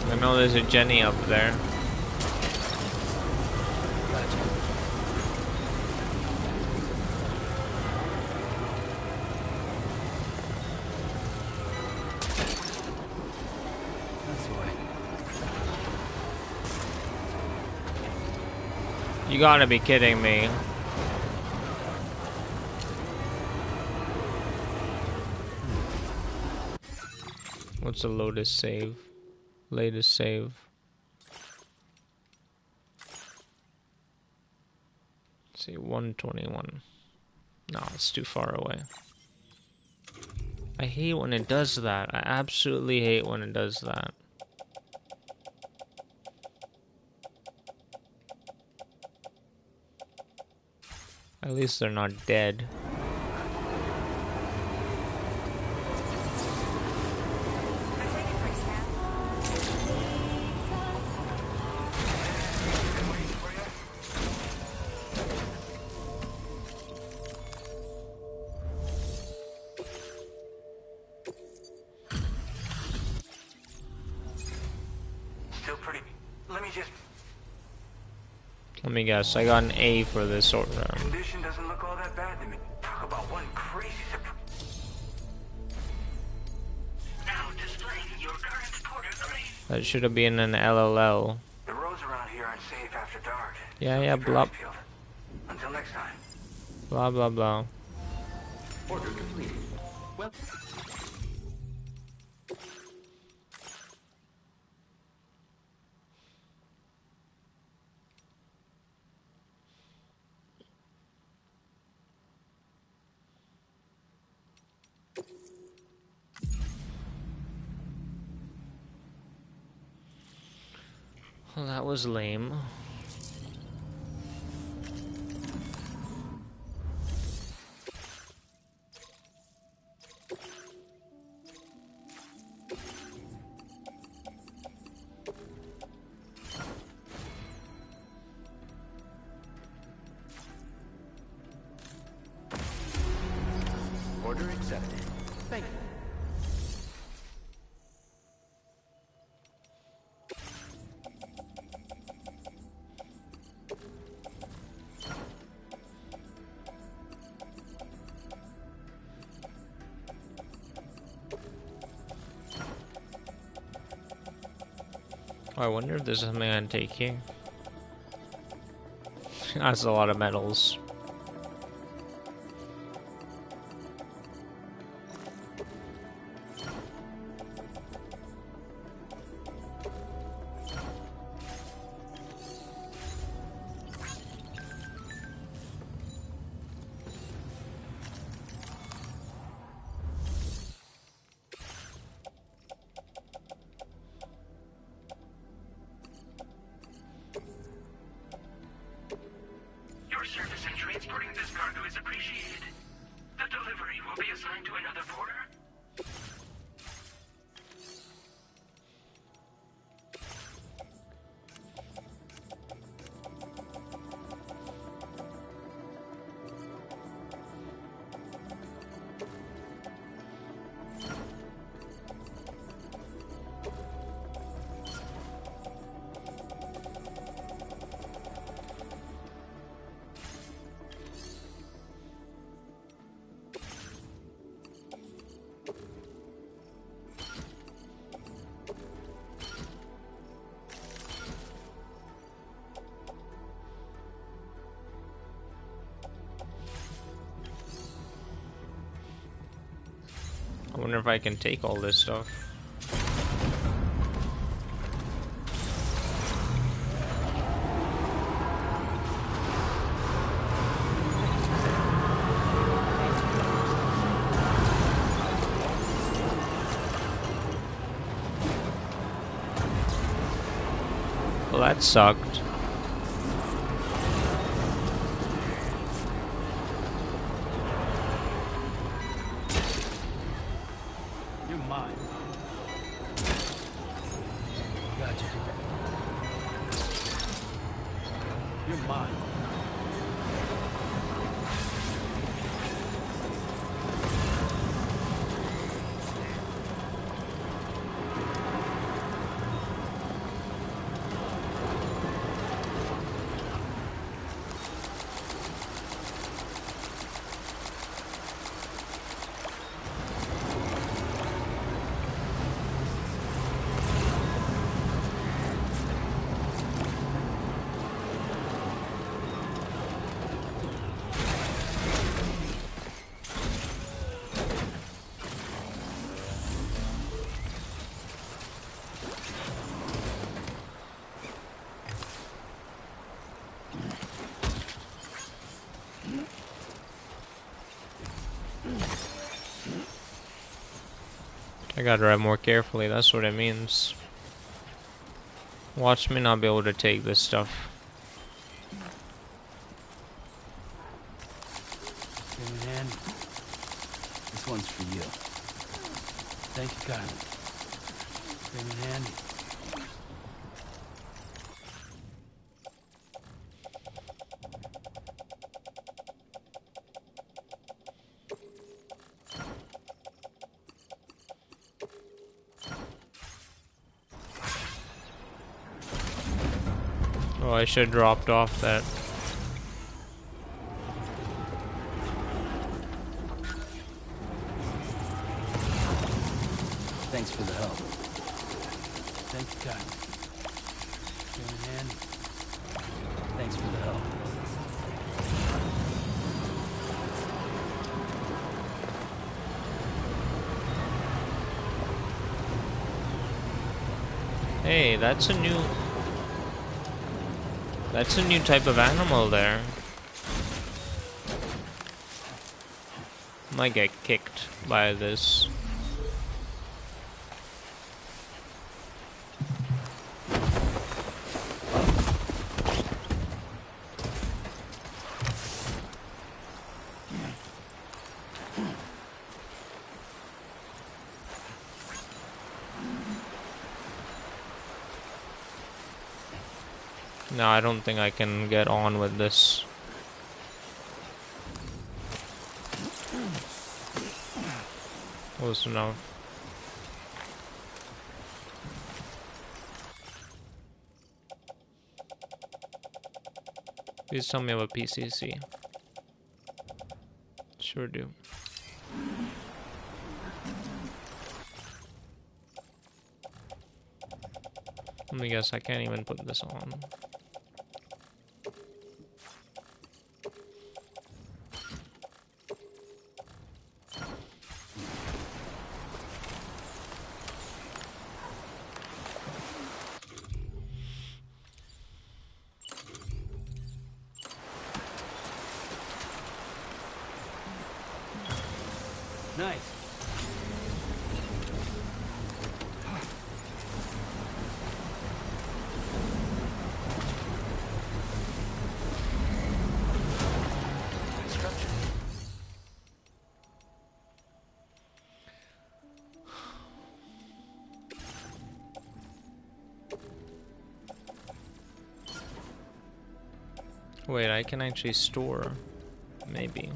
I know there's a Jenny up there. You gotta be kidding me. What's the latest save? Latest save. Let's see, 121. No, it's too far away. I hate when it does that. I absolutely hate when it does that. At least they're not dead. Still pretty. Let me just. Let me guess, I got an A for this sort round. Condition doesn't look all that bad to me. Talk about one crazy surprise. Now displaying your current quarter grade. That should have been an LLL. The roads around here aren't safe after dark. Yeah, blah. Until next time. Blah, blah, blah. Order completed. Well. Well, that was lame. Order accepted. Thank you. Oh, I wonder if there's something I can take here. That's a lot of metals. wonder if I can take all this stuff. Well, that sucked. You're mine. Gotcha. You're mine. I gotta drive more carefully, that's what it means. Watch me not be able to take this stuff. Man, this one's for you. Thank you kindly. Came in handy. Oh, I should have dropped off that. Thanks for the help. Thank you kindly. Came in handy. Thanks for the help. Hey, that's a new type of animal there. Might get kicked by this. No, I don't think I can get on with this. Close enough. Please tell me about PCC. Sure do. Let me guess, I can't even put this on. Nice. Wait, I can actually store. Maybe.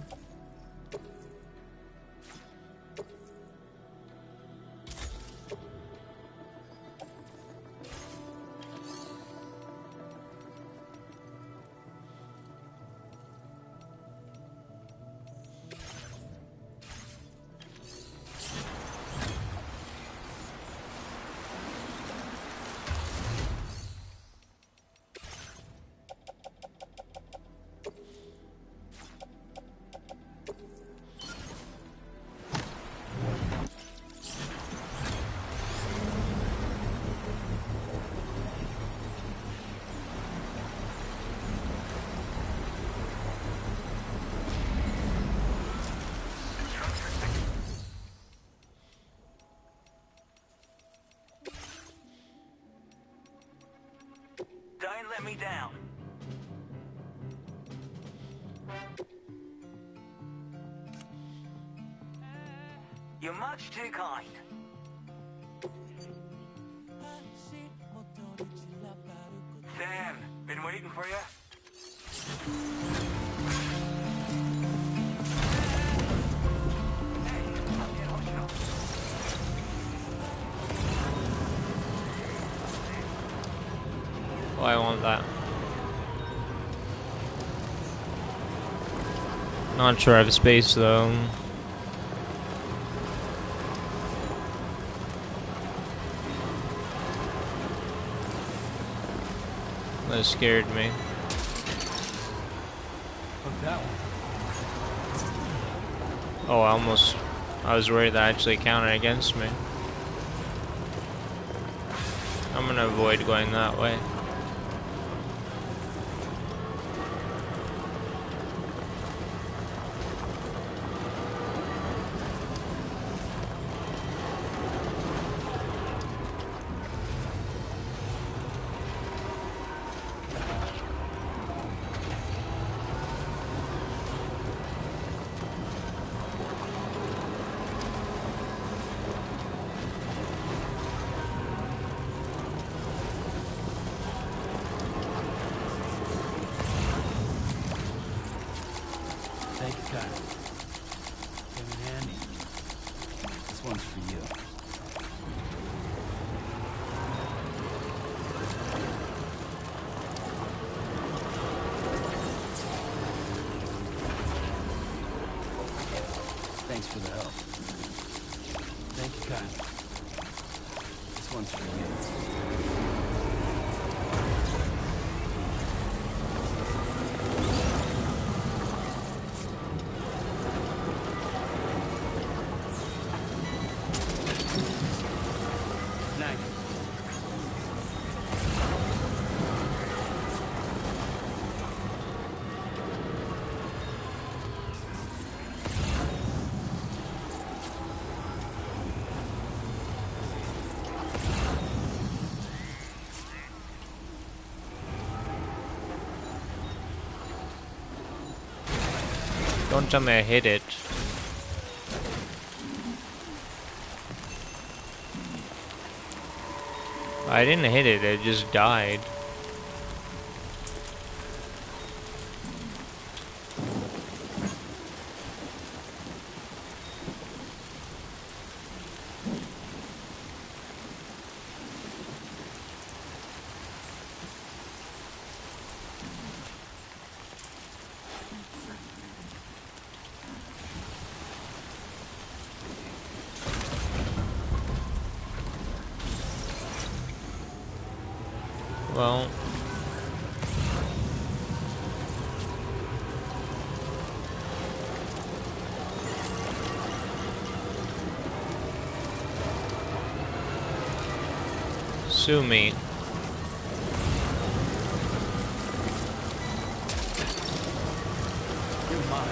ain't let me down. You're much too kind. Sam, been waiting for you? Oh, I want that. Not sure I have space though. That scared me. Look that one. Oh, I was worried that actually counted against me. I'm gonna avoid going that way. Thank you, Kyle. Came in handy. This one's for you. Thanks for the help. Thank you, Kyle. This one's for you. Don't tell me I hit it. I didn't hit it, it just died. Well, sue me. You're mine.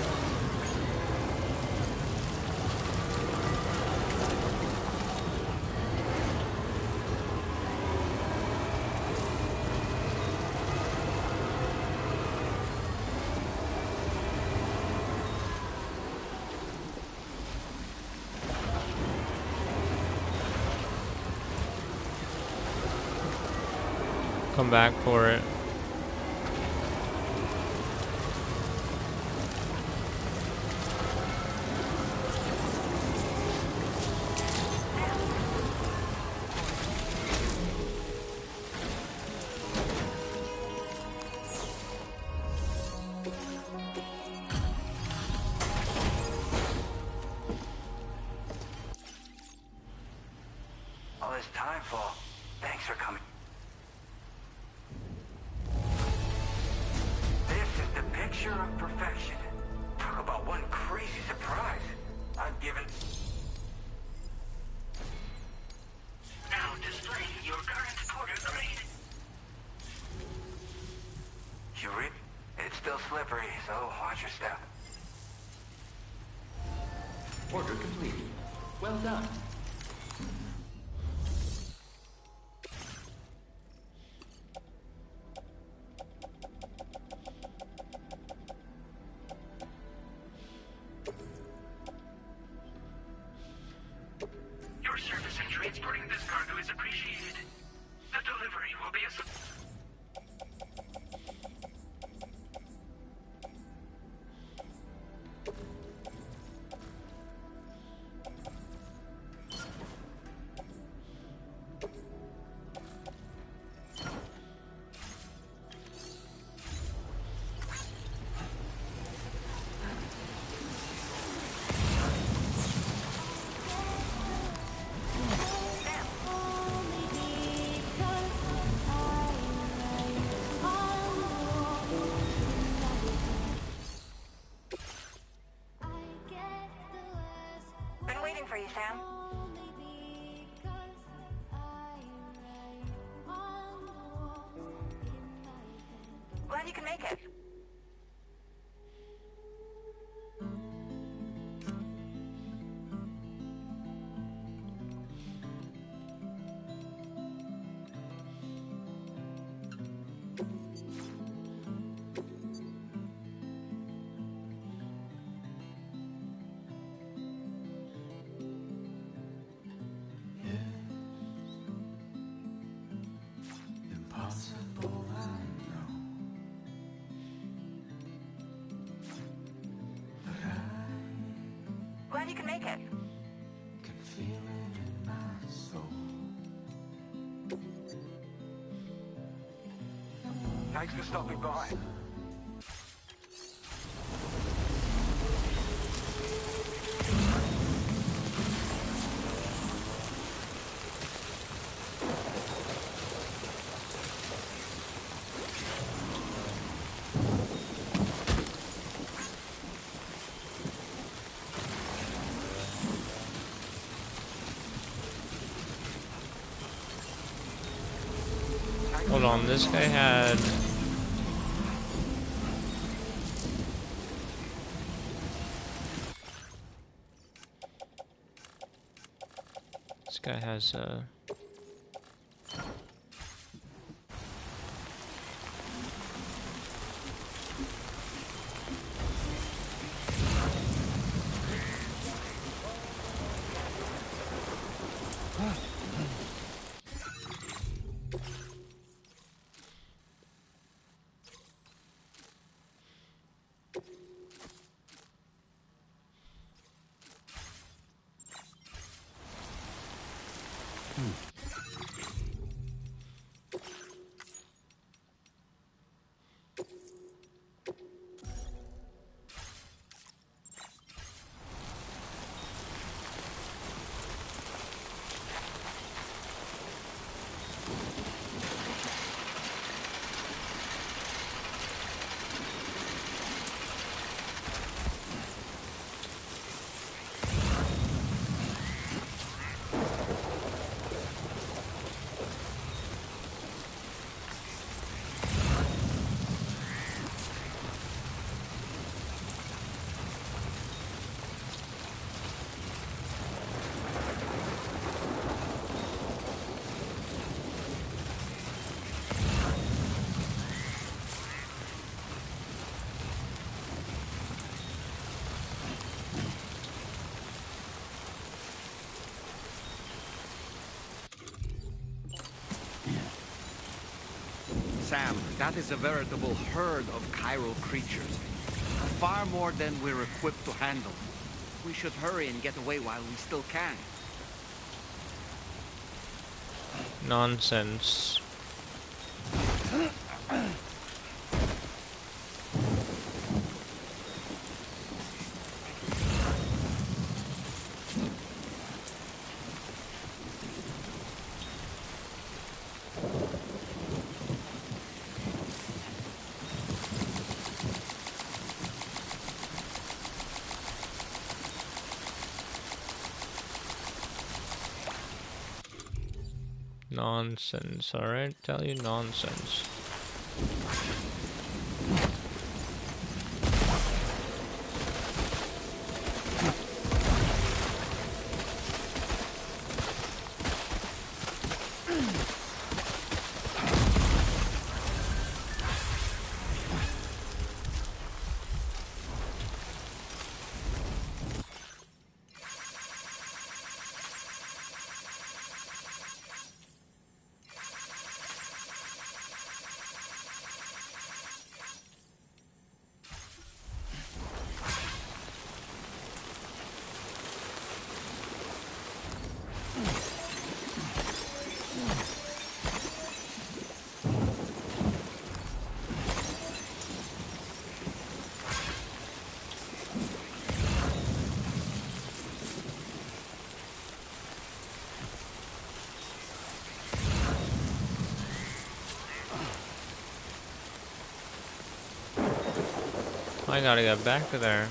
Come back for it. All this time for. Thanks for coming. This is the picture of perfection. Talk about one crazy surprise. I've given... Now displaying your current porter grade. You read? It's still slippery, so watch your step. Order completed. Well done. delivery will be a... Been waiting for you, Sam. Glad you can make it. Impossible, I know. But I Glad you can make it. can feel it in my soul. Thanks for stopping by. Hold on, this guy had... This guy has Sam, that is a veritable herd of chiral creatures. Far more than we're equipped to handle. We should hurry and get away while we still can. nonsense. Nonsense, alright? Tell you nonsense. I gotta get back to there.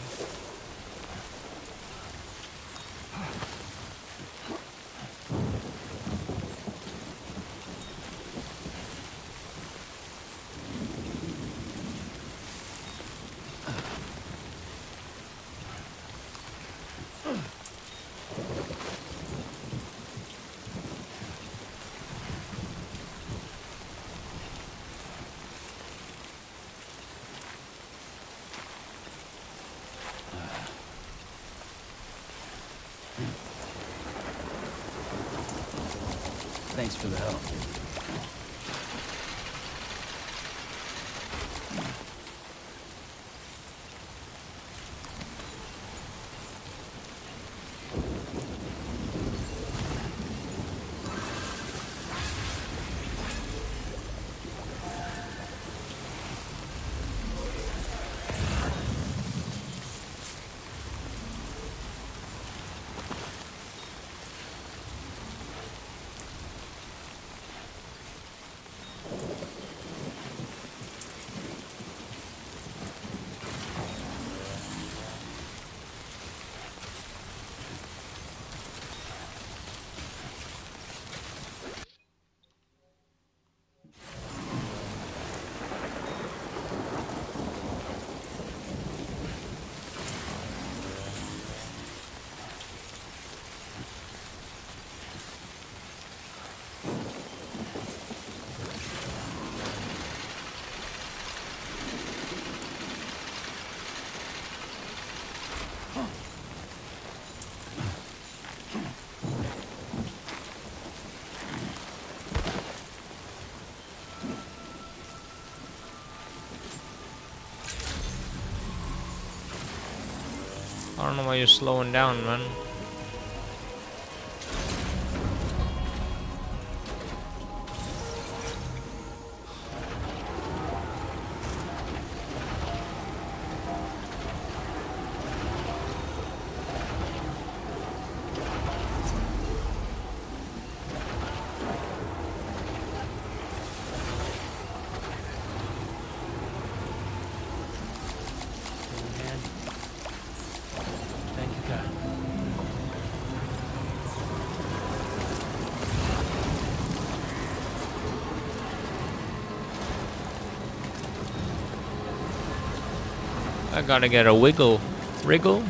Thanks for the help. I don't know why you're slowing down, man. Thank you, God. I gotta get a wiggle. Wriggle?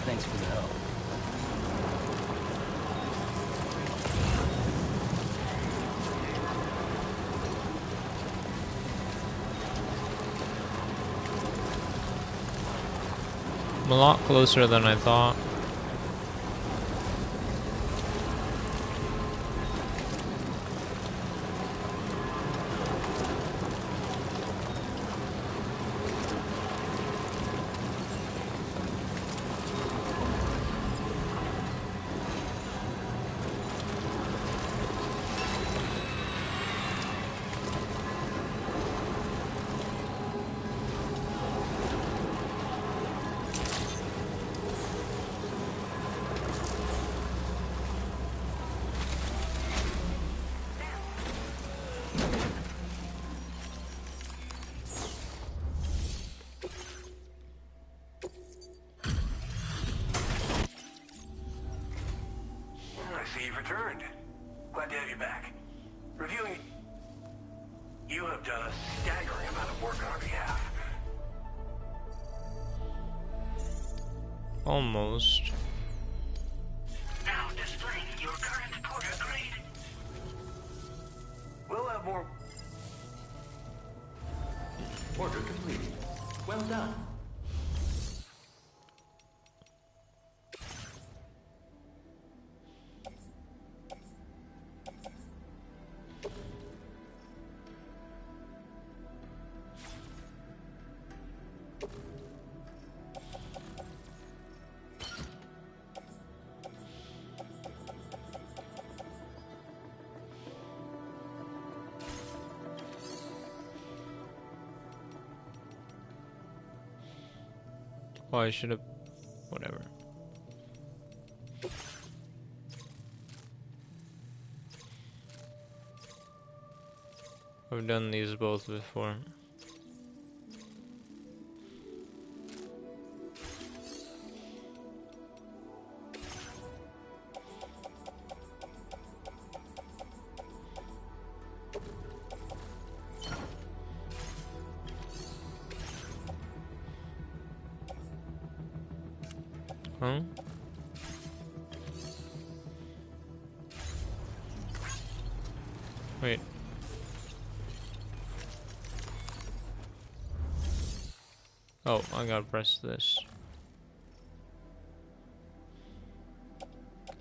Thanks for the help. I'm a lot closer than I thought. I see you've returned. Glad to have you back. Reviewing... You have done a staggering amount of work on our behalf. Almost. Now displaying your current porter grade. We'll have more... Order complete. Well done. Oh, I should have... Whatever. I've done these both before. Huh? Wait. Oh, I gotta press this.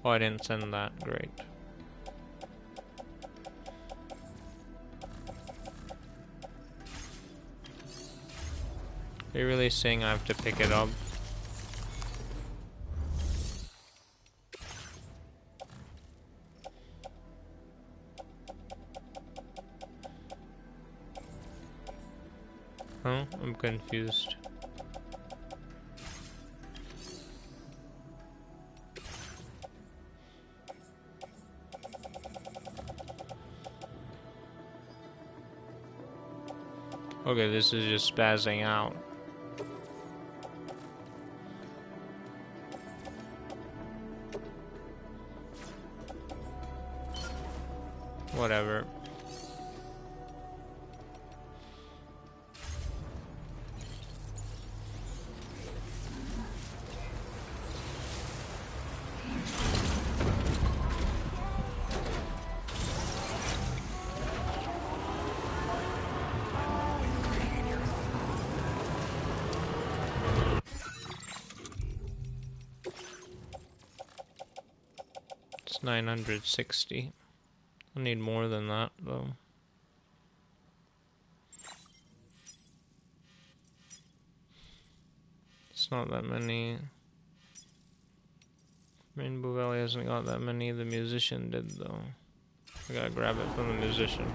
Oh, I didn't send that. Great. Are you really saying I have to pick it up? Huh? I'm confused. Okay, this is just spazzing out. Whatever. It's 960. I need more than that, though. It's not that many. Rainbow Valley hasn't got that many. The musician did, though. I gotta grab it from the musician.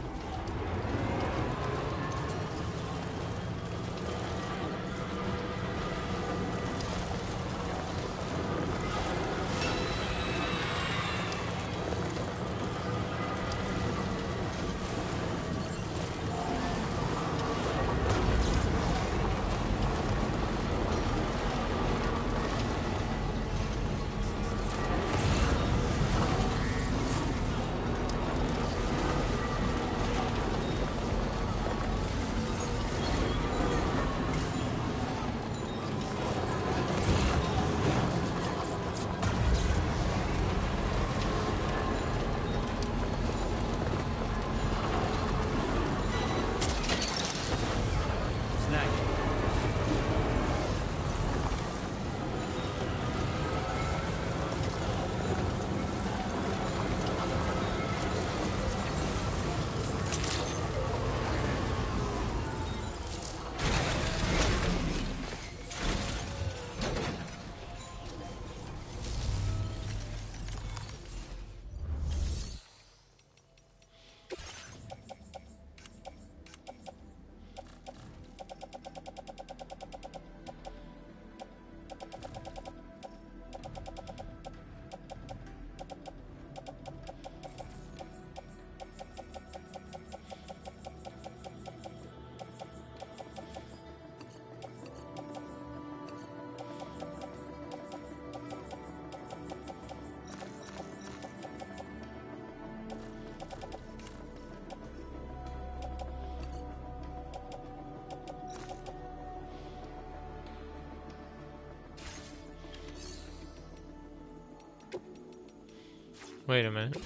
Wait a minute.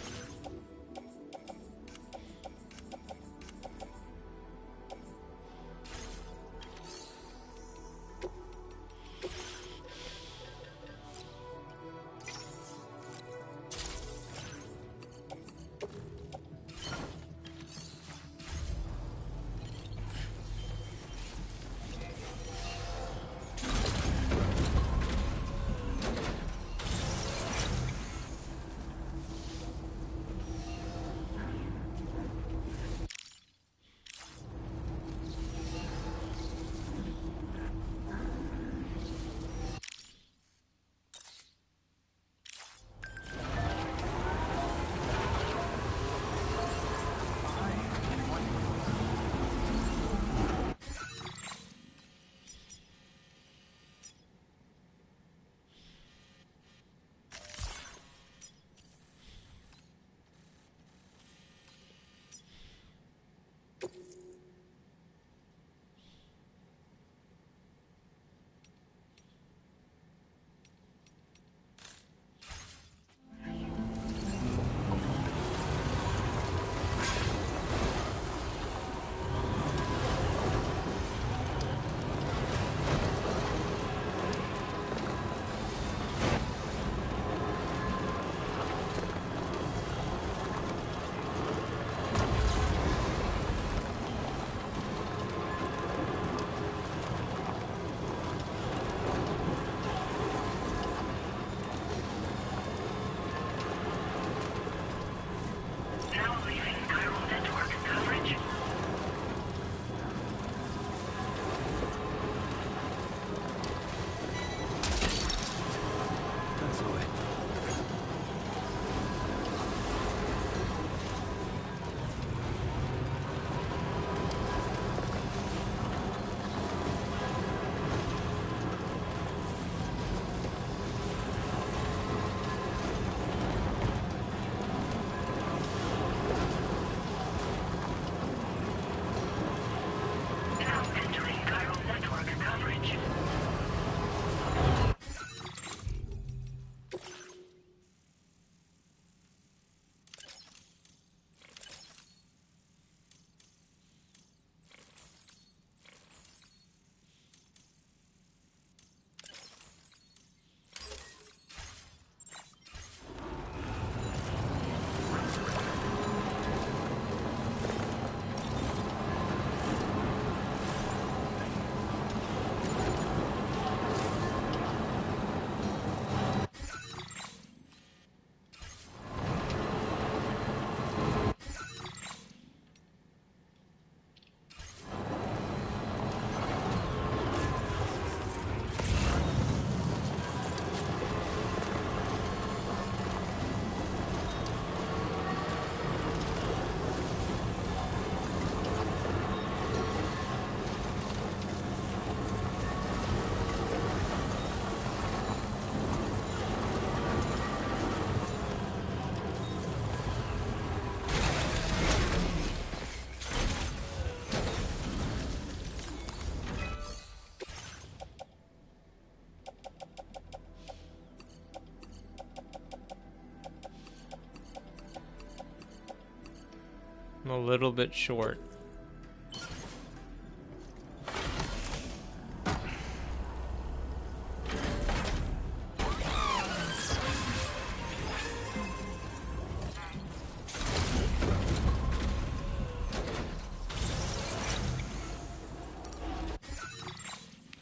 I'm a little bit short.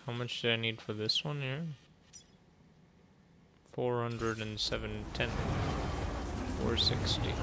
How much do I need for this one here? 407.10. 460.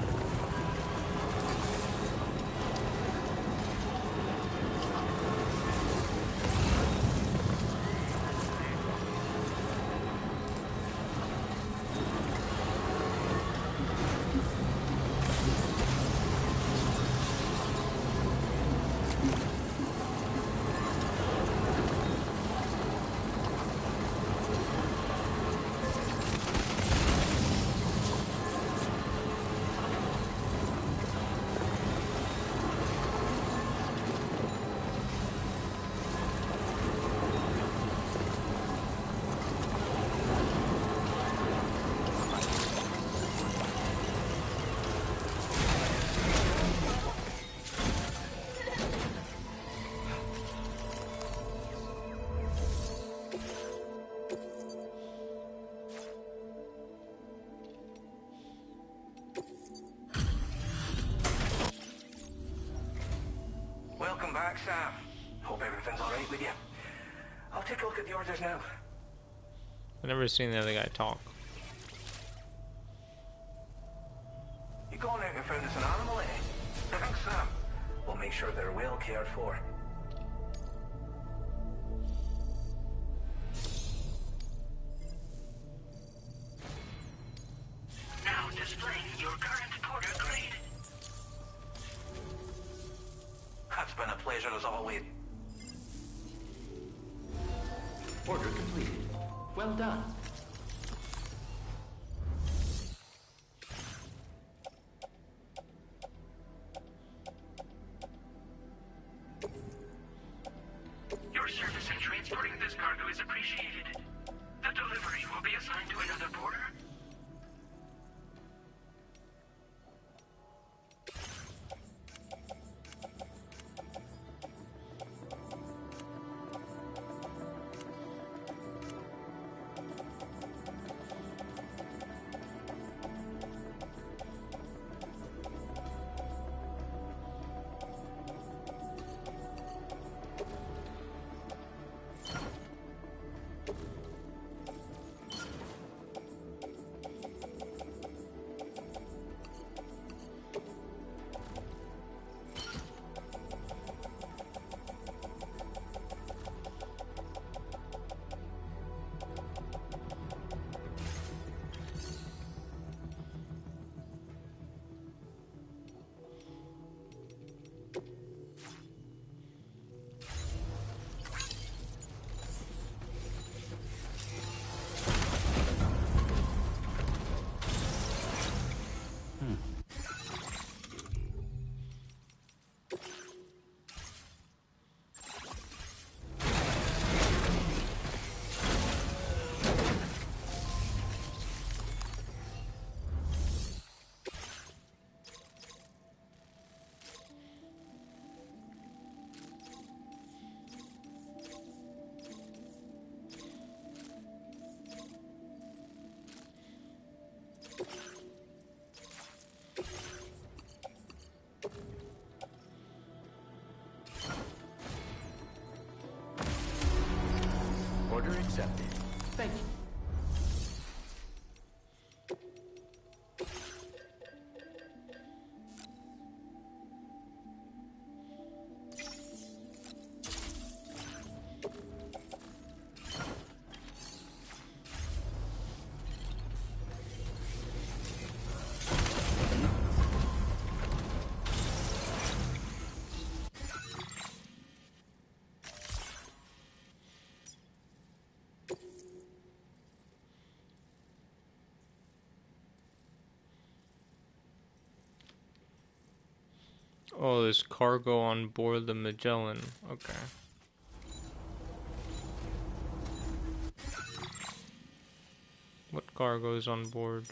Welcome back, Sam. Hope everything's alright with you. I'll take a look at the orders now. I've never seen the other guy talk. You gone out and found us an animal, eh? Thanks, Sam. We'll make sure they're well cared for. Now displaying your current porter grade. That's been a pleasure as always. Order completed. Well done. Your service in transporting this cargo is appreciated. The delivery will be assigned to another porter. Order accepted. Thank you. Oh, there's cargo on board the Magellan. Okay. What cargo is on board?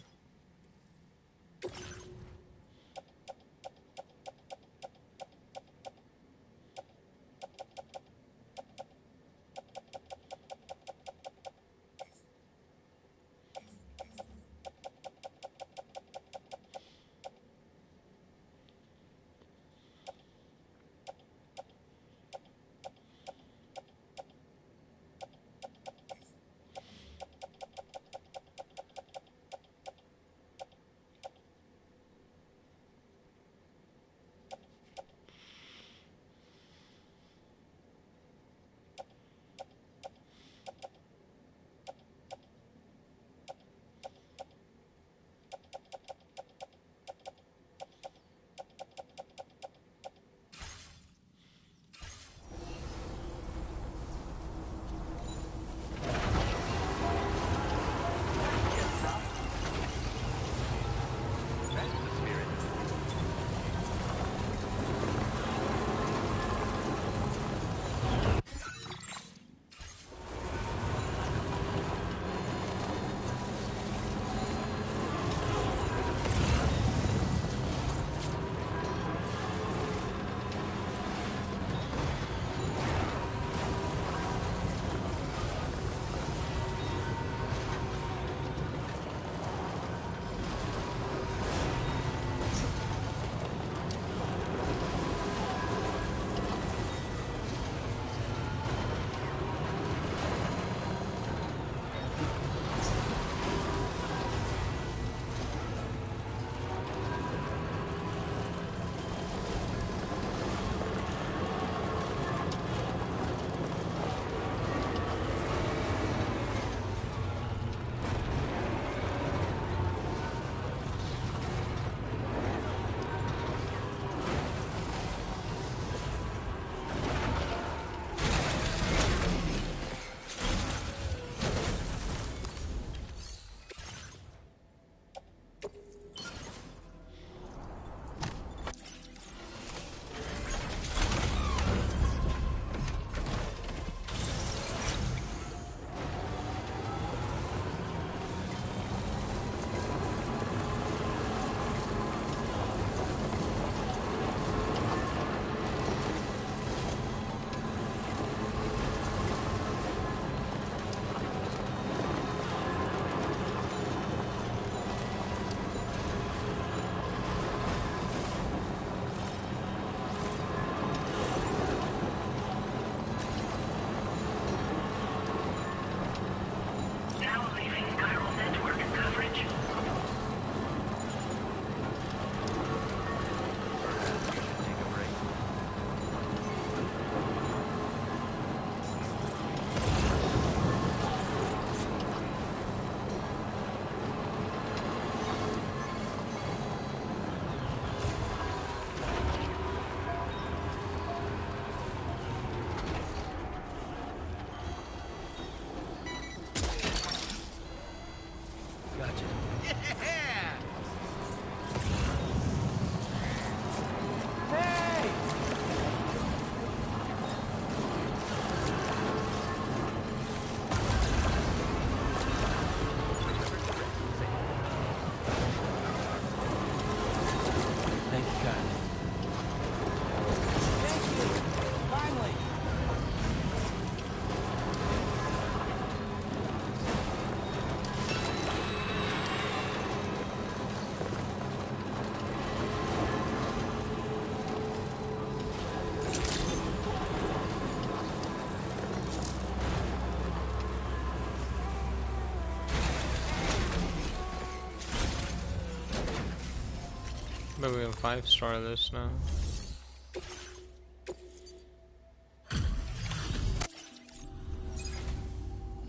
Maybe we can 5-star this now.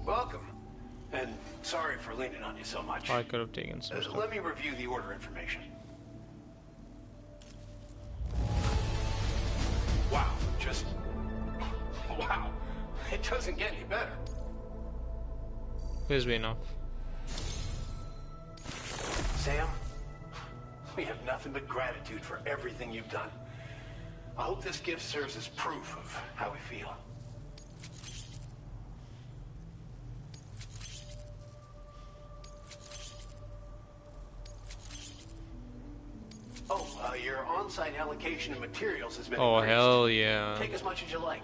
Welcome. And sorry for leaning on you so much. I could have taken some stuff. Let me review the order information. Wow, just... Wow. It doesn't get any better. Please be enough. Sam, we have nothing but gratitude for everything you've done. I hope this gift serves as proof of how we feel. Oh, your on-site allocation of materials has been increased. Hell yeah. Take as much as you like.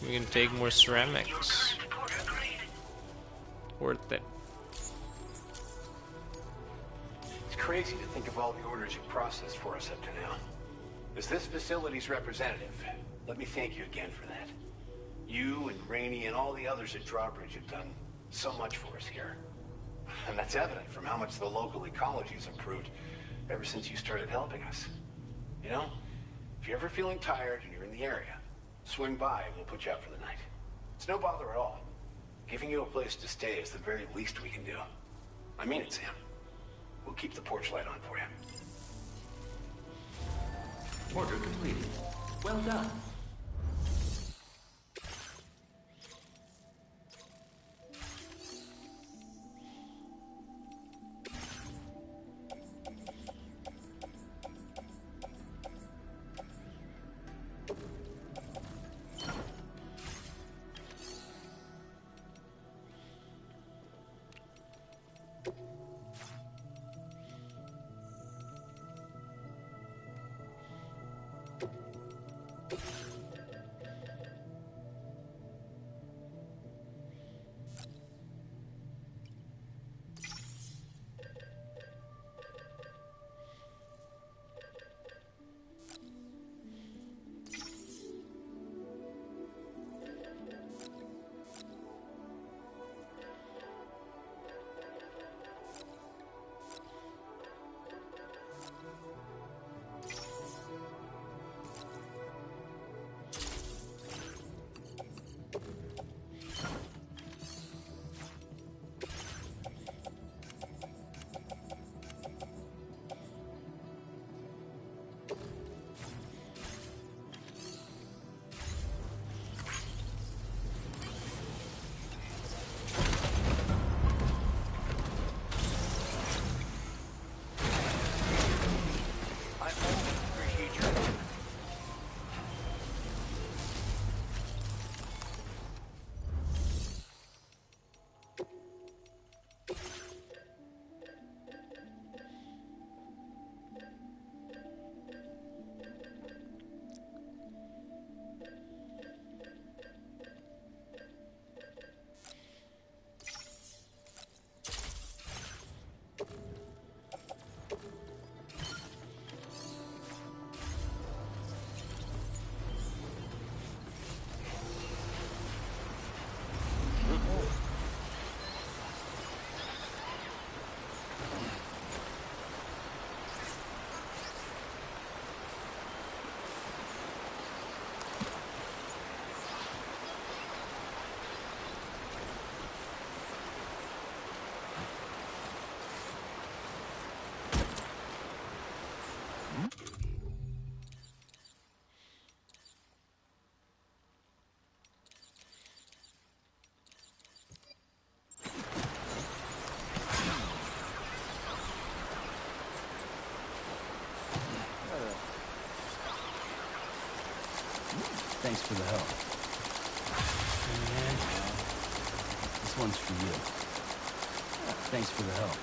We can take more ceramics. Worth it. It's crazy to think of all the orders you've processed for us up to now. As this facility's representative, let me thank you again for that. You and Rainey and all the others at Drawbridge have done so much for us here. And that's evident from how much the local ecology has improved ever since you started helping us. You know, if you're ever feeling tired and you're in the area, swing by and we'll put you up for the night. It's no bother at all. Giving you a place to stay is the very least we can do. I mean it, Sam. We'll keep the porch light on for you. Order completed. Well done. Thanks for the help. And this one's for you. Thanks for the help.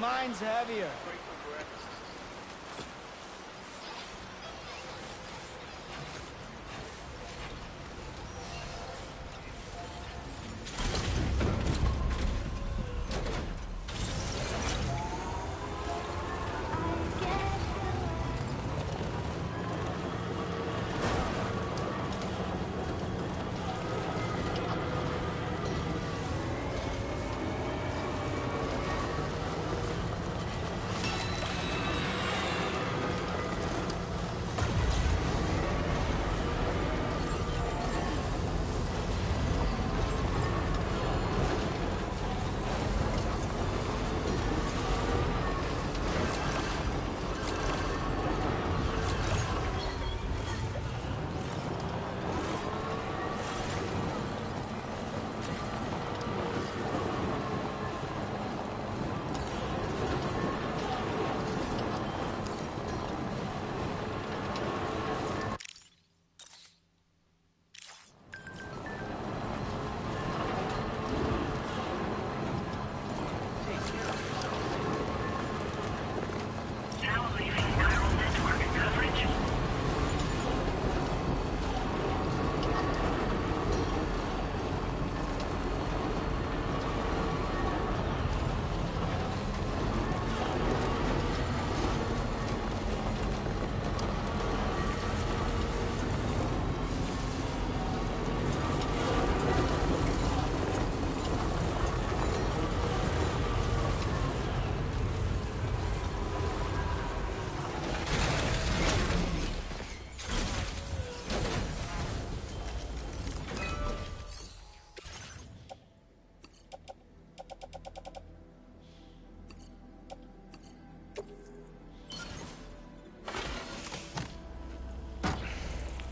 mine's heavier.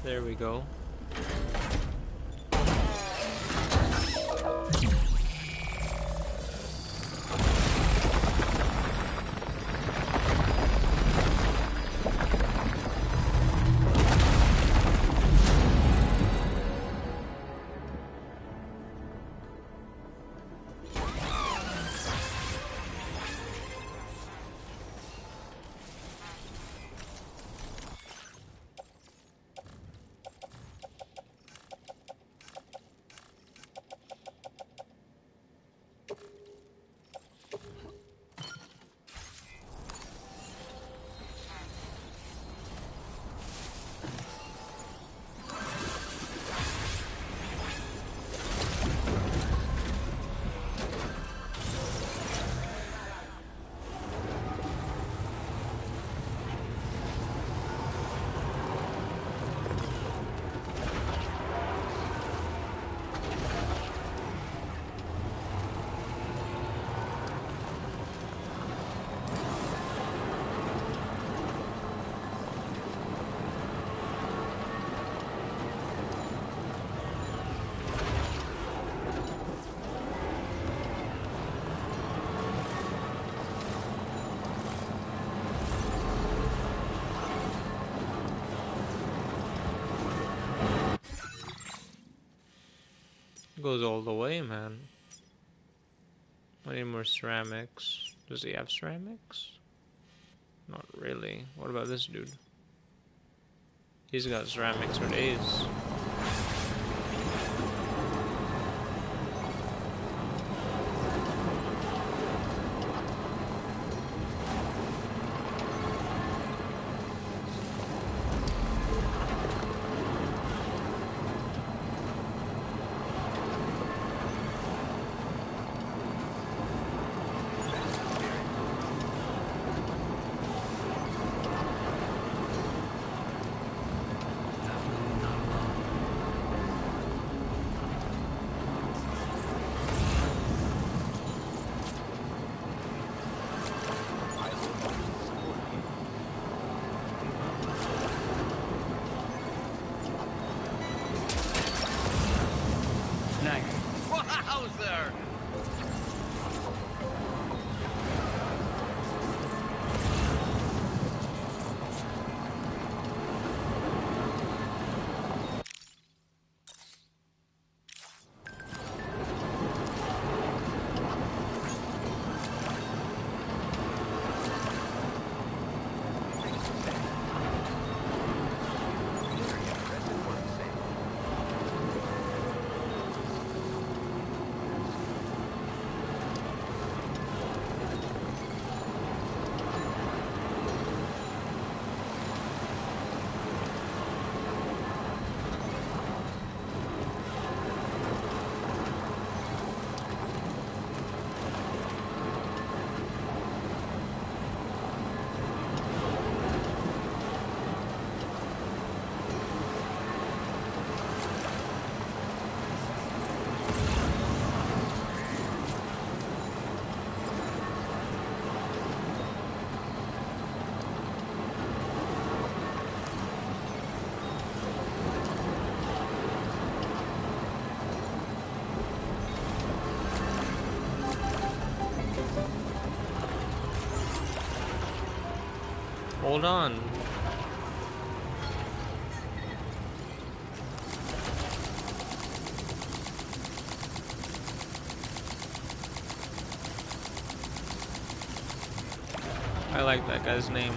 There we go. Goes all the way, man. I need more ceramics. Does he have ceramics? Not really. What about this dude? He's got ceramics for days. Wowzer! Hold on. I like that guy's name.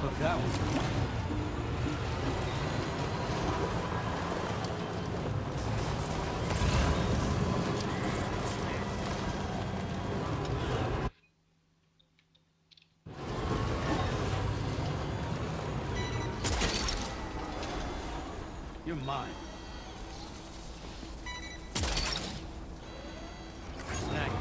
Look that one. You're mine. Snag.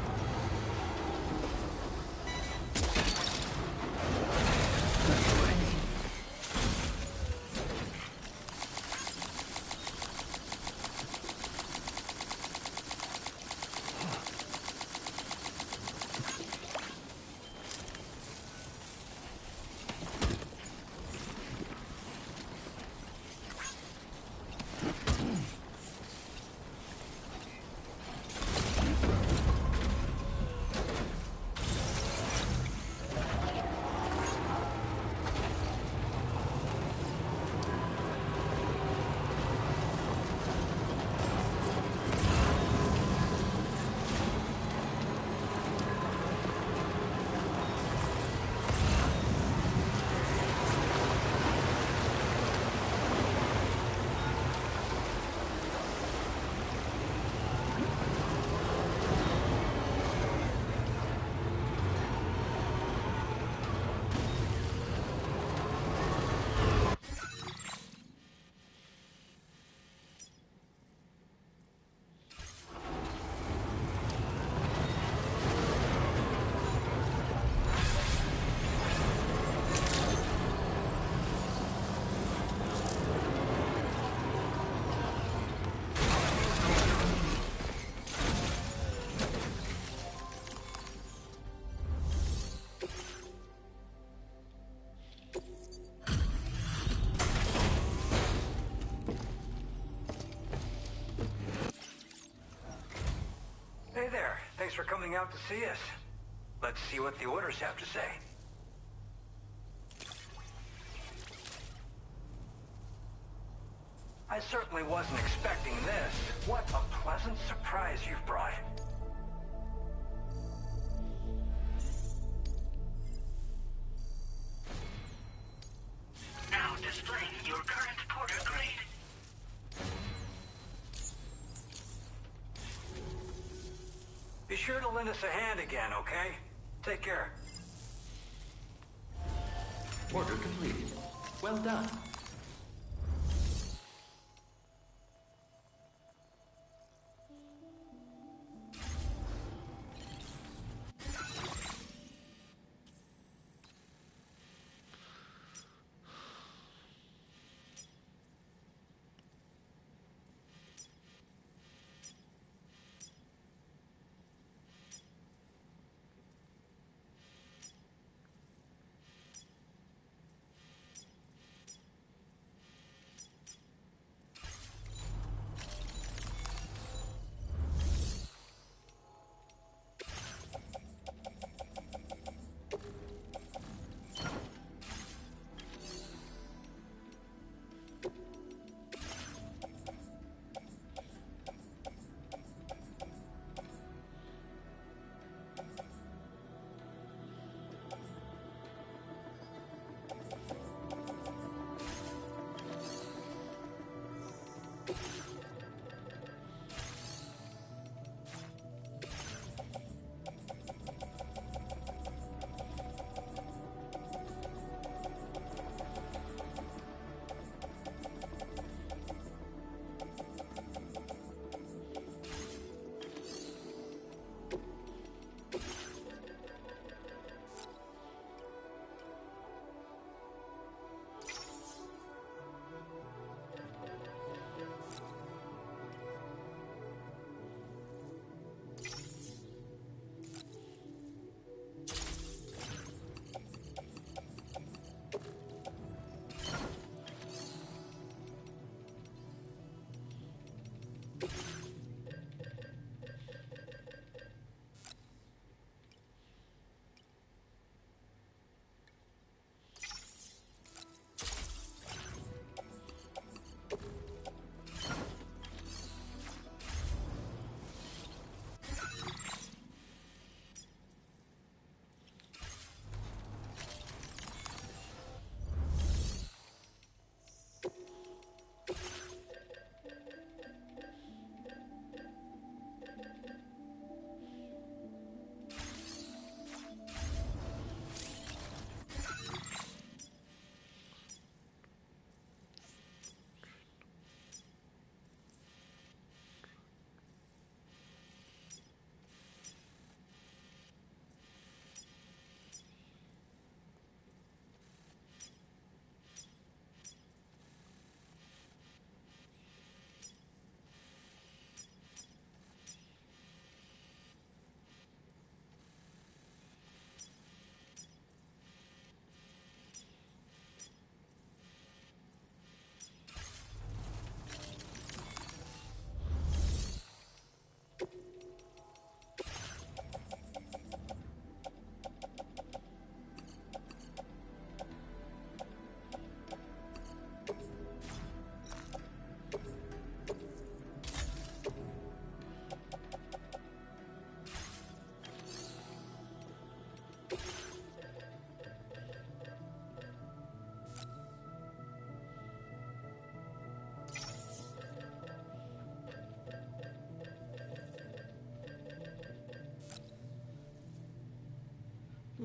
Hey there. Thanks for coming out to see us. Let's see what the orders have to say. I certainly wasn't expecting this. What a pleasant surprise you've brought. Now displaying your current porter grade. Be sure to lend us a hand again, okay? Take care. Order completed. Well done.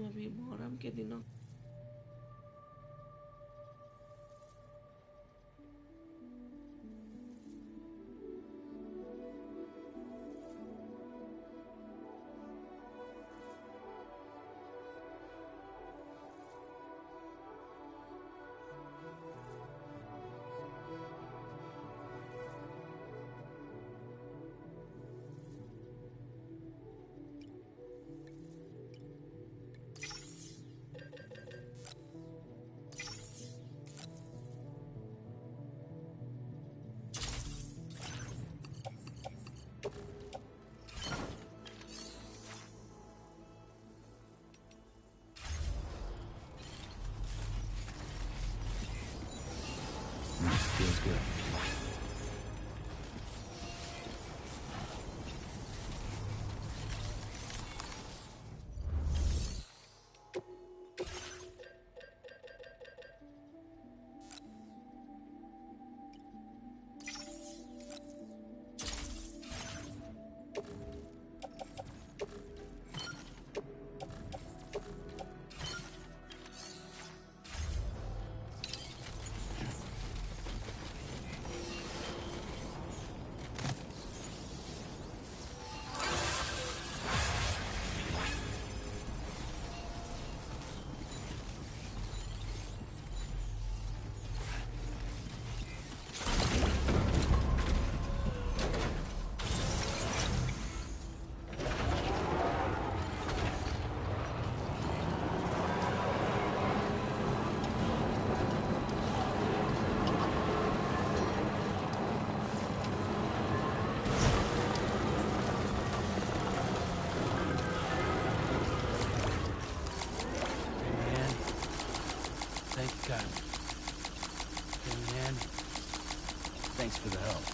अभी मोहर्रम के दिनों Feels good. God. Man, thanks for the help.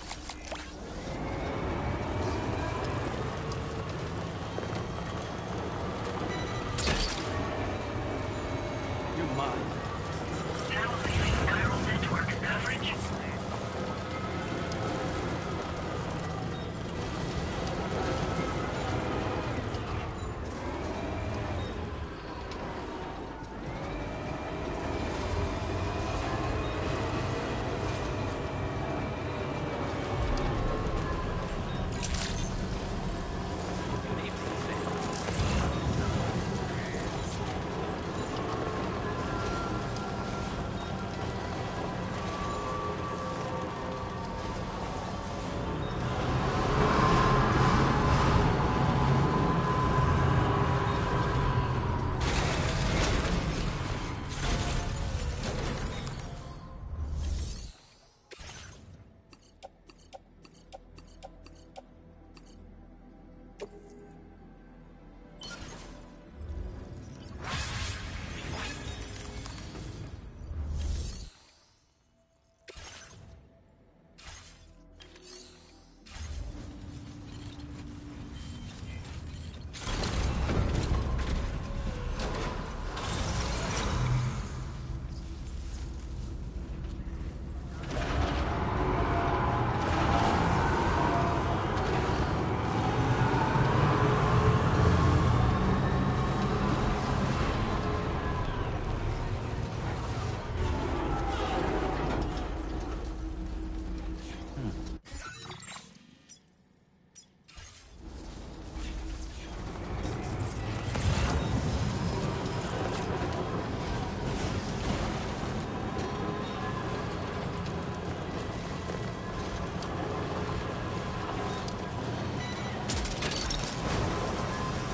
You're mine. Now leaving viral network coverage.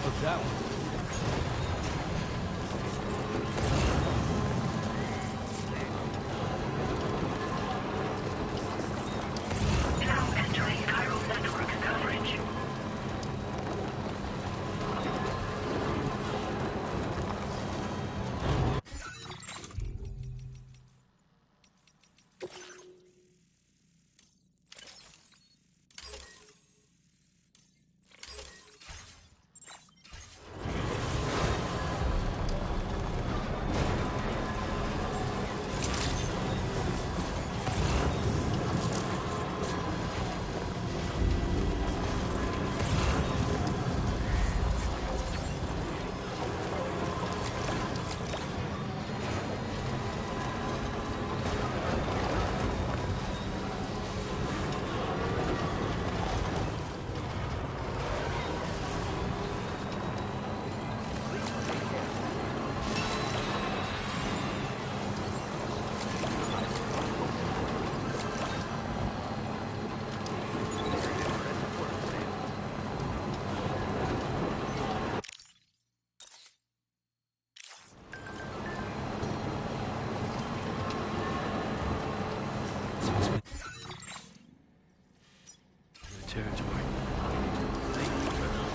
What's that one? Now entering viral network coverage. territory. Thank you for now.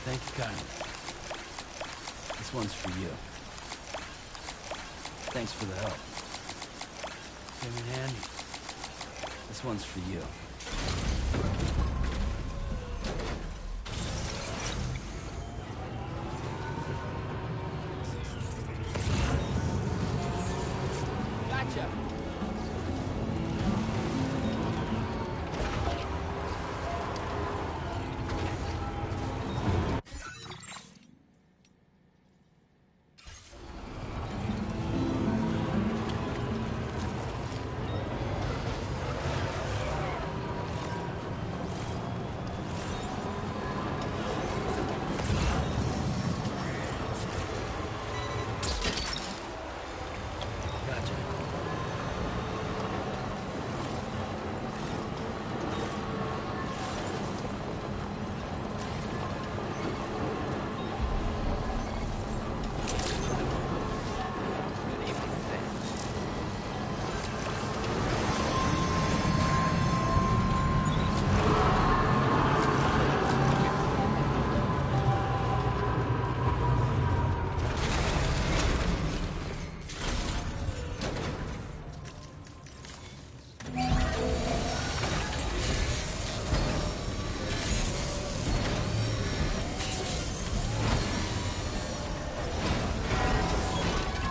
Thank you kindly. This one's for you. Thanks for the help. Came in handy. This one's for you. Gotcha.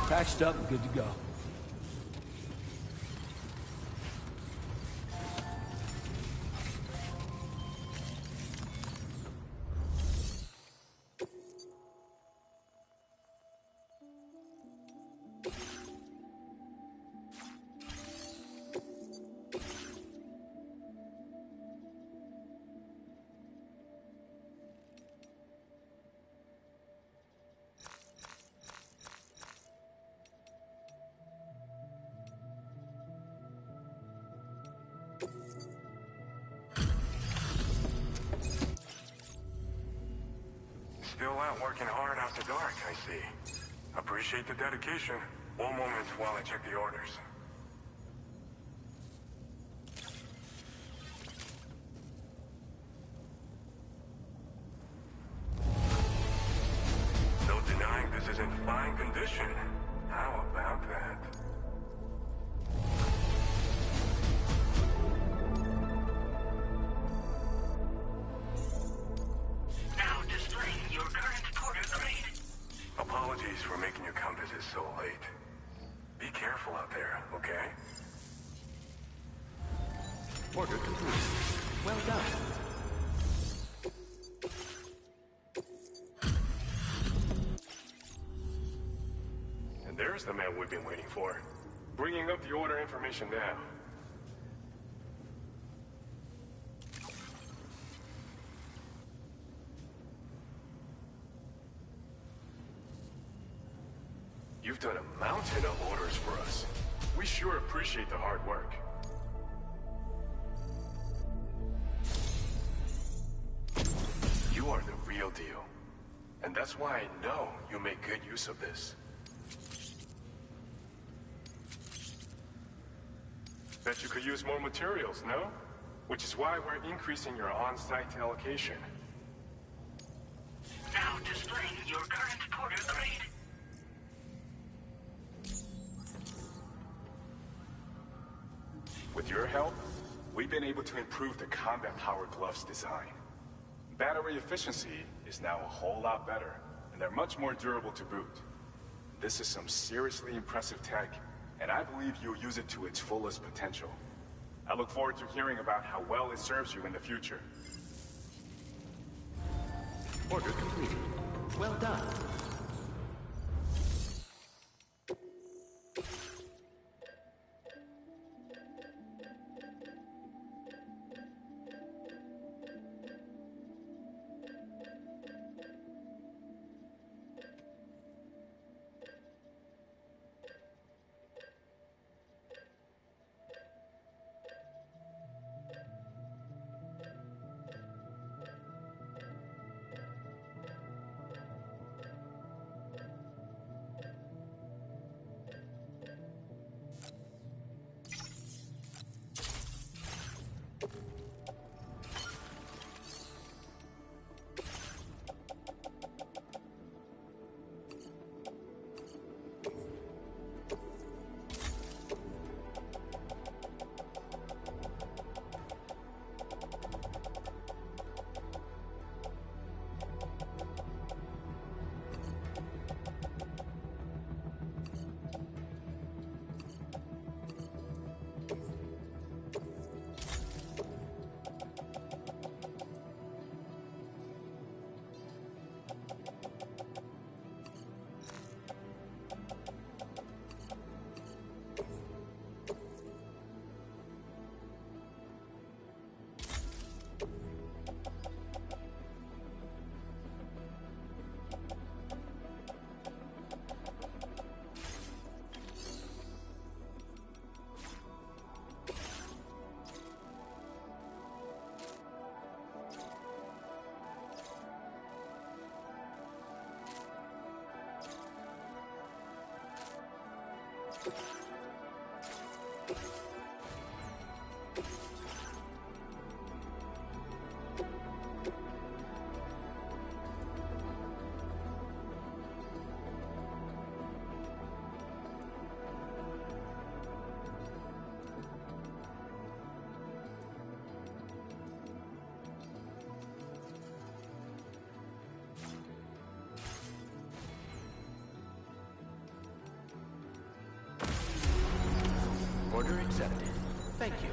Patched up and good to go. Working hard after dark, I see. Appreciate the dedication. One moment while I check the orders. No denying this is in fine condition. How about that? Now displaying your current porter grade. Apologies for making you come visit so late. Be careful out there, okay? Order complete. Well done. And there's the man we've been waiting for. Bringing up the order information now. You've done a mountain of orders for us. We sure appreciate the hard work. You are the real deal. And that's why I know you make good use of this. Bet you could use more materials, no? Which is why we're increasing your on-site allocation. Now displaying your current porter grade. With your help, we've been able to improve the combat power gloves design. Battery efficiency is now a whole lot better, and they're much more durable to boot. This is some seriously impressive tech, and I believe you'll use it to its fullest potential. I look forward to hearing about how well it serves you in the future. Order complete. Well done. Order accepted. Thank you.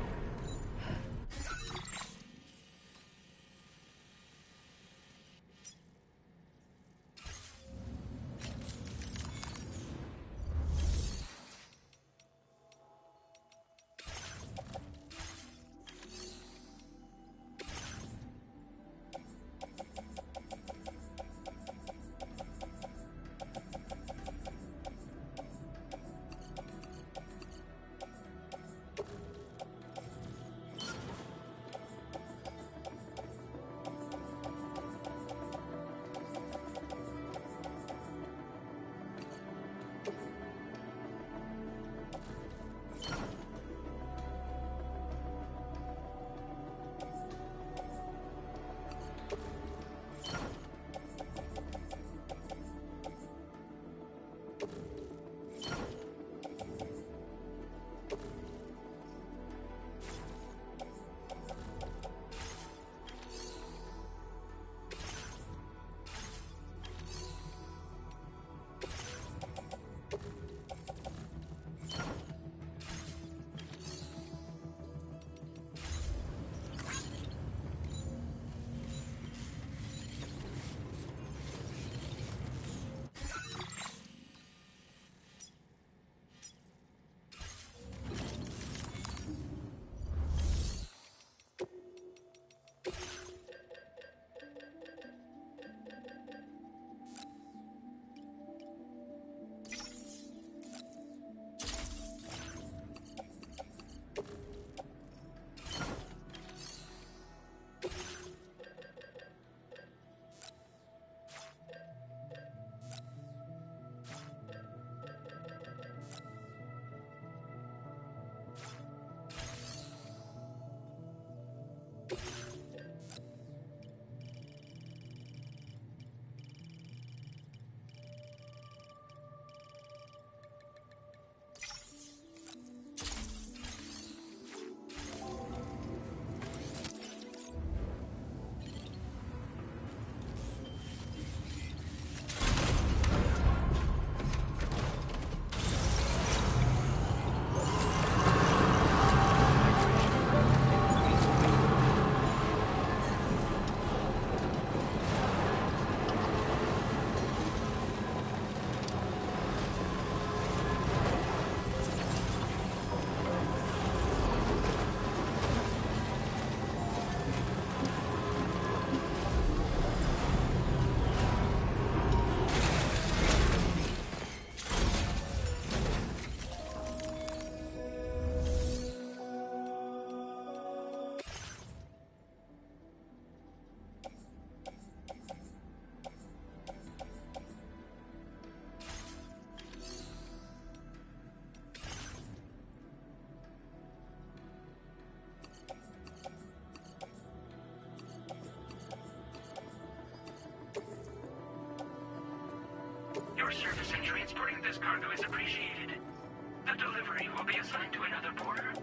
assigned to another border.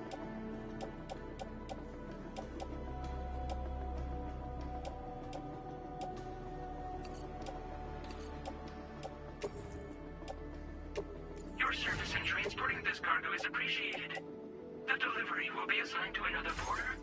Your service in transporting this cargo is appreciated. The delivery will be assigned to another border.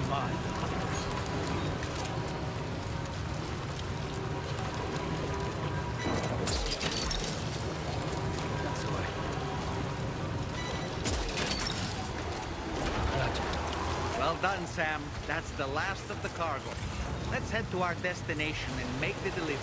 fine. That's the way. Gotcha. Well done, Sam. That's the last of the cargo. Let's head to our destination and make the delivery.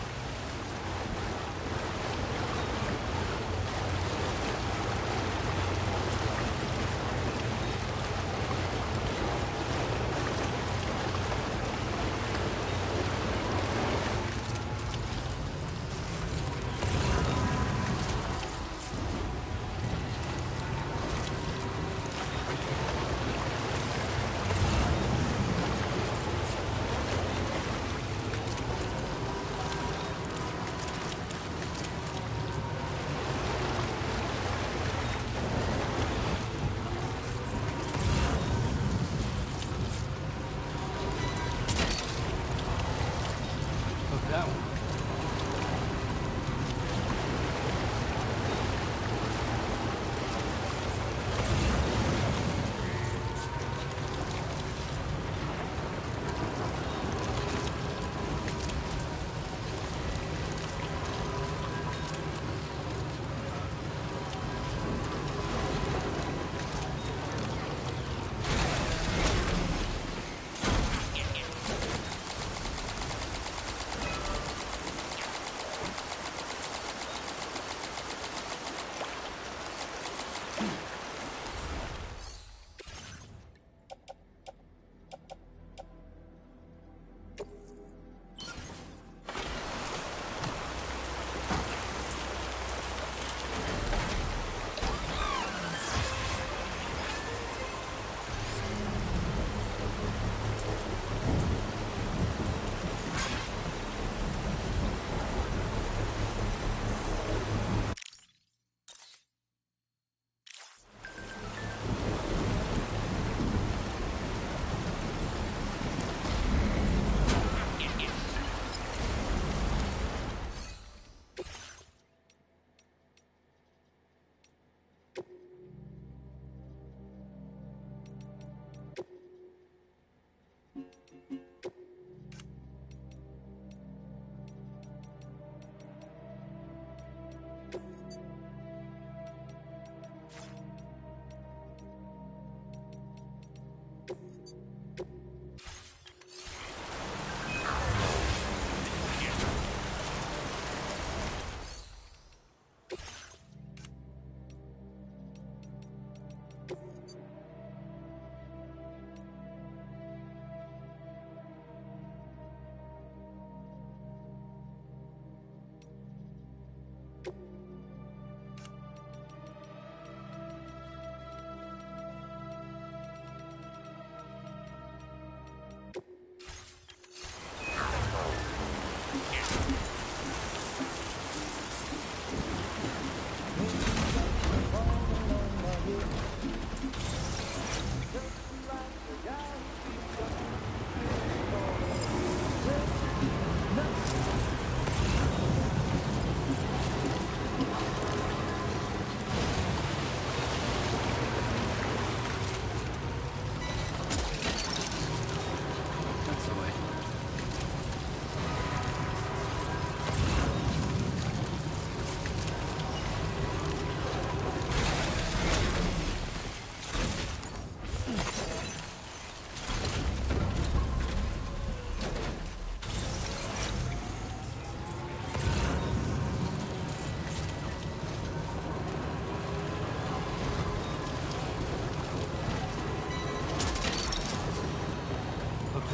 That one.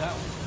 That one.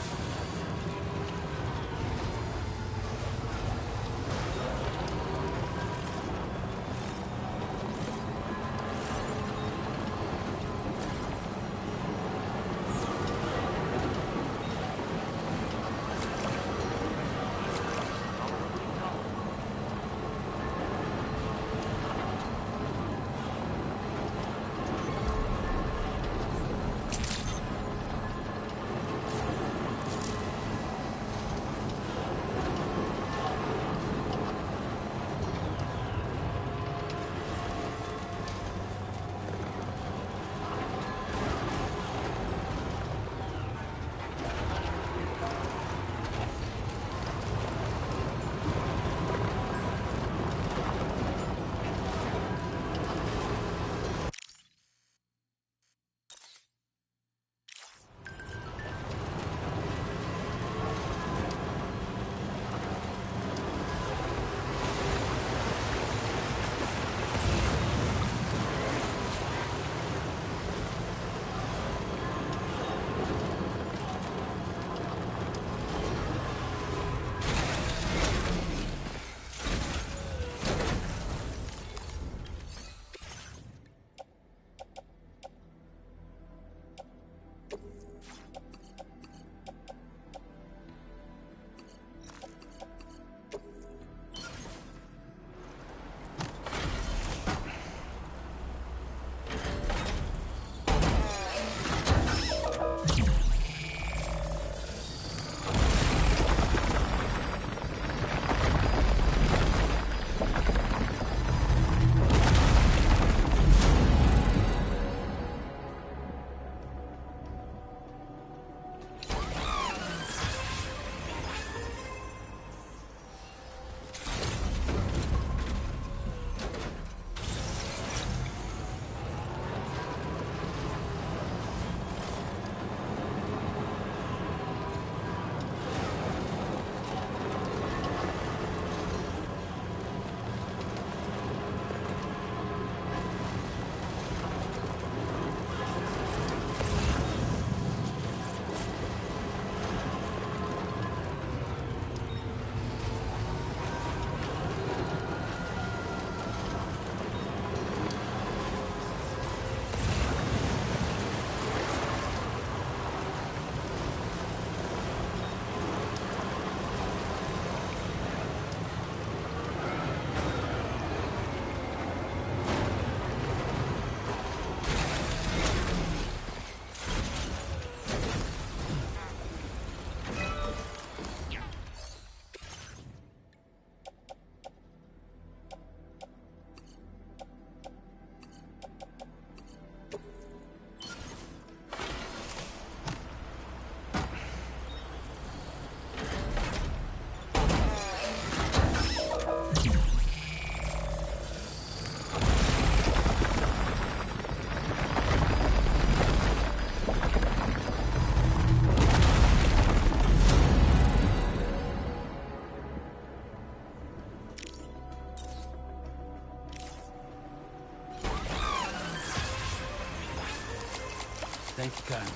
Thank you kindly.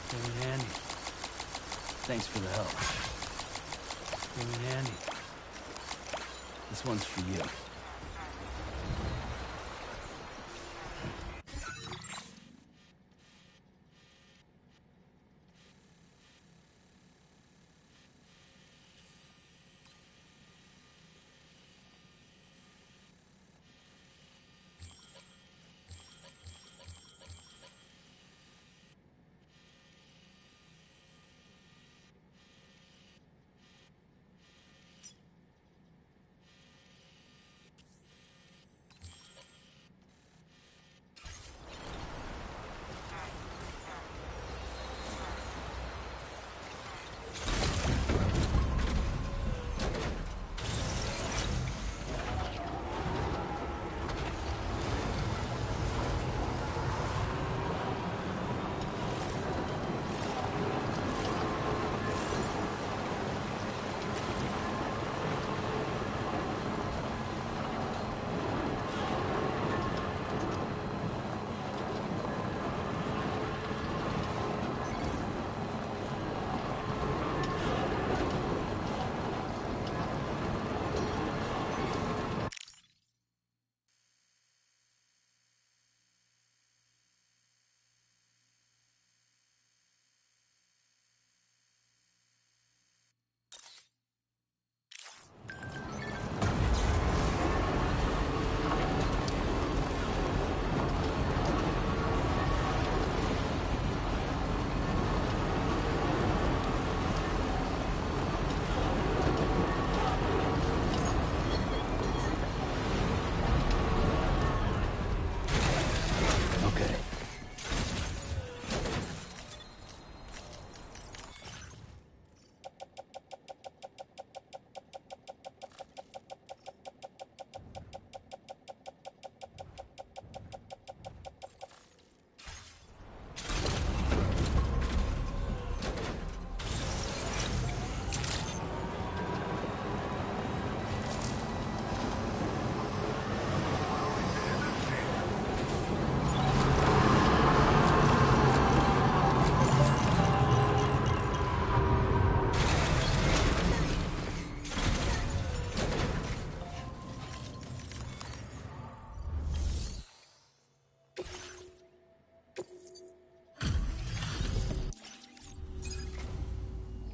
Came in handy. Thanks for the help. Came in handy. This one's for you.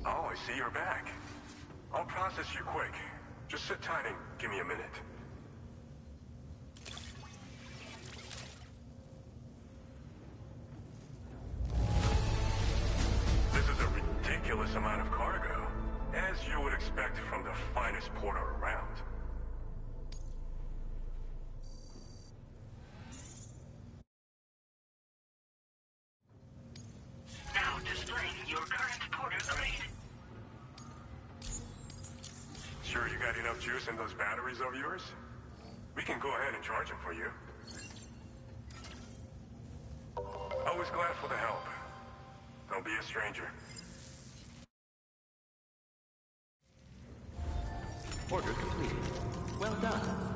Oh, I see you're back. I'll process you quick. Just sit tight and give me a minute. This is a ridiculous amount of cargo, as you would expect from the finest porter around. Now displaying your current porter grade. Sure you got enough juice in those batteries of yours? We can go ahead and charge them for you. Always glad for the help. Don't be a stranger. Order completed. Well done.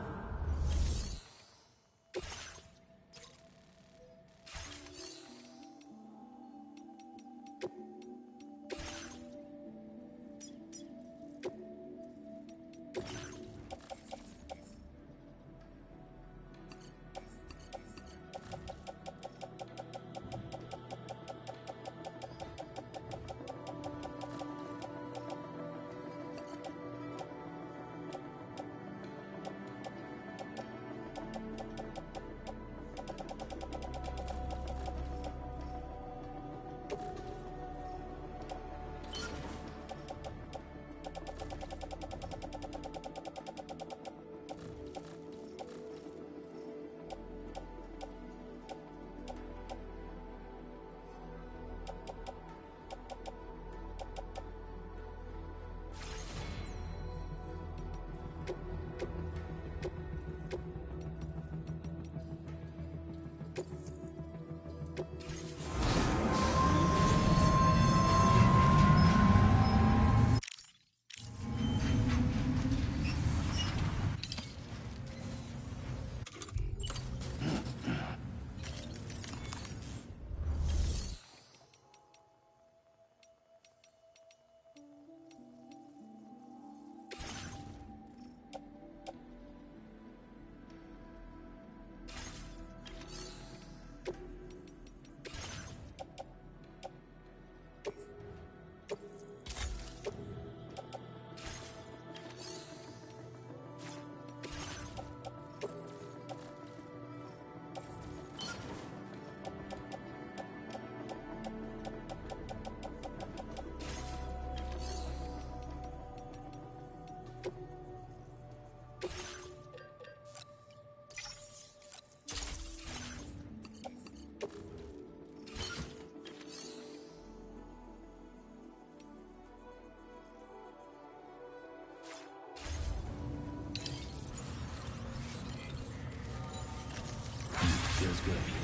Sounds good.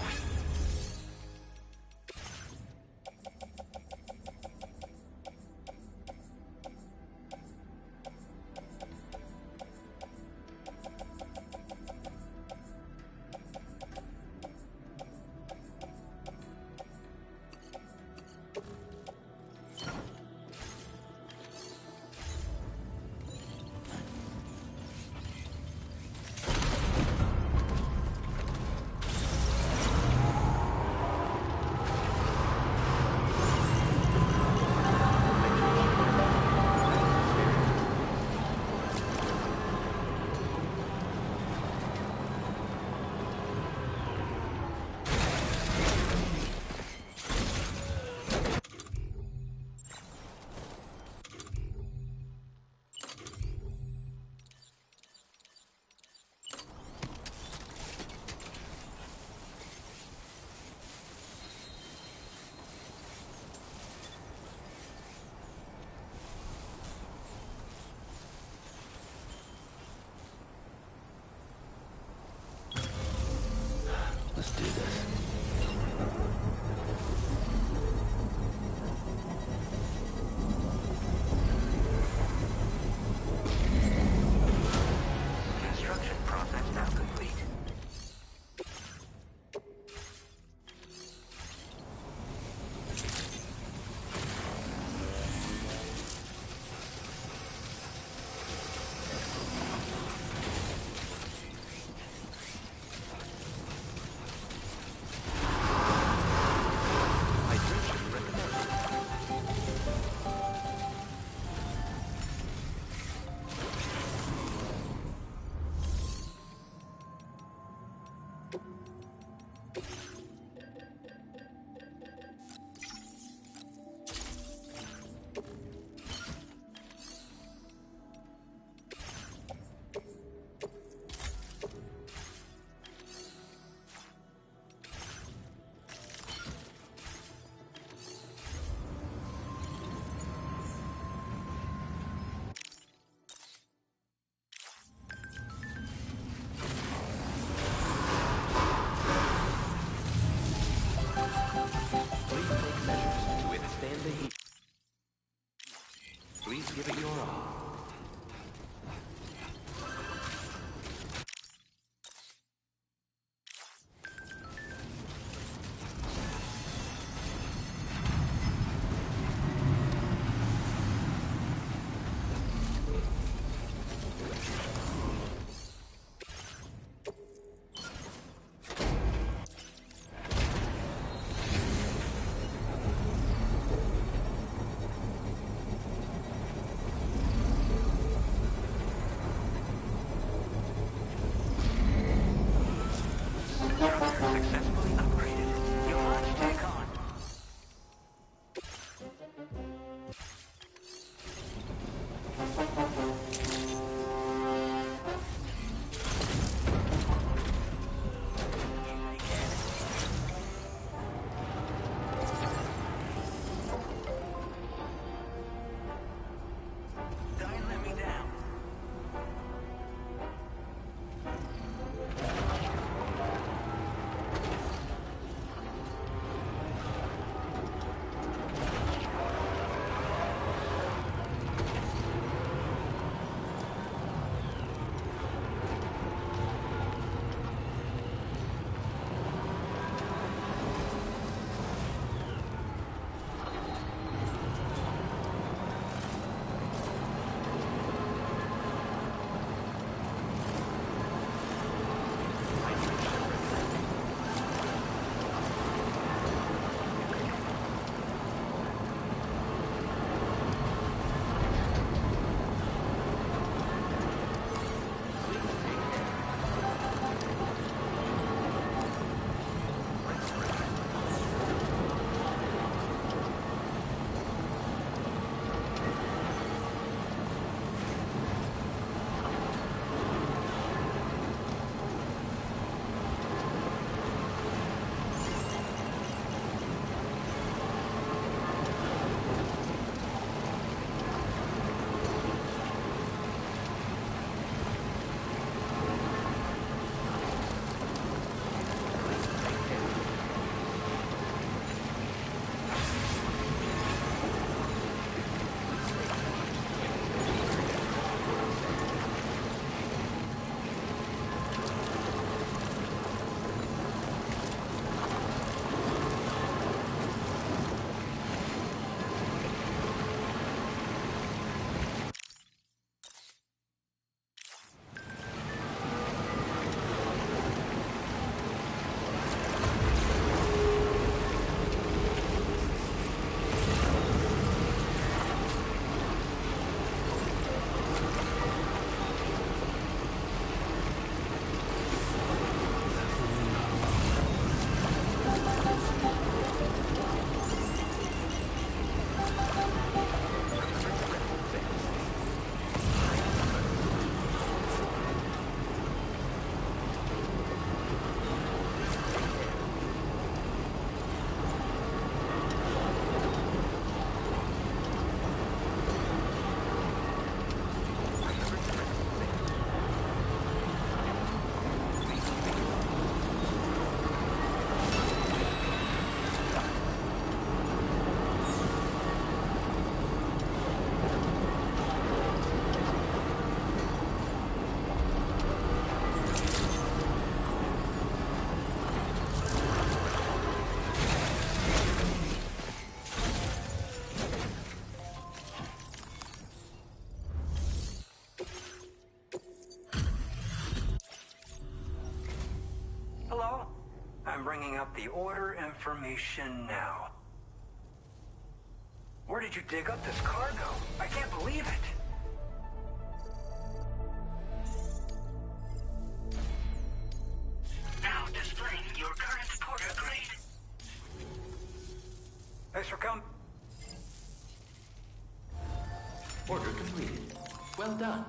bringing up the order information now. Where did you dig up this cargo? I can't believe it. Now displaying your current porter grade. Thanks for coming. Order completed. Well done.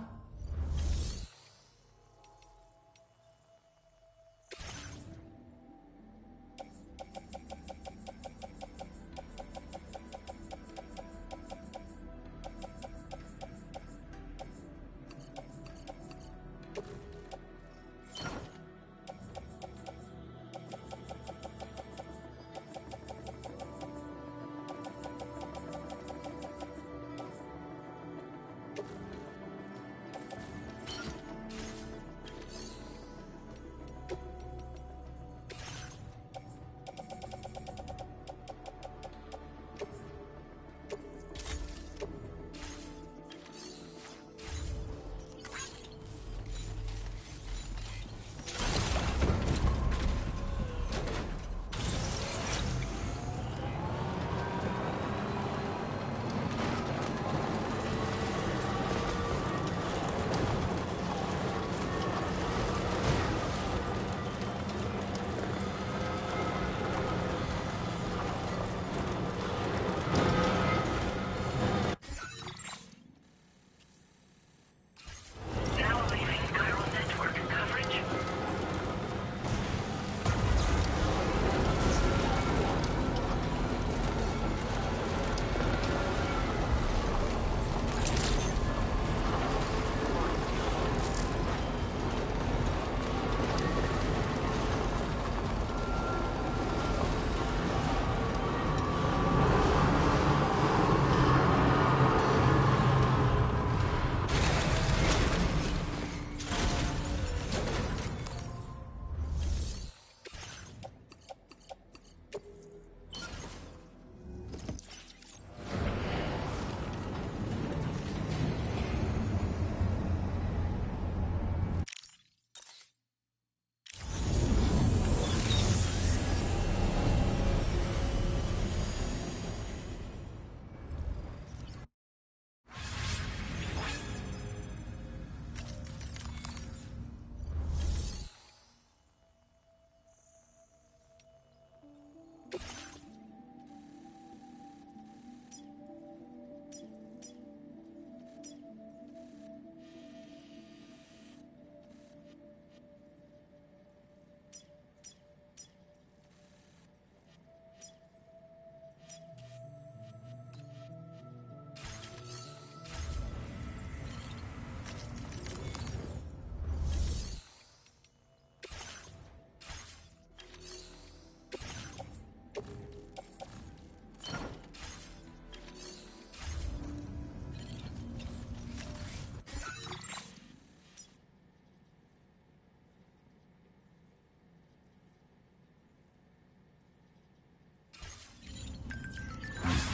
Now leaving neural network coverage.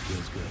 Feels good.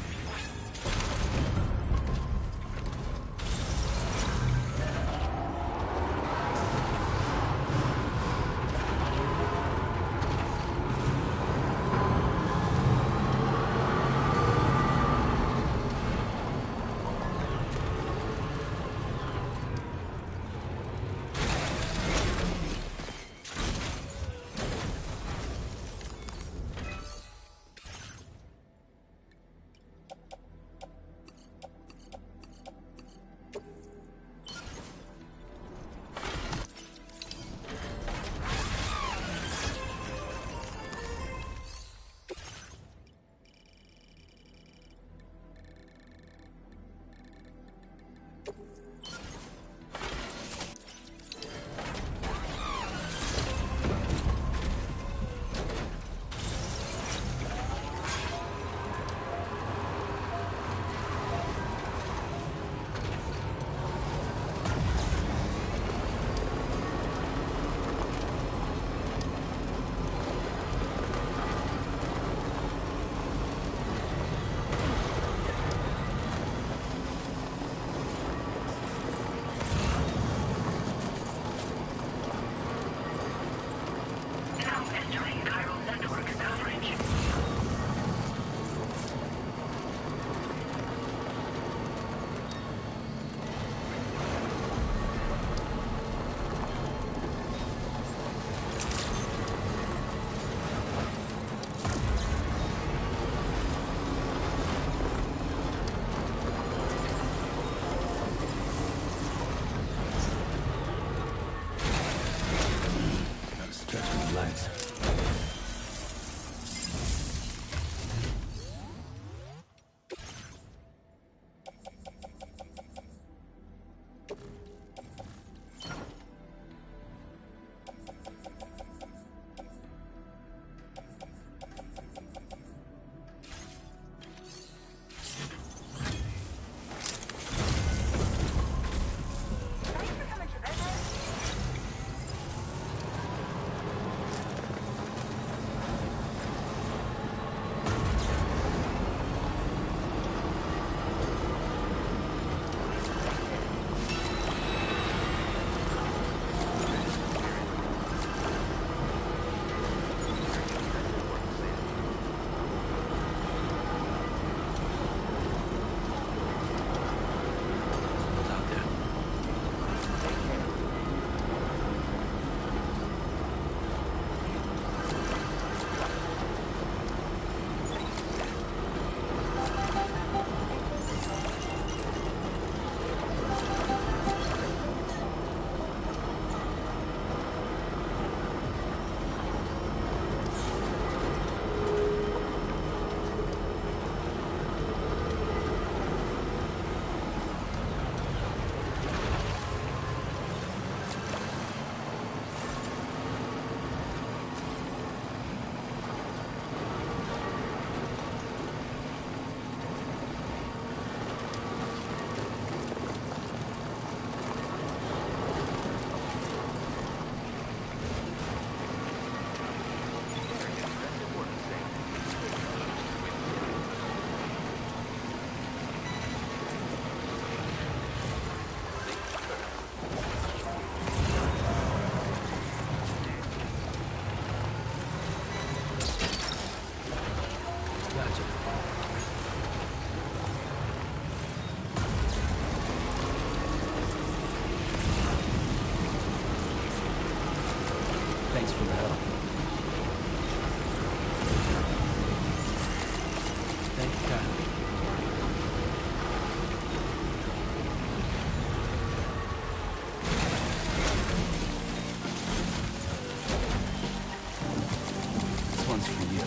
one's for you.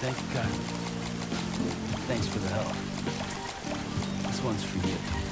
Thank you kindly. Thanks for the help. This one's for you.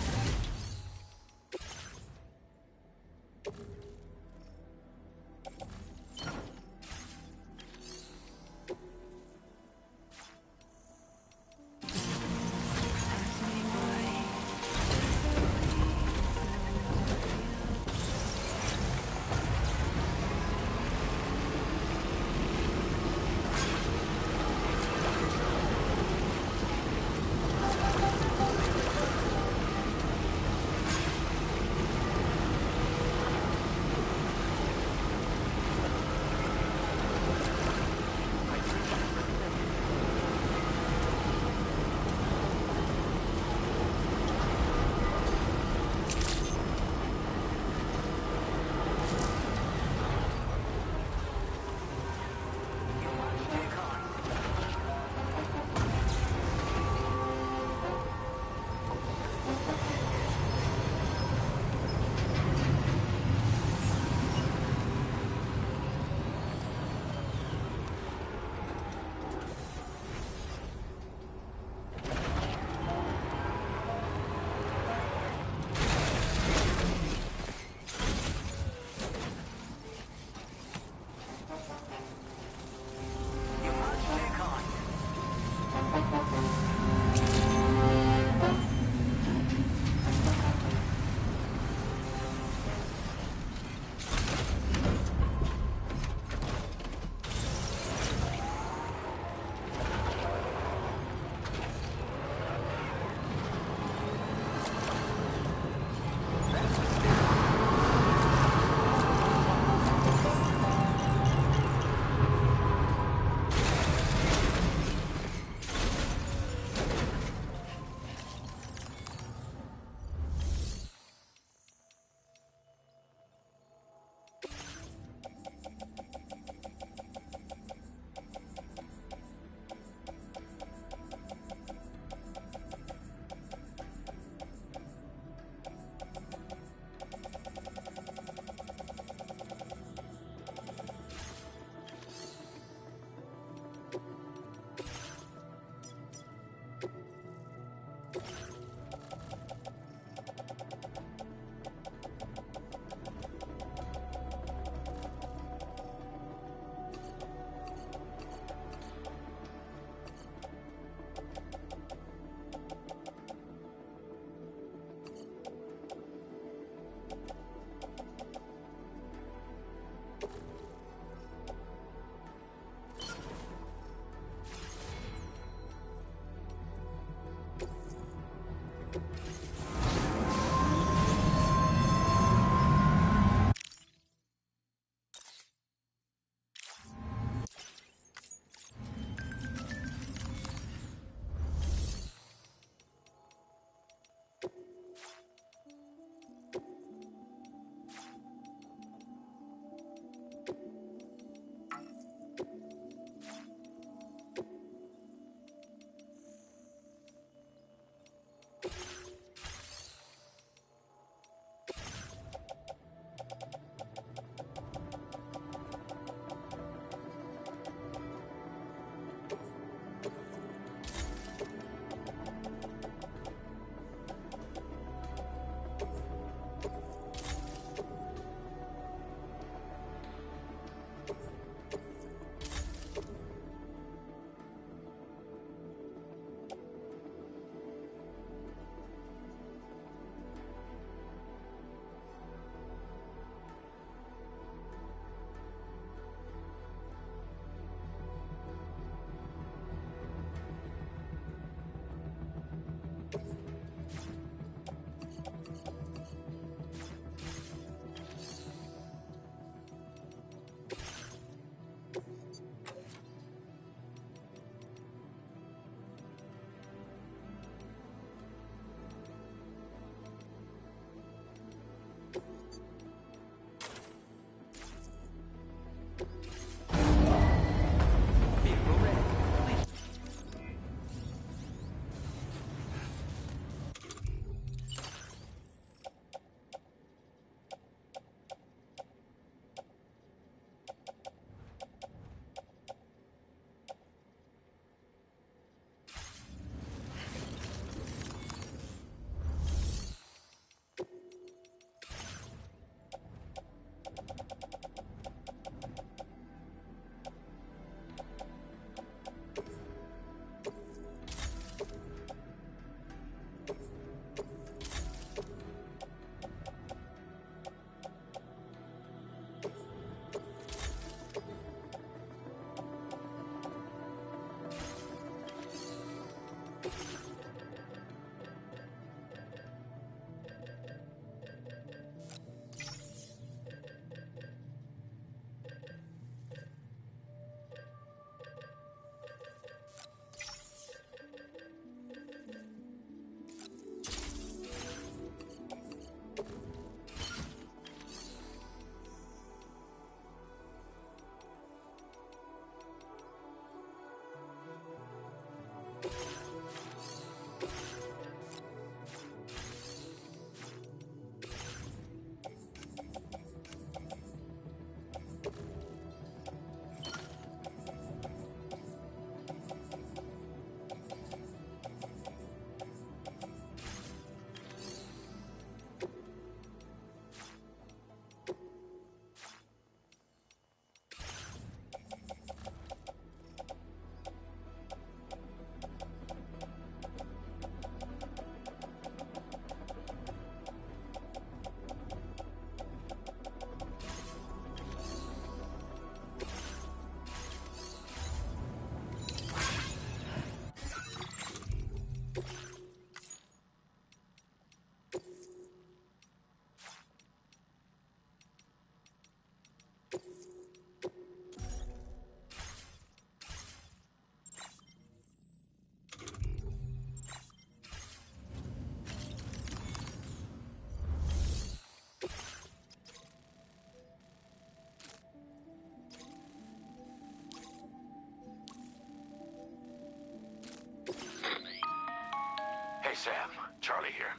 Hey Sam, Charlie here.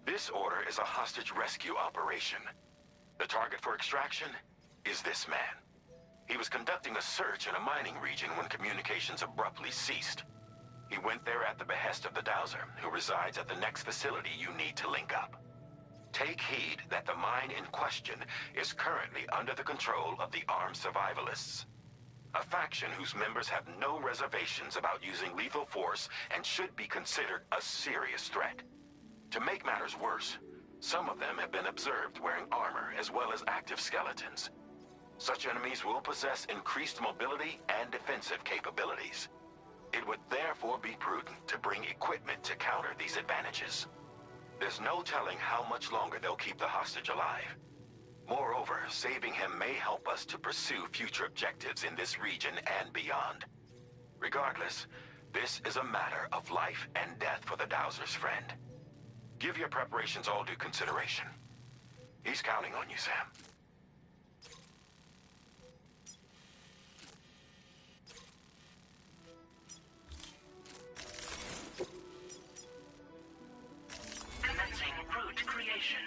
This order is a hostage rescue operation. The target for extraction is this man. He was conducting a search in a mining region when communications abruptly ceased. He went there at the behest of the Dowser, who resides at the next facility you need to link up. Take heed that the mine in question is currently under the control of the armed survivalists. A faction whose members have no reservations about using lethal force and should be considered a serious threat. To make matters worse, some of them have been observed wearing armor as well as active skeletons. Such enemies will possess increased mobility and defensive capabilities. It would therefore be prudent to bring equipment to counter these advantages. There's no telling how much longer they'll keep the hostage alive. Moreover, saving him may help us to pursue future objectives in this region and beyond. Regardless, this is a matter of life and death for the Dowser's friend. Give your preparations all due consideration. He's counting on you, Sam. Commencing route creation.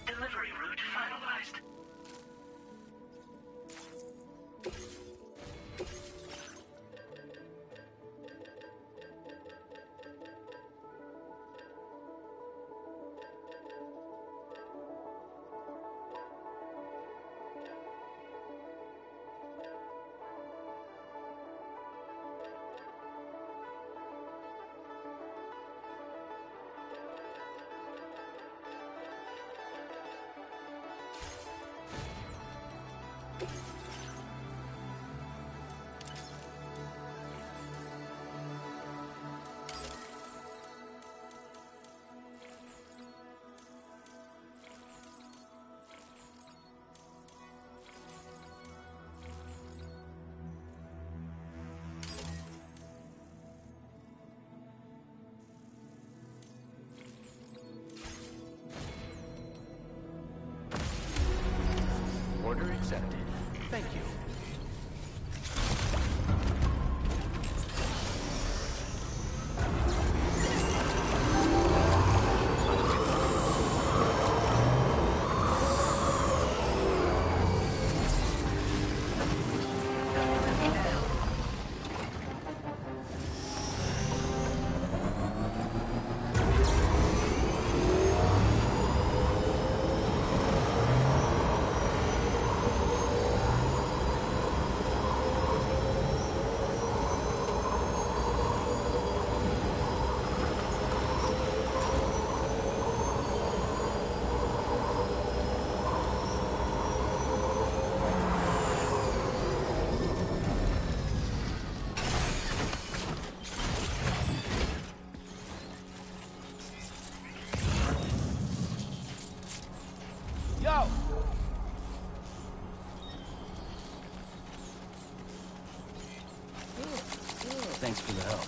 Delivery route finalized. Order accepted. Thank you. Yo! Thanks for the help.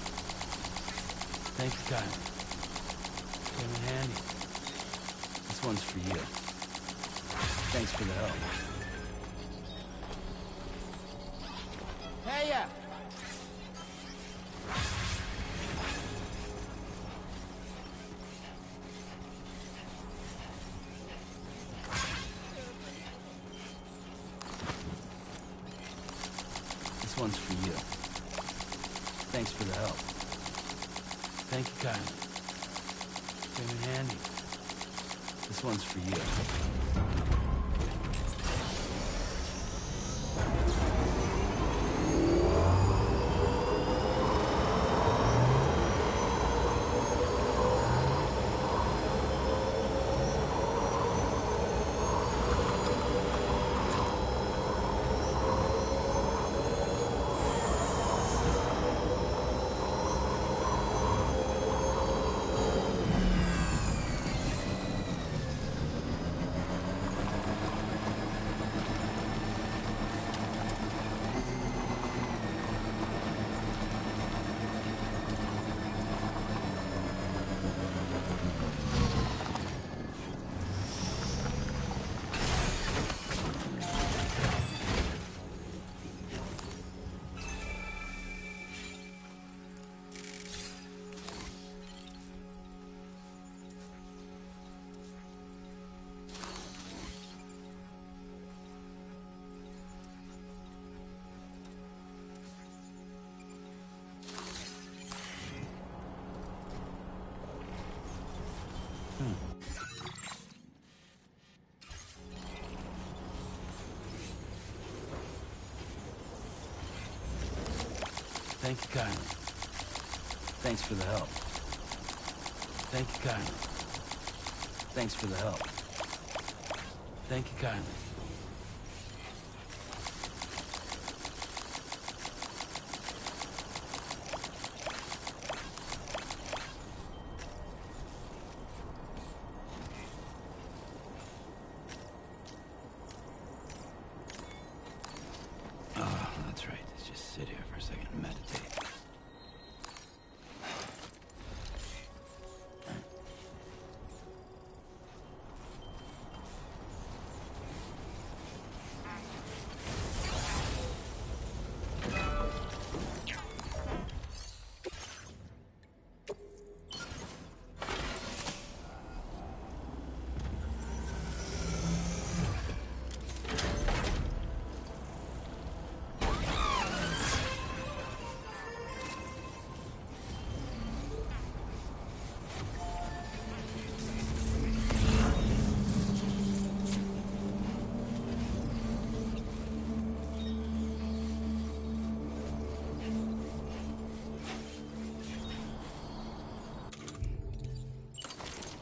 Thank you, kindly. Came in handy. This one's for you. Thanks for the help. Hey, ya! This one's for you. Thanks for the help. Thank you, kindly. Came in handy. This one's for you. Thank you, kindly. Thanks for the help. Thank you, kindly. Thanks for the help. Thank you, kindly. Oh, that's right. Let's just sit here for a second and meditate.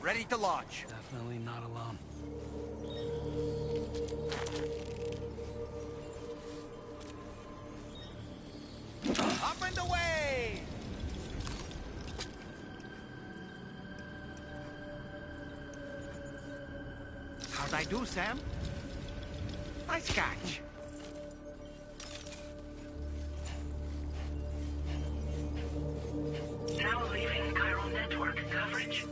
Ready to launch. Definitely not alone. Up and away! How'd I do, Sam? Nice catch. Now leaving chiral network coverage.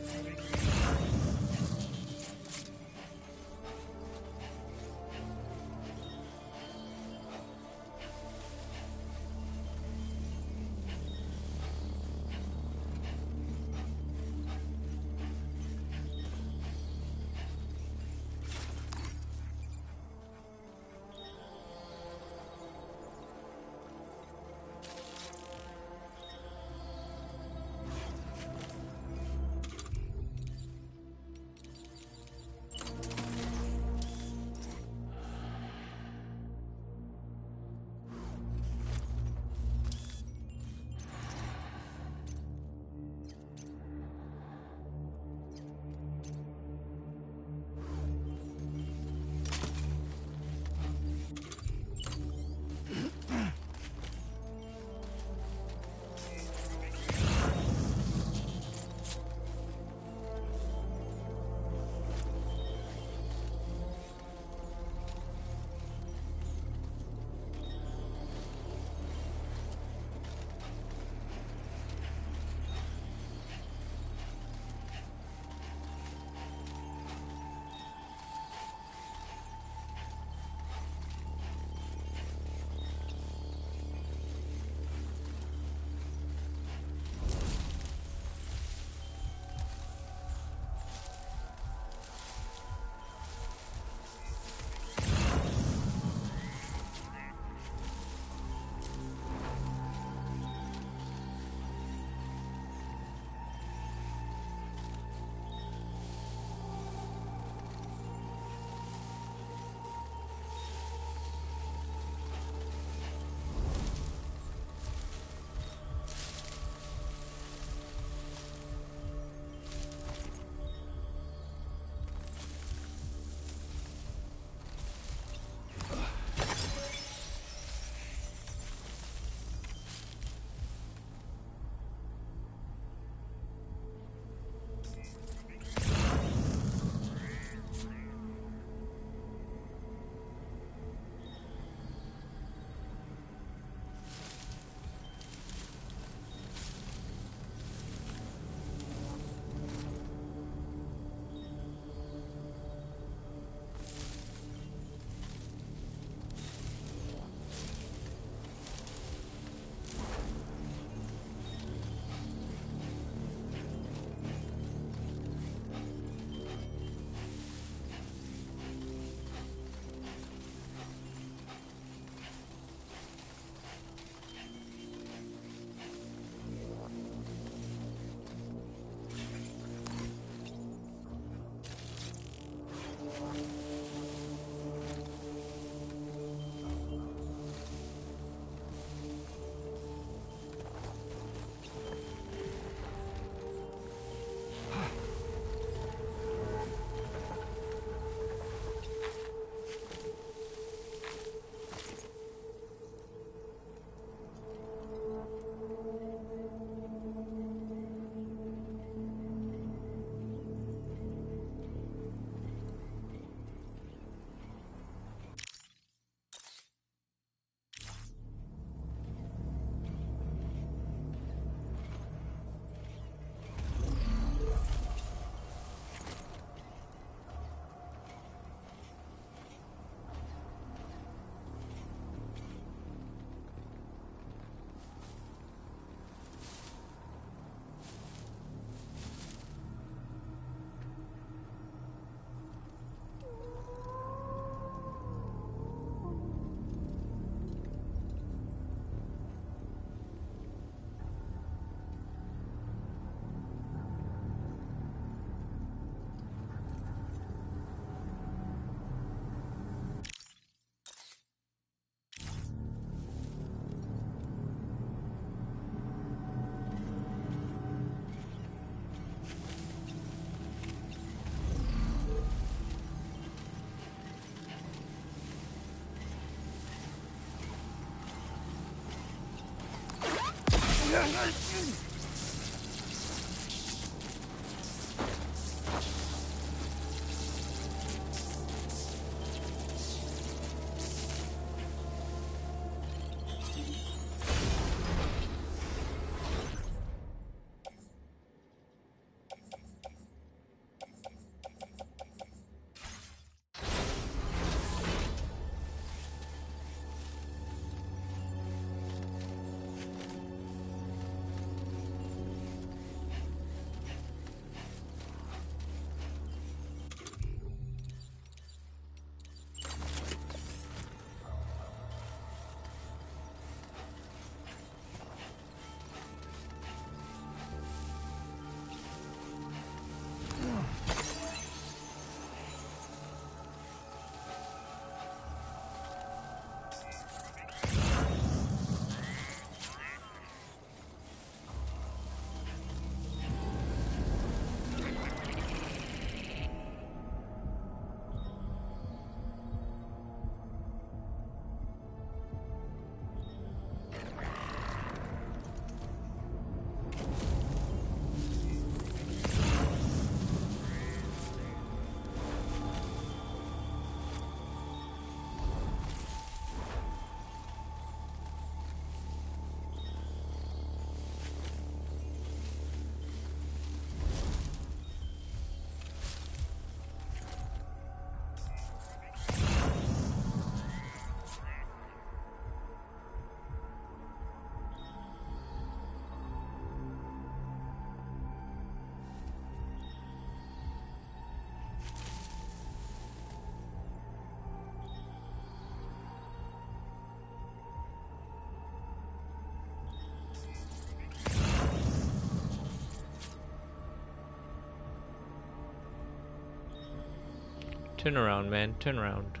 Turn around, man. Turn around.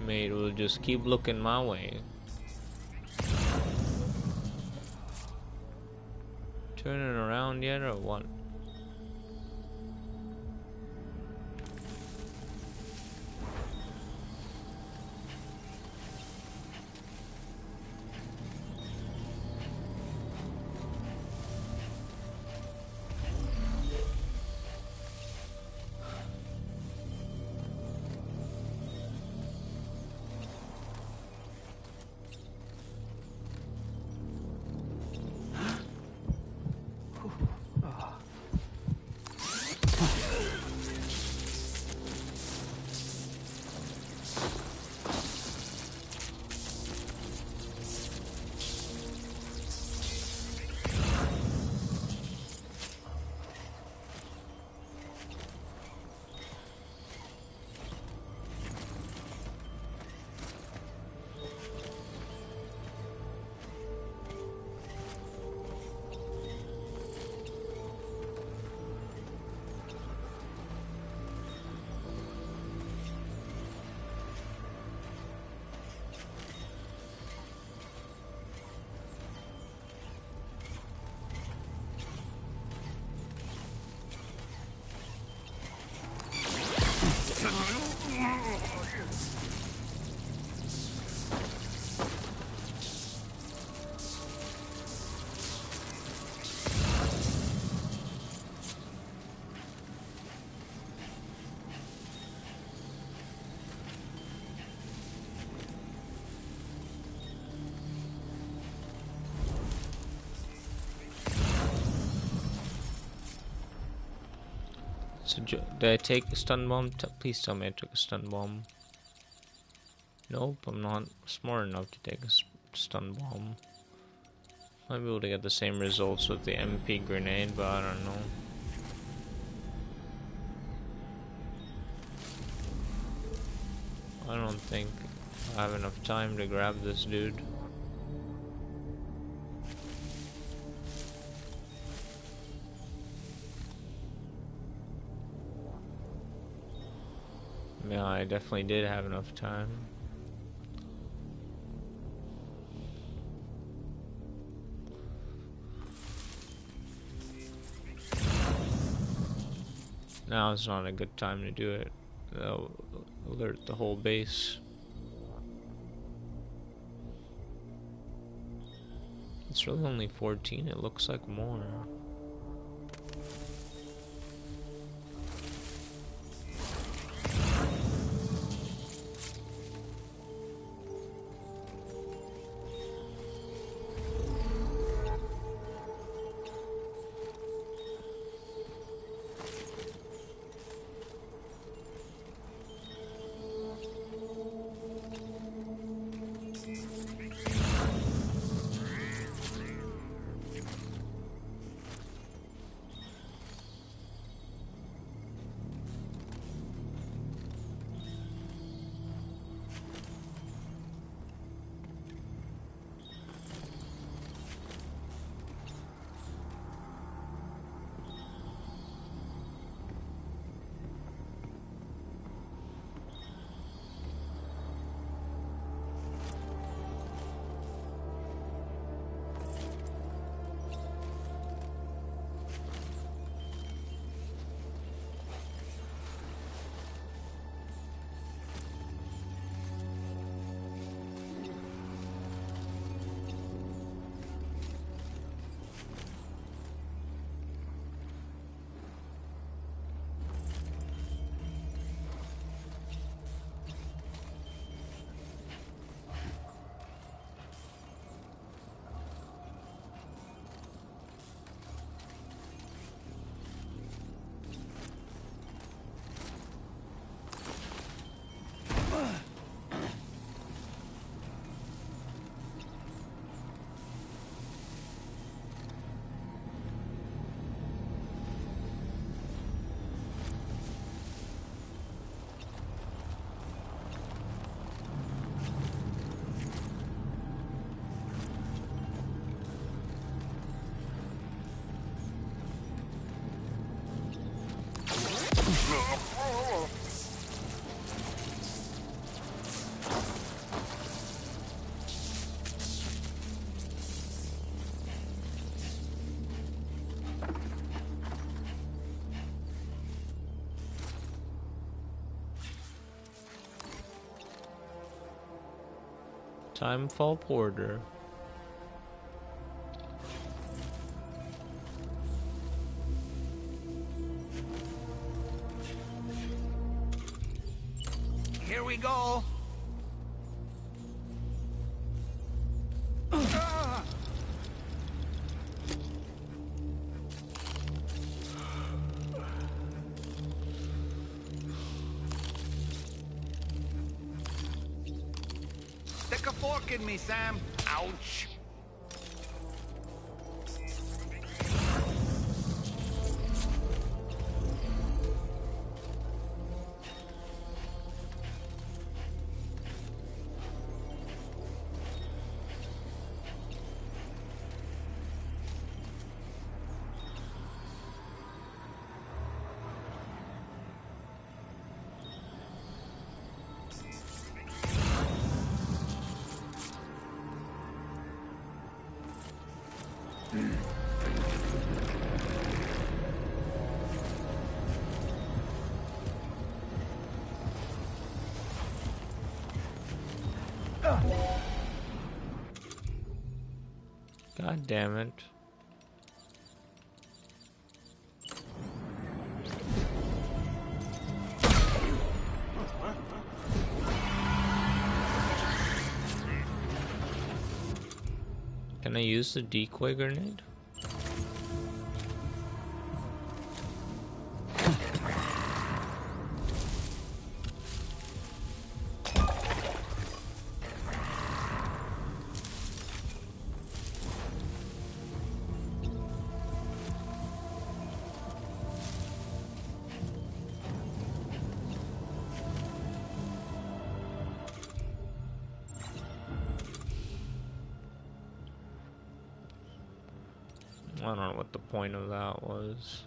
Mate will just keep looking my way. Turning around yet or what? So did I take a stun bomb? Please tell me I took a stun bomb. Nope, I'm not smart enough to take a stun bomb. Might be able to get the same results with the MP grenade, but I don't know. I don't think I have enough time to grab this dude. Yeah, I definitely did have enough time. Now is not a good time to do it. That'll alert the whole base. It's really only 14. It looks like more. Timefall Porter. Here we go. Stick a fork in me, Sam. Ouch. God damn it. Can I use the decoy grenade? I don't know what the point of that was.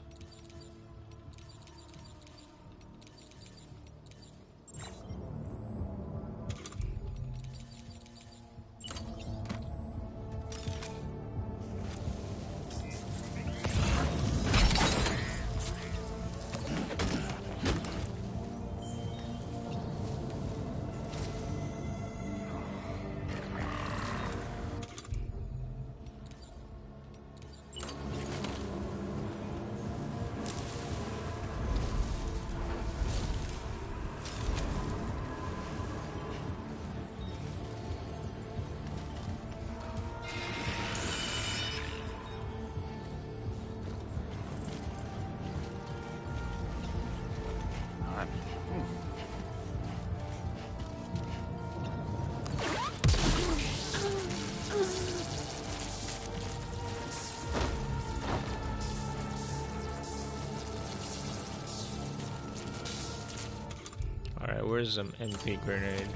Alright, where's an MP grenade?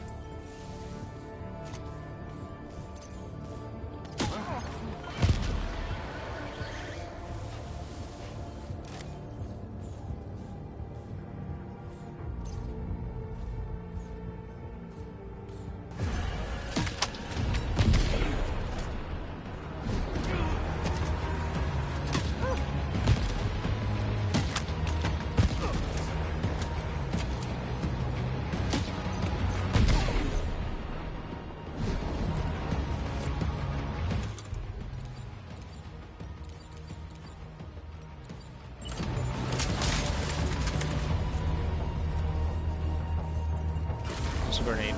There's a grenade.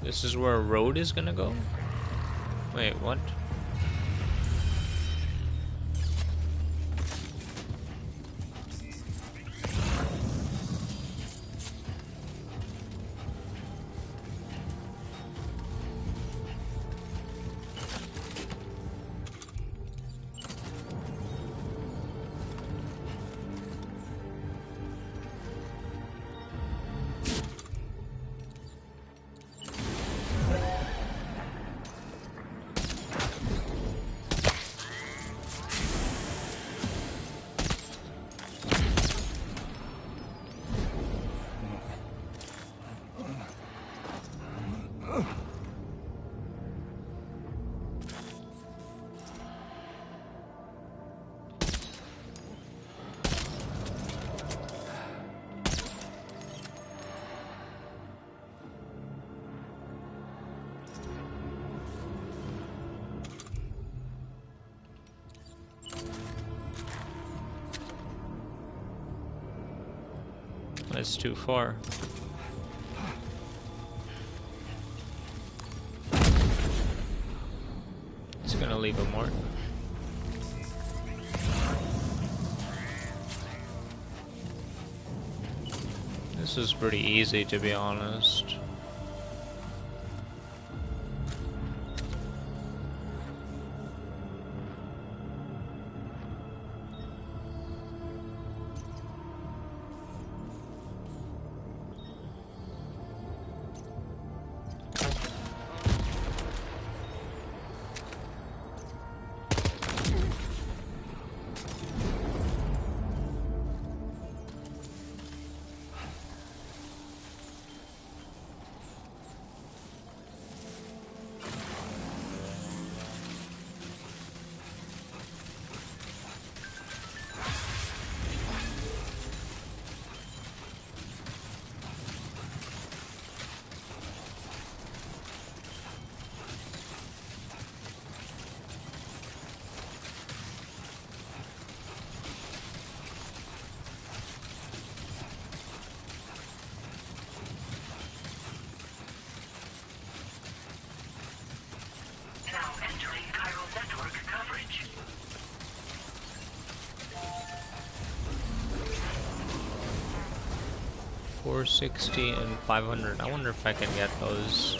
This is where a road is gonna go? Wait, what? That's too far. It's gonna leave a mark. This is pretty easy, to be honest. 460 and 500. I wonder if I can get those.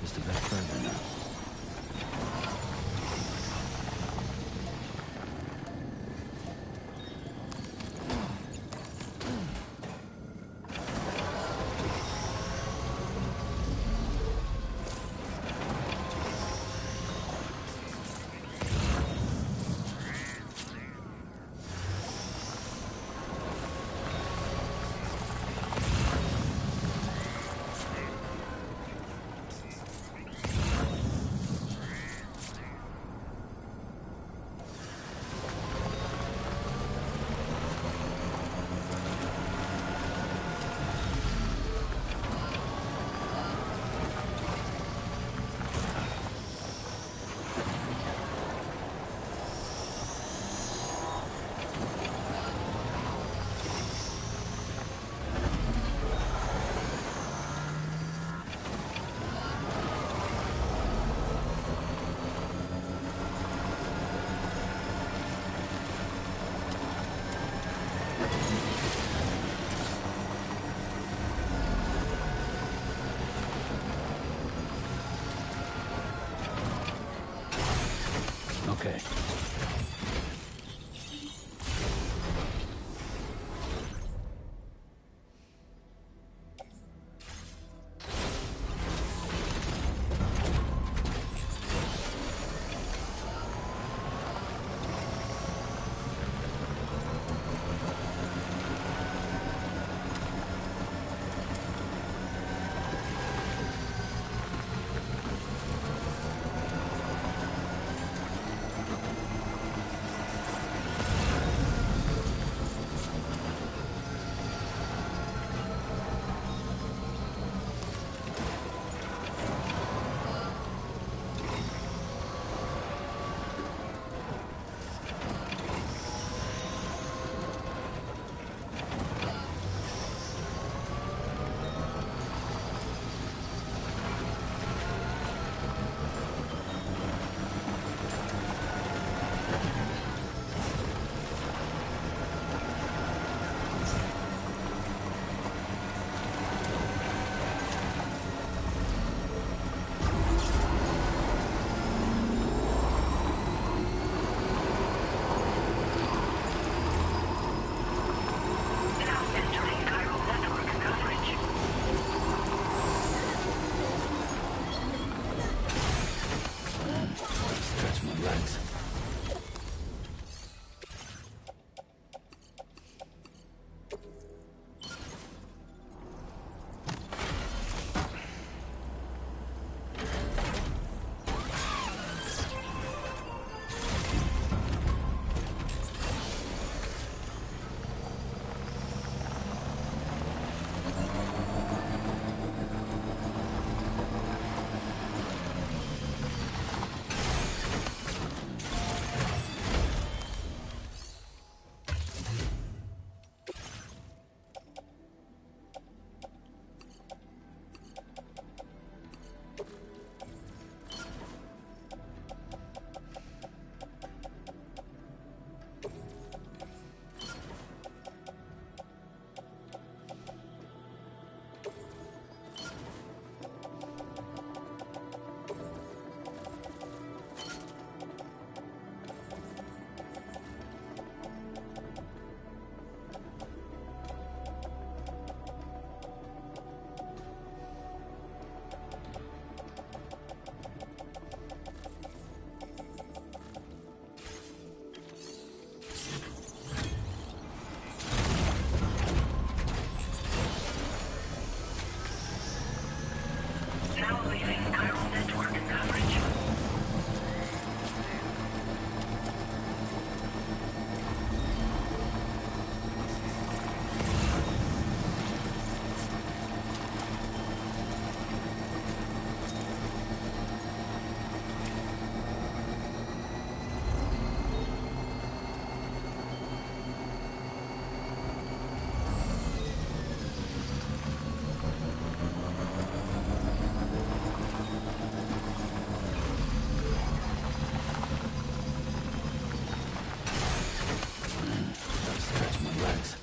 Just a bit further now. Okay. coverage. Stretch my legs.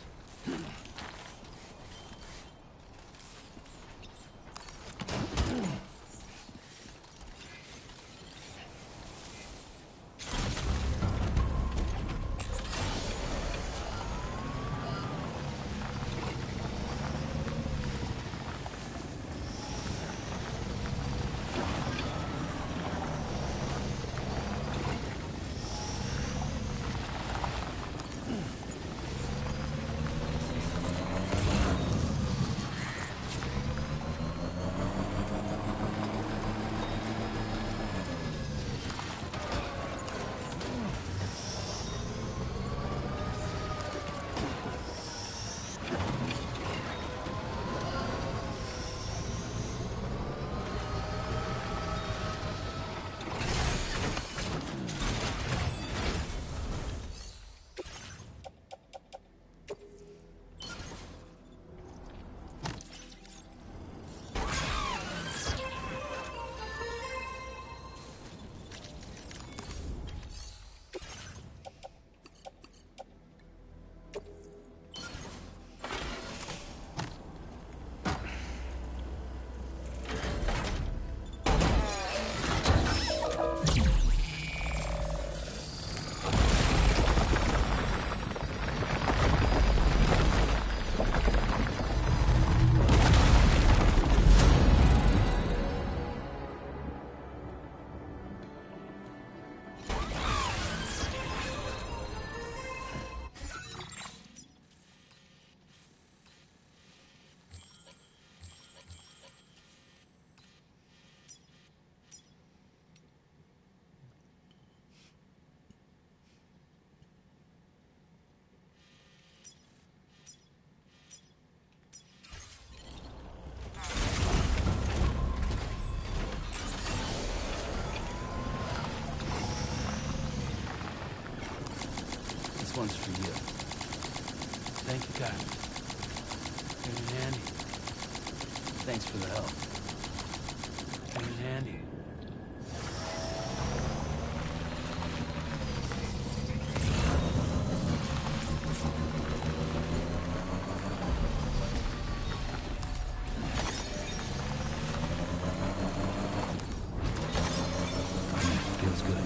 This one's for you. Thank you, guys. Came in handy. Thanks for the help. Came in handy. Feels good.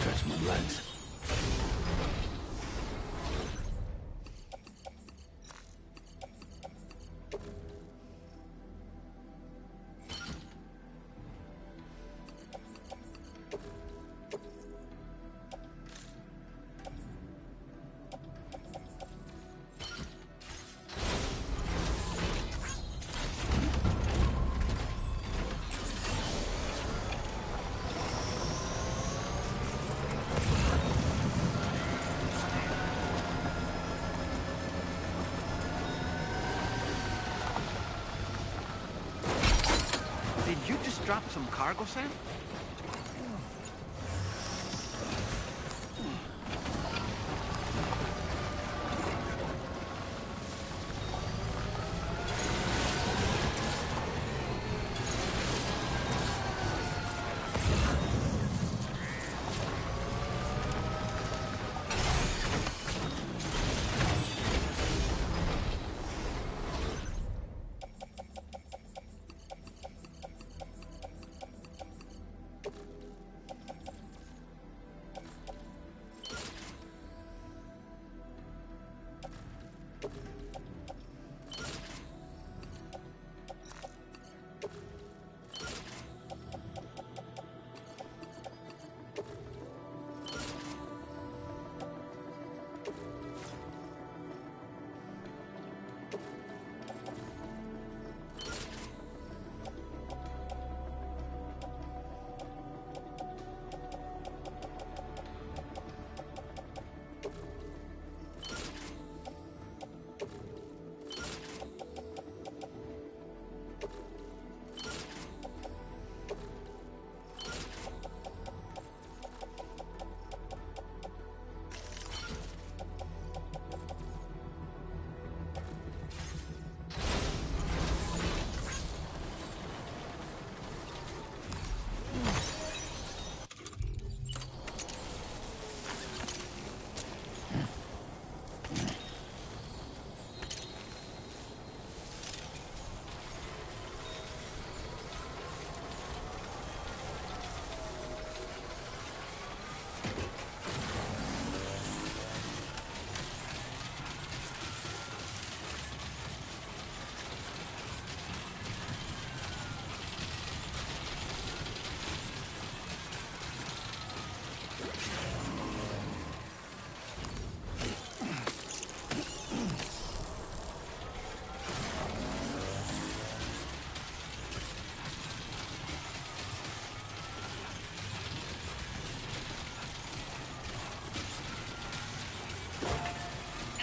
Stretch my legs. Did you just drop some cargo, Sam?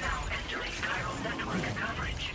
Now entering chiral network coverage.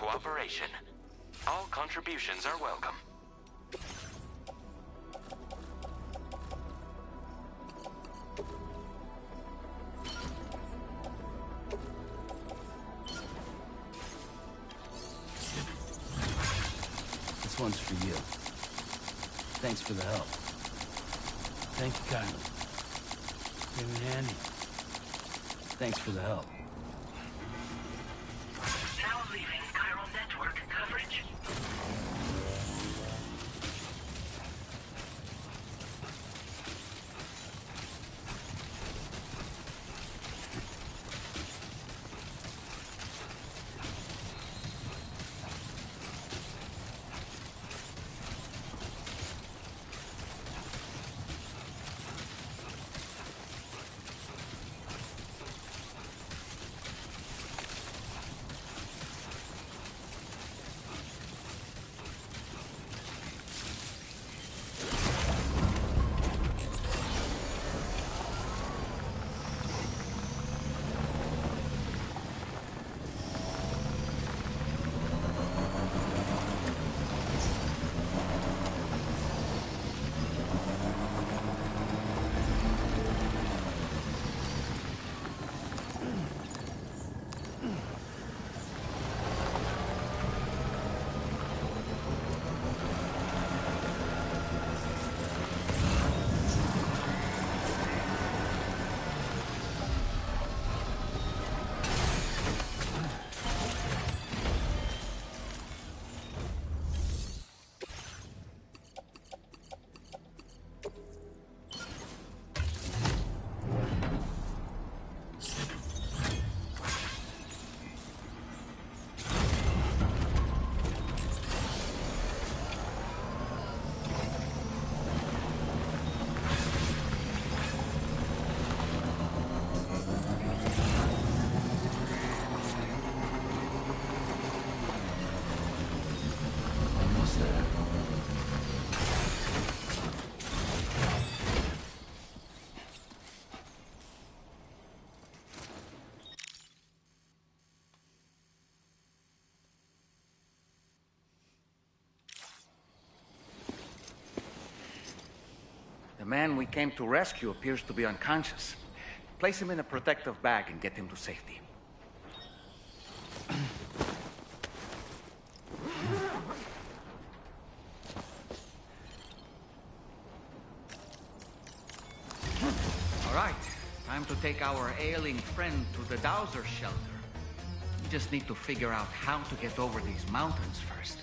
cooperation. All contributions are welcome. This one's for you. Thanks for the help. Thank you kindly. Came in handy. Thanks for the help. Now leaving chiral network coverage. Almost there. The man we came to rescue appears to be unconscious. Place him in a protective bag and get him to safety. All right, time to take our ailing friend to the Dowser shelter. We just need to figure out how to get over these mountains first.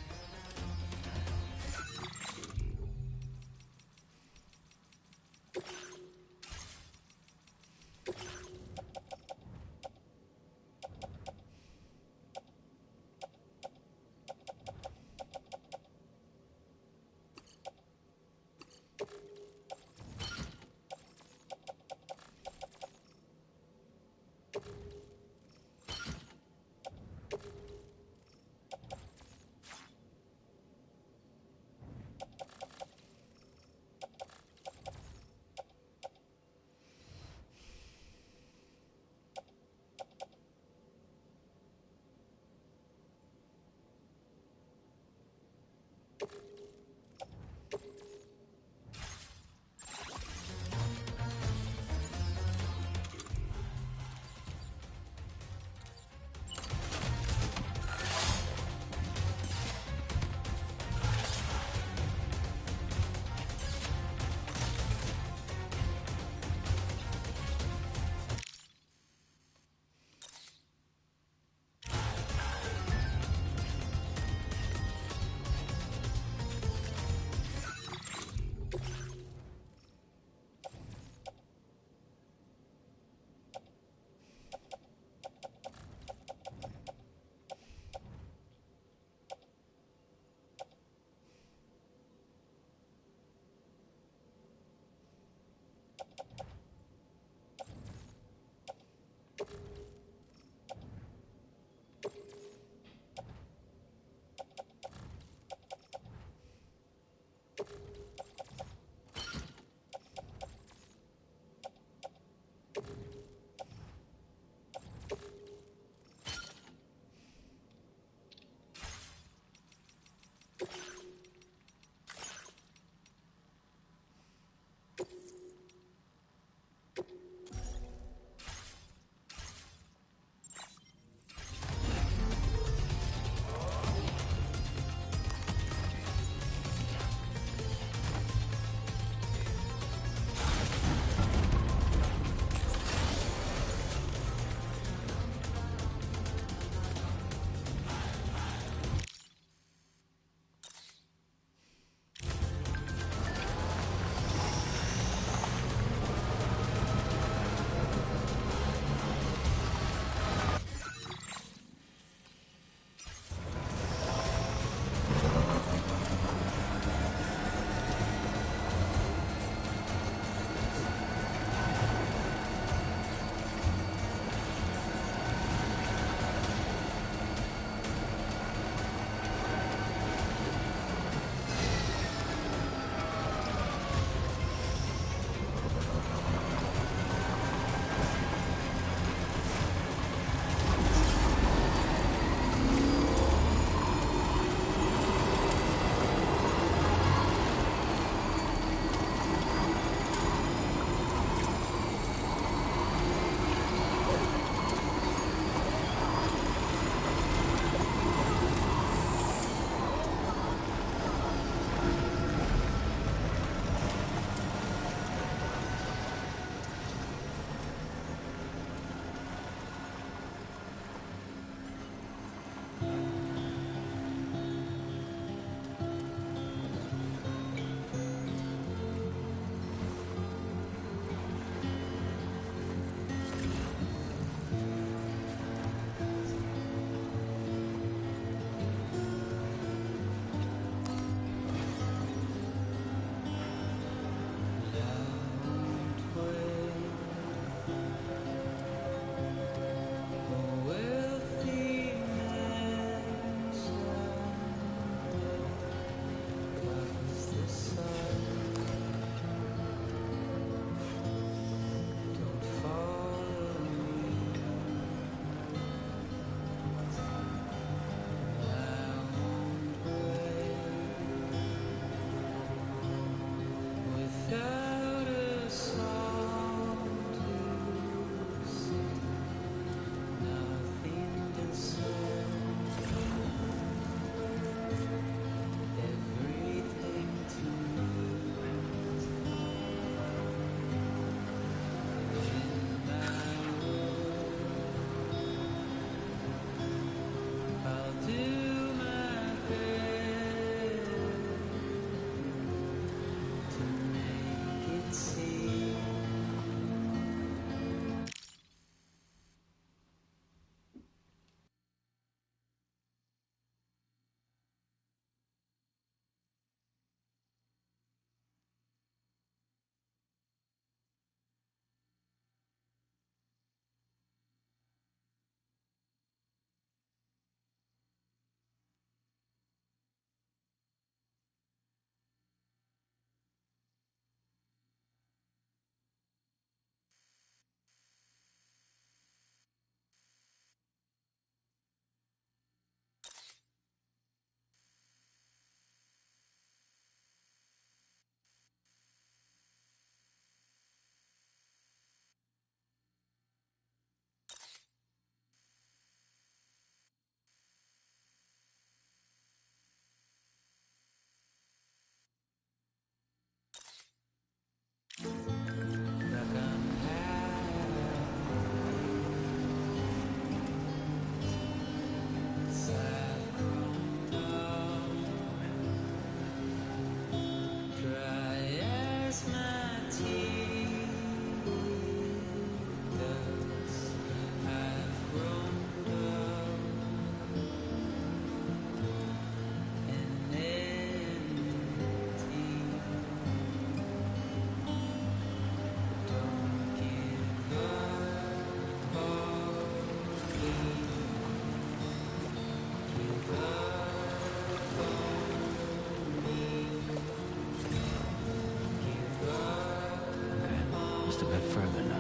bit further now.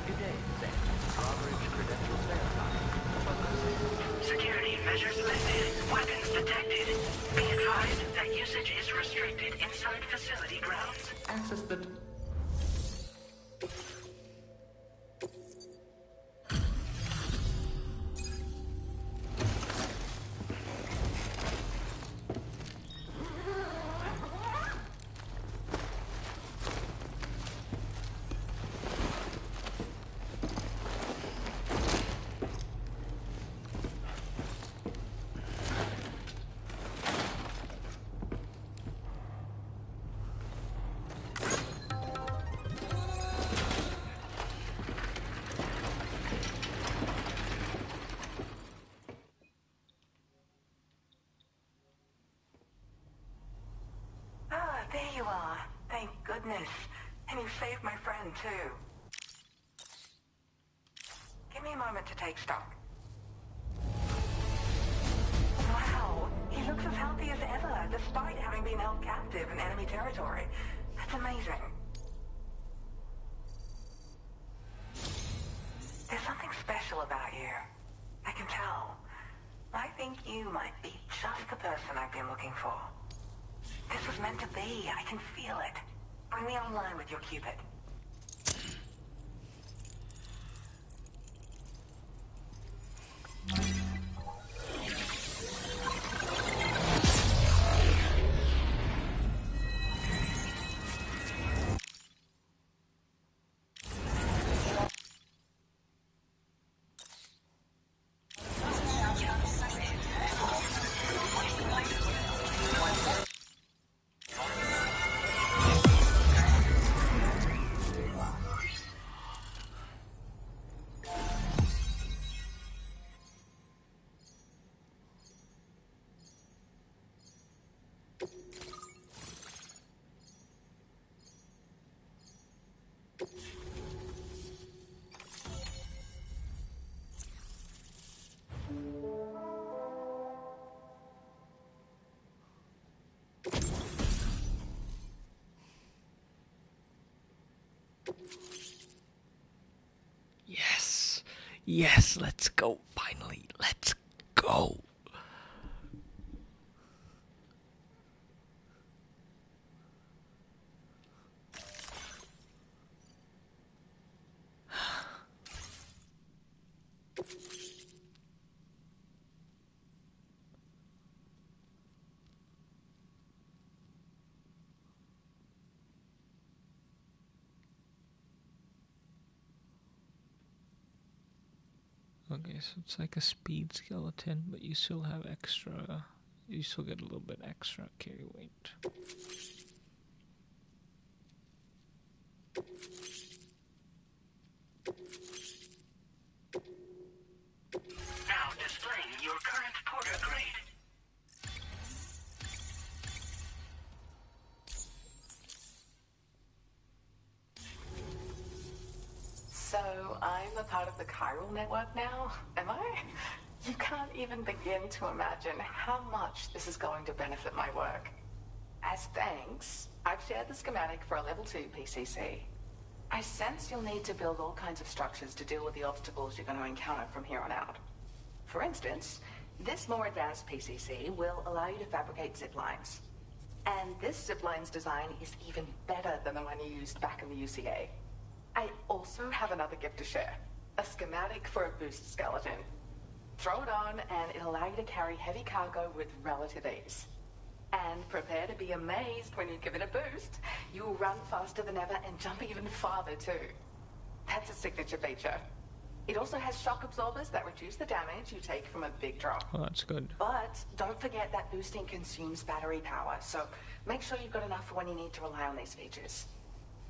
Good day, Sam. Drawbridge credentials verified. Security measures lifted. Weapons detected. Be advised that usage is restricted inside facility grounds. Access the... Ah, there you are. Thank goodness. And you saved my friend, too. Give me a moment to take stock. Wow, he looks as healthy as ever, despite having been held captive in enemy territory. That's amazing. There's something special about you. I can tell. I think you might be just the person I've been looking for. This was meant to be. I can feel it. Bring me online with your Cupid. Yes. Yes, let's go. Finally, let's go. Okay, so it's like a speed skeleton, but you still have extra. You still get a little bit extra carry weight. Now displaying your current porter grade. So, I'm a part of the chiral network now, am I? You can't even begin to imagine how much this is going to benefit my work. As thanks, I've shared the schematic for a level 2 PCC. I sense you'll need to build all kinds of structures to deal with the obstacles you're going to encounter from here on out. For instance, this more advanced PCC will allow you to fabricate zip lines. And this zip line's design is even better than the one you used back in the UCA. I also have another gift to share. A schematic for a boost skeleton. Throw it on and it'll allow you to carry heavy cargo with relative ease. And prepare to be amazed when you give it a boost. You'll run faster than ever and jump even farther too. That's a signature feature. It also has shock absorbers that reduce the damage you take from a big drop. Oh, that's good. But don't forget that boosting consumes battery power, so make sure you've got enough for when you need to rely on these features.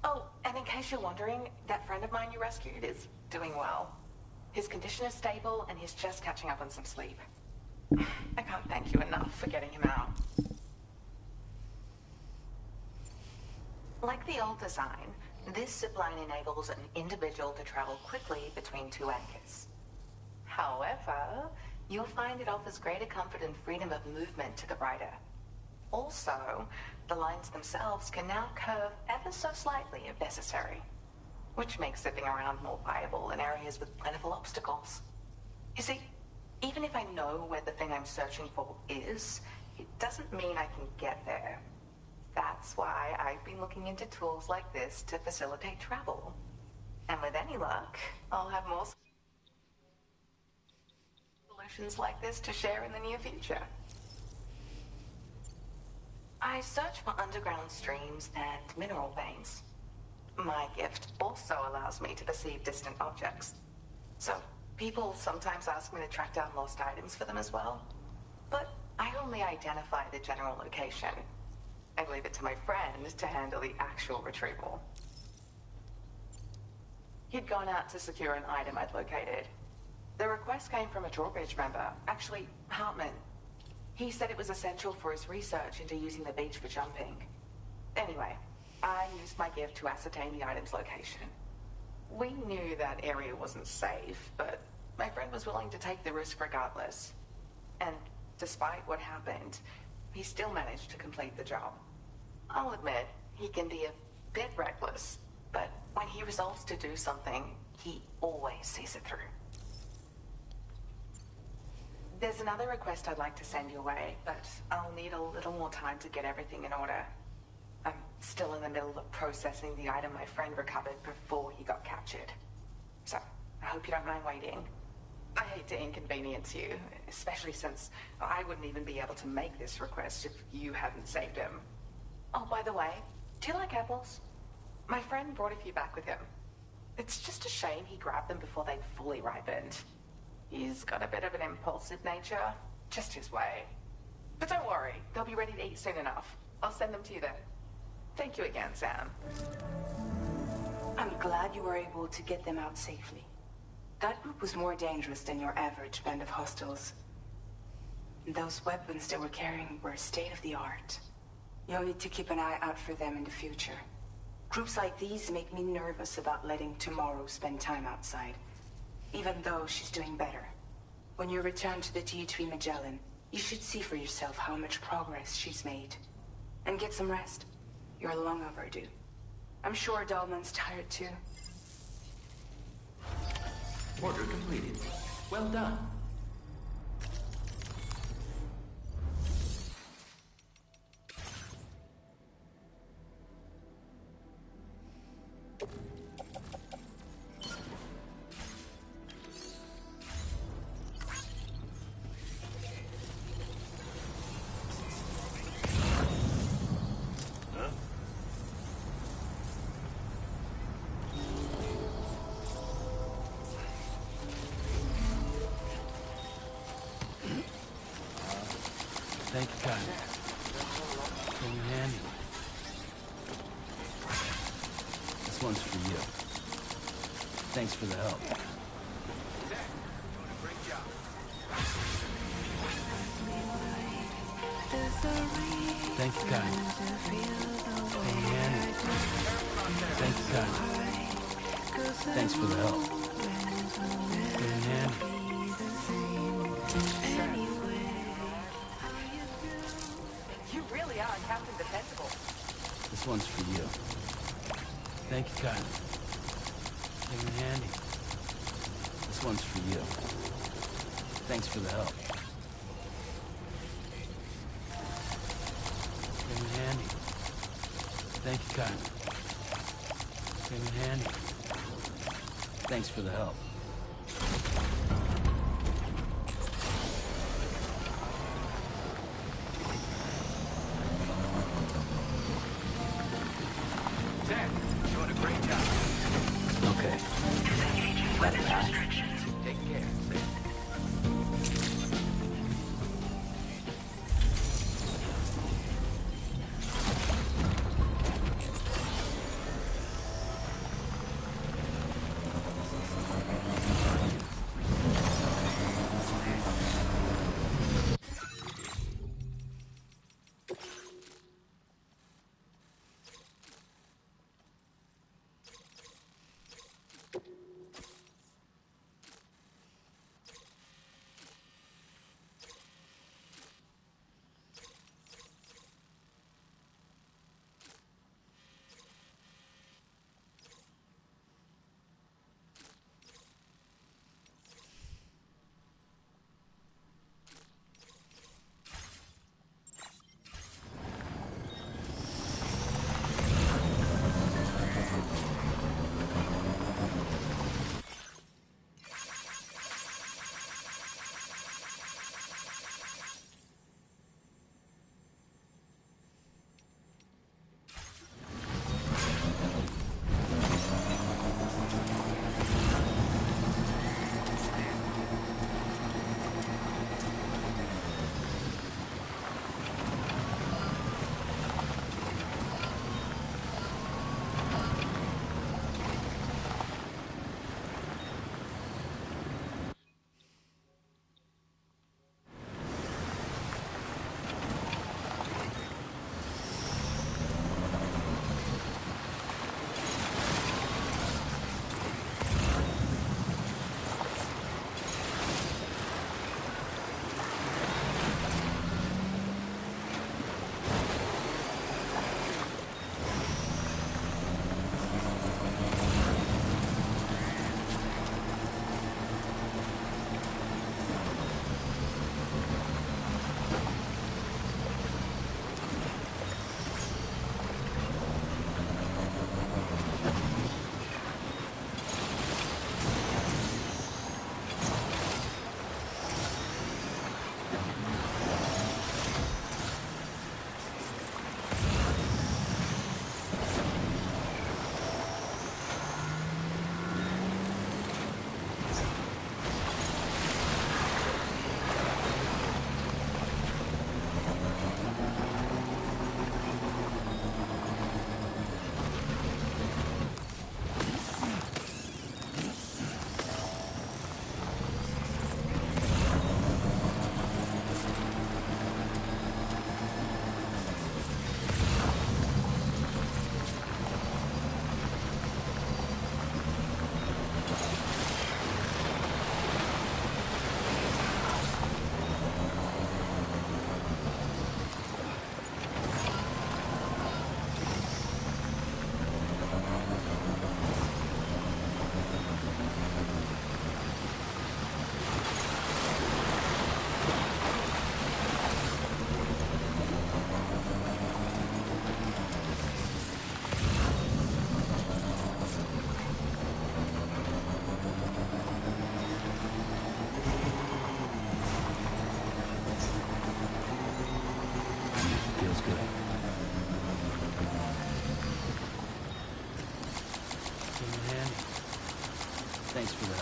Oh, and in case you're wondering, that friend of mine you rescued is doing well. His condition is stable and he's just catching up on some sleep. I can't thank you enough for getting him out. Like the old design, this zipline enables an individual to travel quickly between two anchors. However, You'll find it offers greater comfort and freedom of movement to the rider. Also, the lines themselves can now curve ever so slightly if necessary, which makes zipping around more viable in areas with plentiful obstacles. You see, even if I know where the thing I'm searching for is, it doesn't mean I can get there. That's why I've been looking into tools like this to facilitate travel. And with any luck, I'll have more solutions like this to share in the near future. I search for underground streams and mineral veins. My gift also allows me to perceive distant objects. So, people sometimes ask me to track down lost items for them as well. But I only identify the general location. I leave it to my friend to handle the actual retrieval. He'd gone out to secure an item I'd located. The request came from a drawbridge member, actually, Hartman. He said it was essential for his research into using the beach for jumping. Anyway, I used my gift to ascertain the item's location. We knew that area wasn't safe, but my friend was willing to take the risk regardless. And despite what happened, he still managed to complete the job. I'll admit, he can be a bit reckless, but when he resolves to do something, he always sees it through. There's another request I'd like to send your way, but I'll need a little more time to get everything in order. I'm still in the middle of processing the item my friend recovered before he got captured. So, I hope you don't mind waiting. I hate to inconvenience you, especially since I wouldn't even be able to make this request if you hadn't saved him. Oh, by the way, do you like apples? My friend brought a few back with him. It's just a shame he grabbed them before they'd fully ripened. He's got a bit of an impulsive nature, just his way. But don't worry, they'll be ready to eat soon enough. I'll send them to you then. Thank you again, Sam. I'm glad you were able to get them out safely. That group was more dangerous than your average band of hostiles. Those weapons they were carrying were state-of-the-art. You'll need to keep an eye out for them in the future. Groups like these make me nervous about letting Tomorrow spend time outside, even though she's doing better. When you return to the G3 Magellan, you should see for yourself how much progress she's made. And get some rest. You're long overdue. I'm sure Dahlman's tired too. Order completed. Well done. Thank you, guys. Came in handy. This one's for you. Thanks for the help. Thank you, guys. Came in handy. Thank you, guys. Thanks for the help. Came in handy. You really are Captain Dependable. This one's for you. Thank you, Kyle. Came in handy. This one's for you. Thanks for the help. Came in handy. Thank you, Kyle. Came in handy. Thanks for the help. Doing a great job. Okay. Disengaging weapons restrictions. Take care.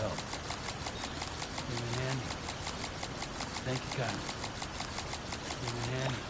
help. Came in handy. Thank you, Kyle. Came in handy.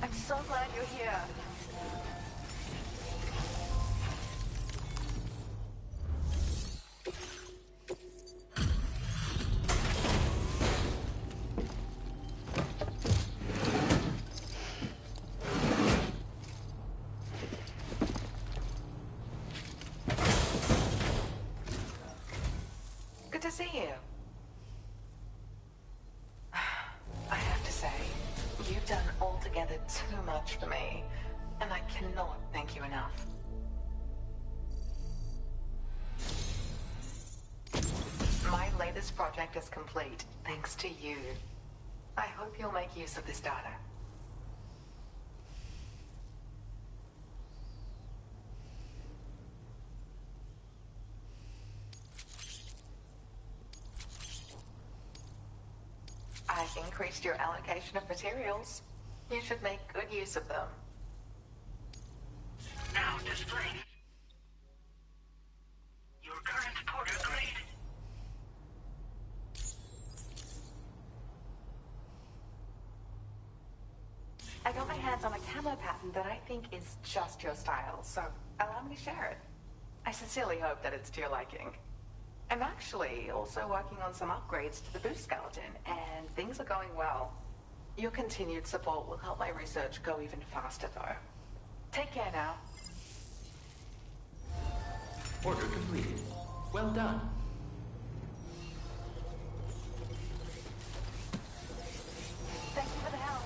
I'm so glad you're here. Good to see you. I have to say, you've done altogether too much for me, and I cannot thank you enough. My latest project is complete, thanks to you. I hope you'll make use of this data. I've increased your allocation of materials. You should make good use of them. Now displaying your current porter grade. I got my hands on a camo pattern that I think is just your style, so allow me to share it. I sincerely hope that it's to your liking. I'm actually also working on some upgrades to the boost skeleton, and things are going well. Your continued support will help my research go even faster, though. Take care now. Order completed. Well done. Thank you for the help.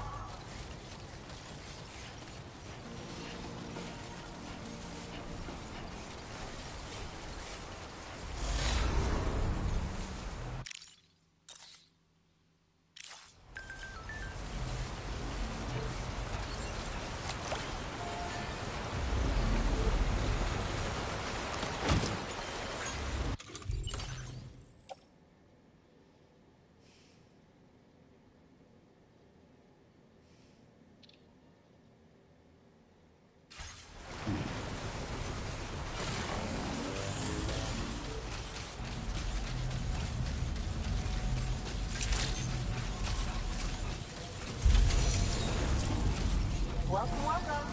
Welcome, welcome.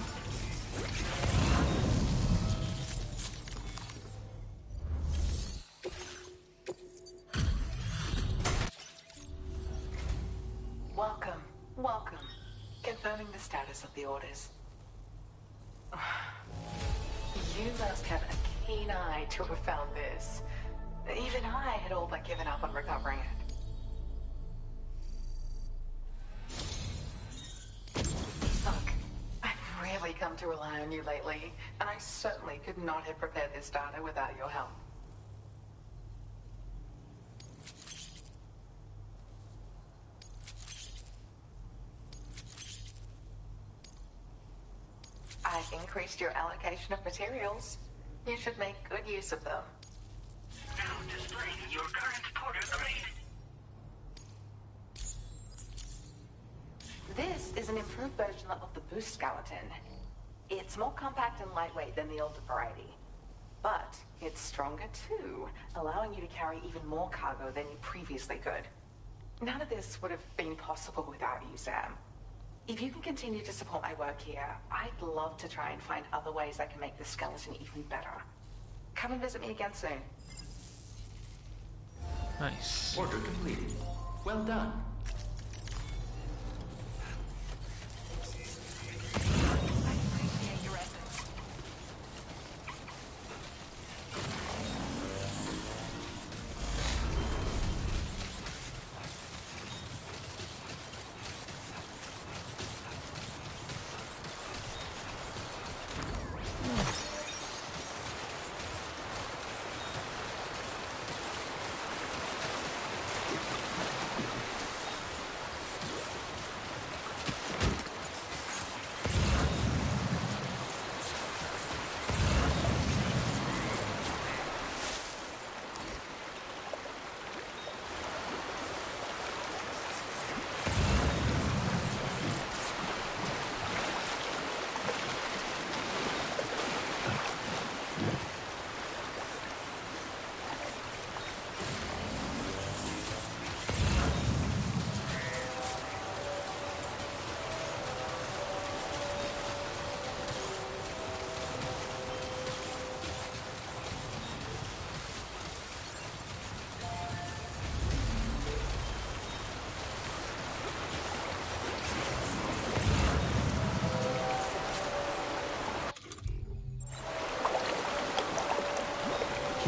Welcome, welcome. Confirming the status of the orders. You must have a keen eye to have found this. Even I had all but given up on recovering it. Look, I've really come to rely on you lately, and I certainly could not have prepared this data without your help. I've increased your allocation of materials. You should make good use of them. Now displaying your current porter grade. This is an improved version of the boost skeleton. It's more compact and lightweight than the older variety. But it's stronger too, allowing you to carry even more cargo than you previously could. None of this would have been possible without you, Sam. If you can continue to support my work here, I'd love to try and find other ways I can make the skeleton even better. Come and visit me again soon. Nice. Order completed. Well done. I appreciate your efforts.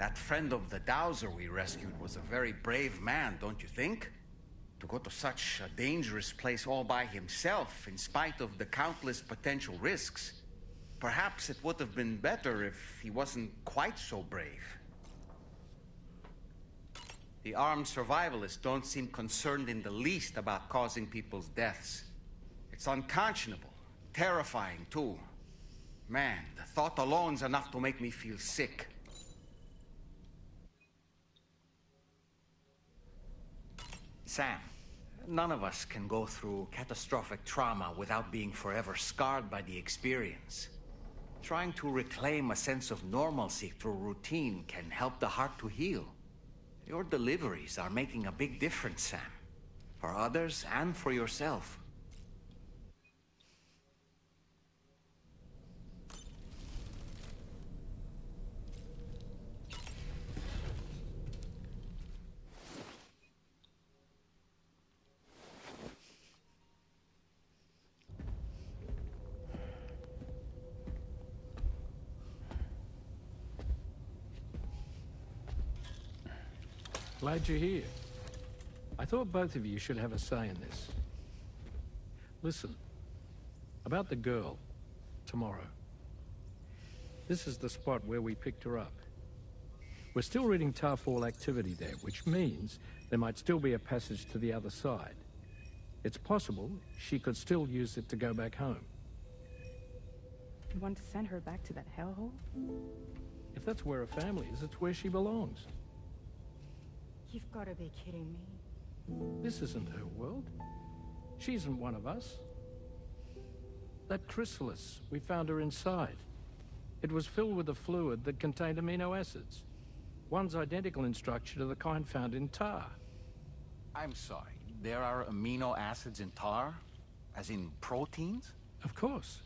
That friend of the Dowser we rescued was a very brave man, don't you think? To go to such a dangerous place all by himself, in spite of the countless potential risks. Perhaps it would have been better if he wasn't quite so brave. The armed survivalists don't seem concerned in the least about causing people's deaths. It's unconscionable, terrifying too. Man, the thought alone's enough to make me feel sick. Sam, none of us can go through catastrophic trauma without being forever scarred by the experience. Trying to reclaim a sense of normalcy through routine can help the heart to heal. Your deliveries are making a big difference, Sam. For others and for yourself. Glad you're here. I thought both of you should have a say in this. Listen, about the girl, tomorrow. This is the spot where we picked her up. We're still reading Tarfall activity there, which means there might still be a passage to the other side. It's possible she could still use it to go back home. You want to send her back to that hellhole? If that's where her family is, it's where she belongs. You've got to be kidding me. This isn't her world. She isn't one of us. That chrysalis, we found her inside. It was filled with a fluid that contained amino acids. One's identical in structure to the kind found in tar. I'm sorry, there are amino acids in tar? As in proteins? Of course.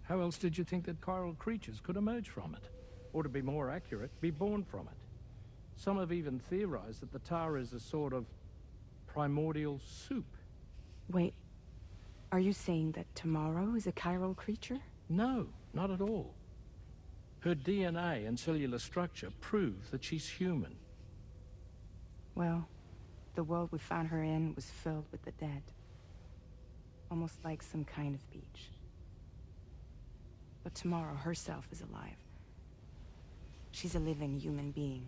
How else did you think that chiral creatures could emerge from it? Or to be more accurate, be born from it? Some have even theorized that the tar is a sort of primordial soup. Wait, are you saying that tomorrow is a chiral creature? No, not at all. Her DNA and cellular structure prove that she's human. Well, the world we found her in was filled with the dead. Almost like some kind of beach. But tomorrow herself is alive. She's a living human being.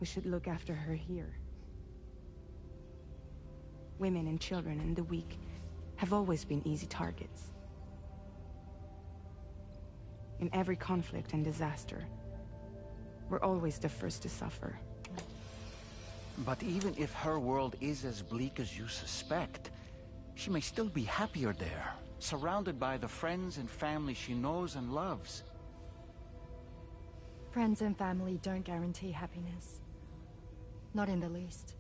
We should look after her here. Women and children and the weak have always been easy targets. In every conflict and disaster, we're always the first to suffer. But even if her world is as bleak as you suspect, she may still be happier there, surrounded by the friends and family she knows and loves. Friends and family don't guarantee happiness. Not in the least.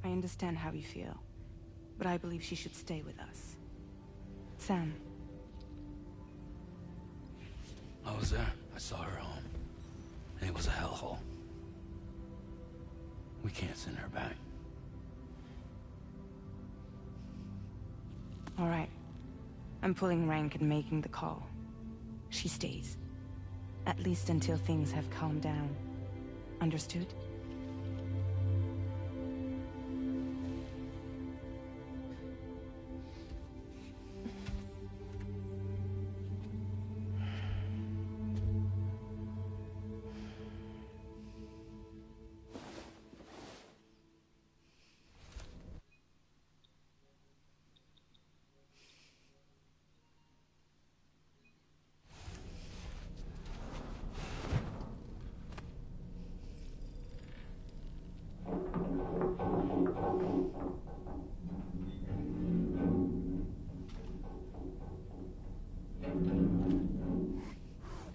I understand how you feel, but I believe she should stay with us. Sam. I was there. I saw her home. And it was a hellhole. We can't send her back. All right. I'm pulling rank and making the call. She stays. At least until things have calmed down. Understood?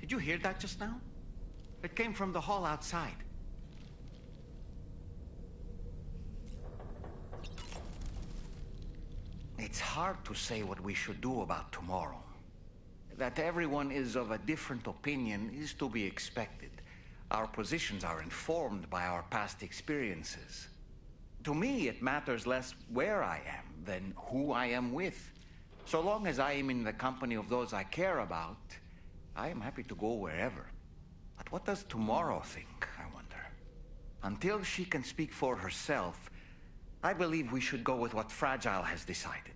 Did you hear that just now? It came from the hall outside. It's hard to say what we should do about tomorrow. That everyone is of a different opinion is to be expected. Our positions are informed by our past experiences. To me, it matters less where I am than who I am with. So long as I am in the company of those I care about, I am happy to go wherever. But what does tomorrow think, I wonder? Until she can speak for herself, I believe we should go with what Fragile has decided.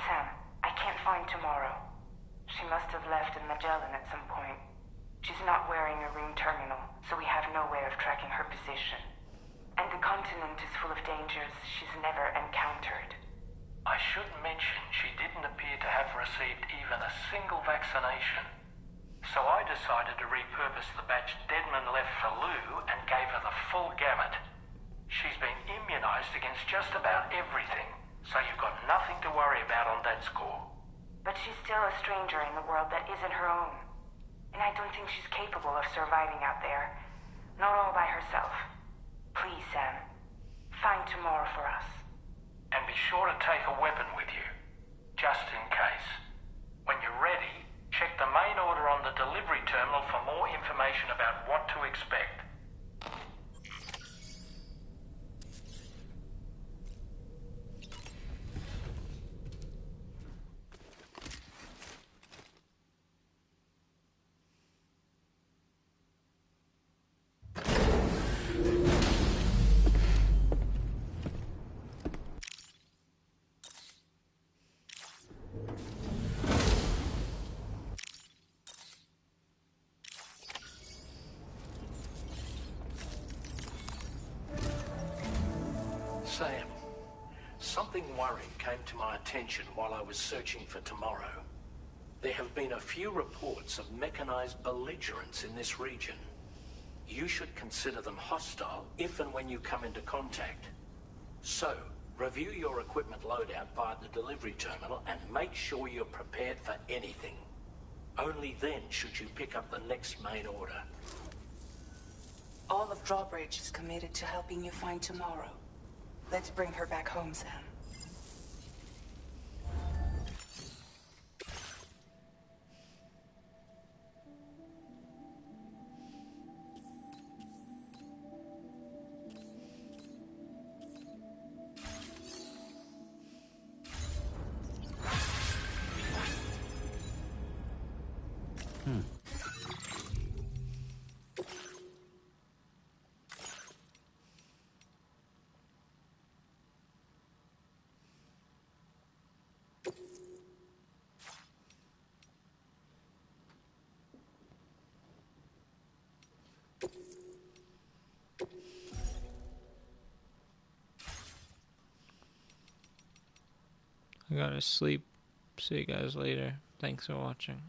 Sam, I can't find Tomorrow. She must have left in Magellan at some point. She's not wearing a ring terminal, so we have no way of tracking her position. And the continent is full of dangers she's never encountered. I should mention she didn't appear to have received even a single vaccination. So I decided to repurpose the batch Deadman left for Lou and gave her the full gamut. She's been immunized against just about everything, so you've got nothing to worry about on that score. But she's still a stranger in the world that isn't her own. And I don't think she's capable of surviving out there. Not all by herself. Please, Sam. Find Tomorrow for us. And be sure to take a weapon with you, just in case. When you're ready, check the main order on the delivery terminal for more information about what to expect. Sam, something worrying came to my attention while I was searching for Tomorrow. There have been a few reports of mechanized belligerents in this region. You should consider them hostile if and when you come into contact. So, review your equipment loadout via the delivery terminal and make sure you're prepared for anything. Only then should you pick up the next main order. All of Drawbridge is committed to helping you find Tomorrow. Let's bring her back home, Sam. I gotta sleep. See you guys later. Thanks for watching.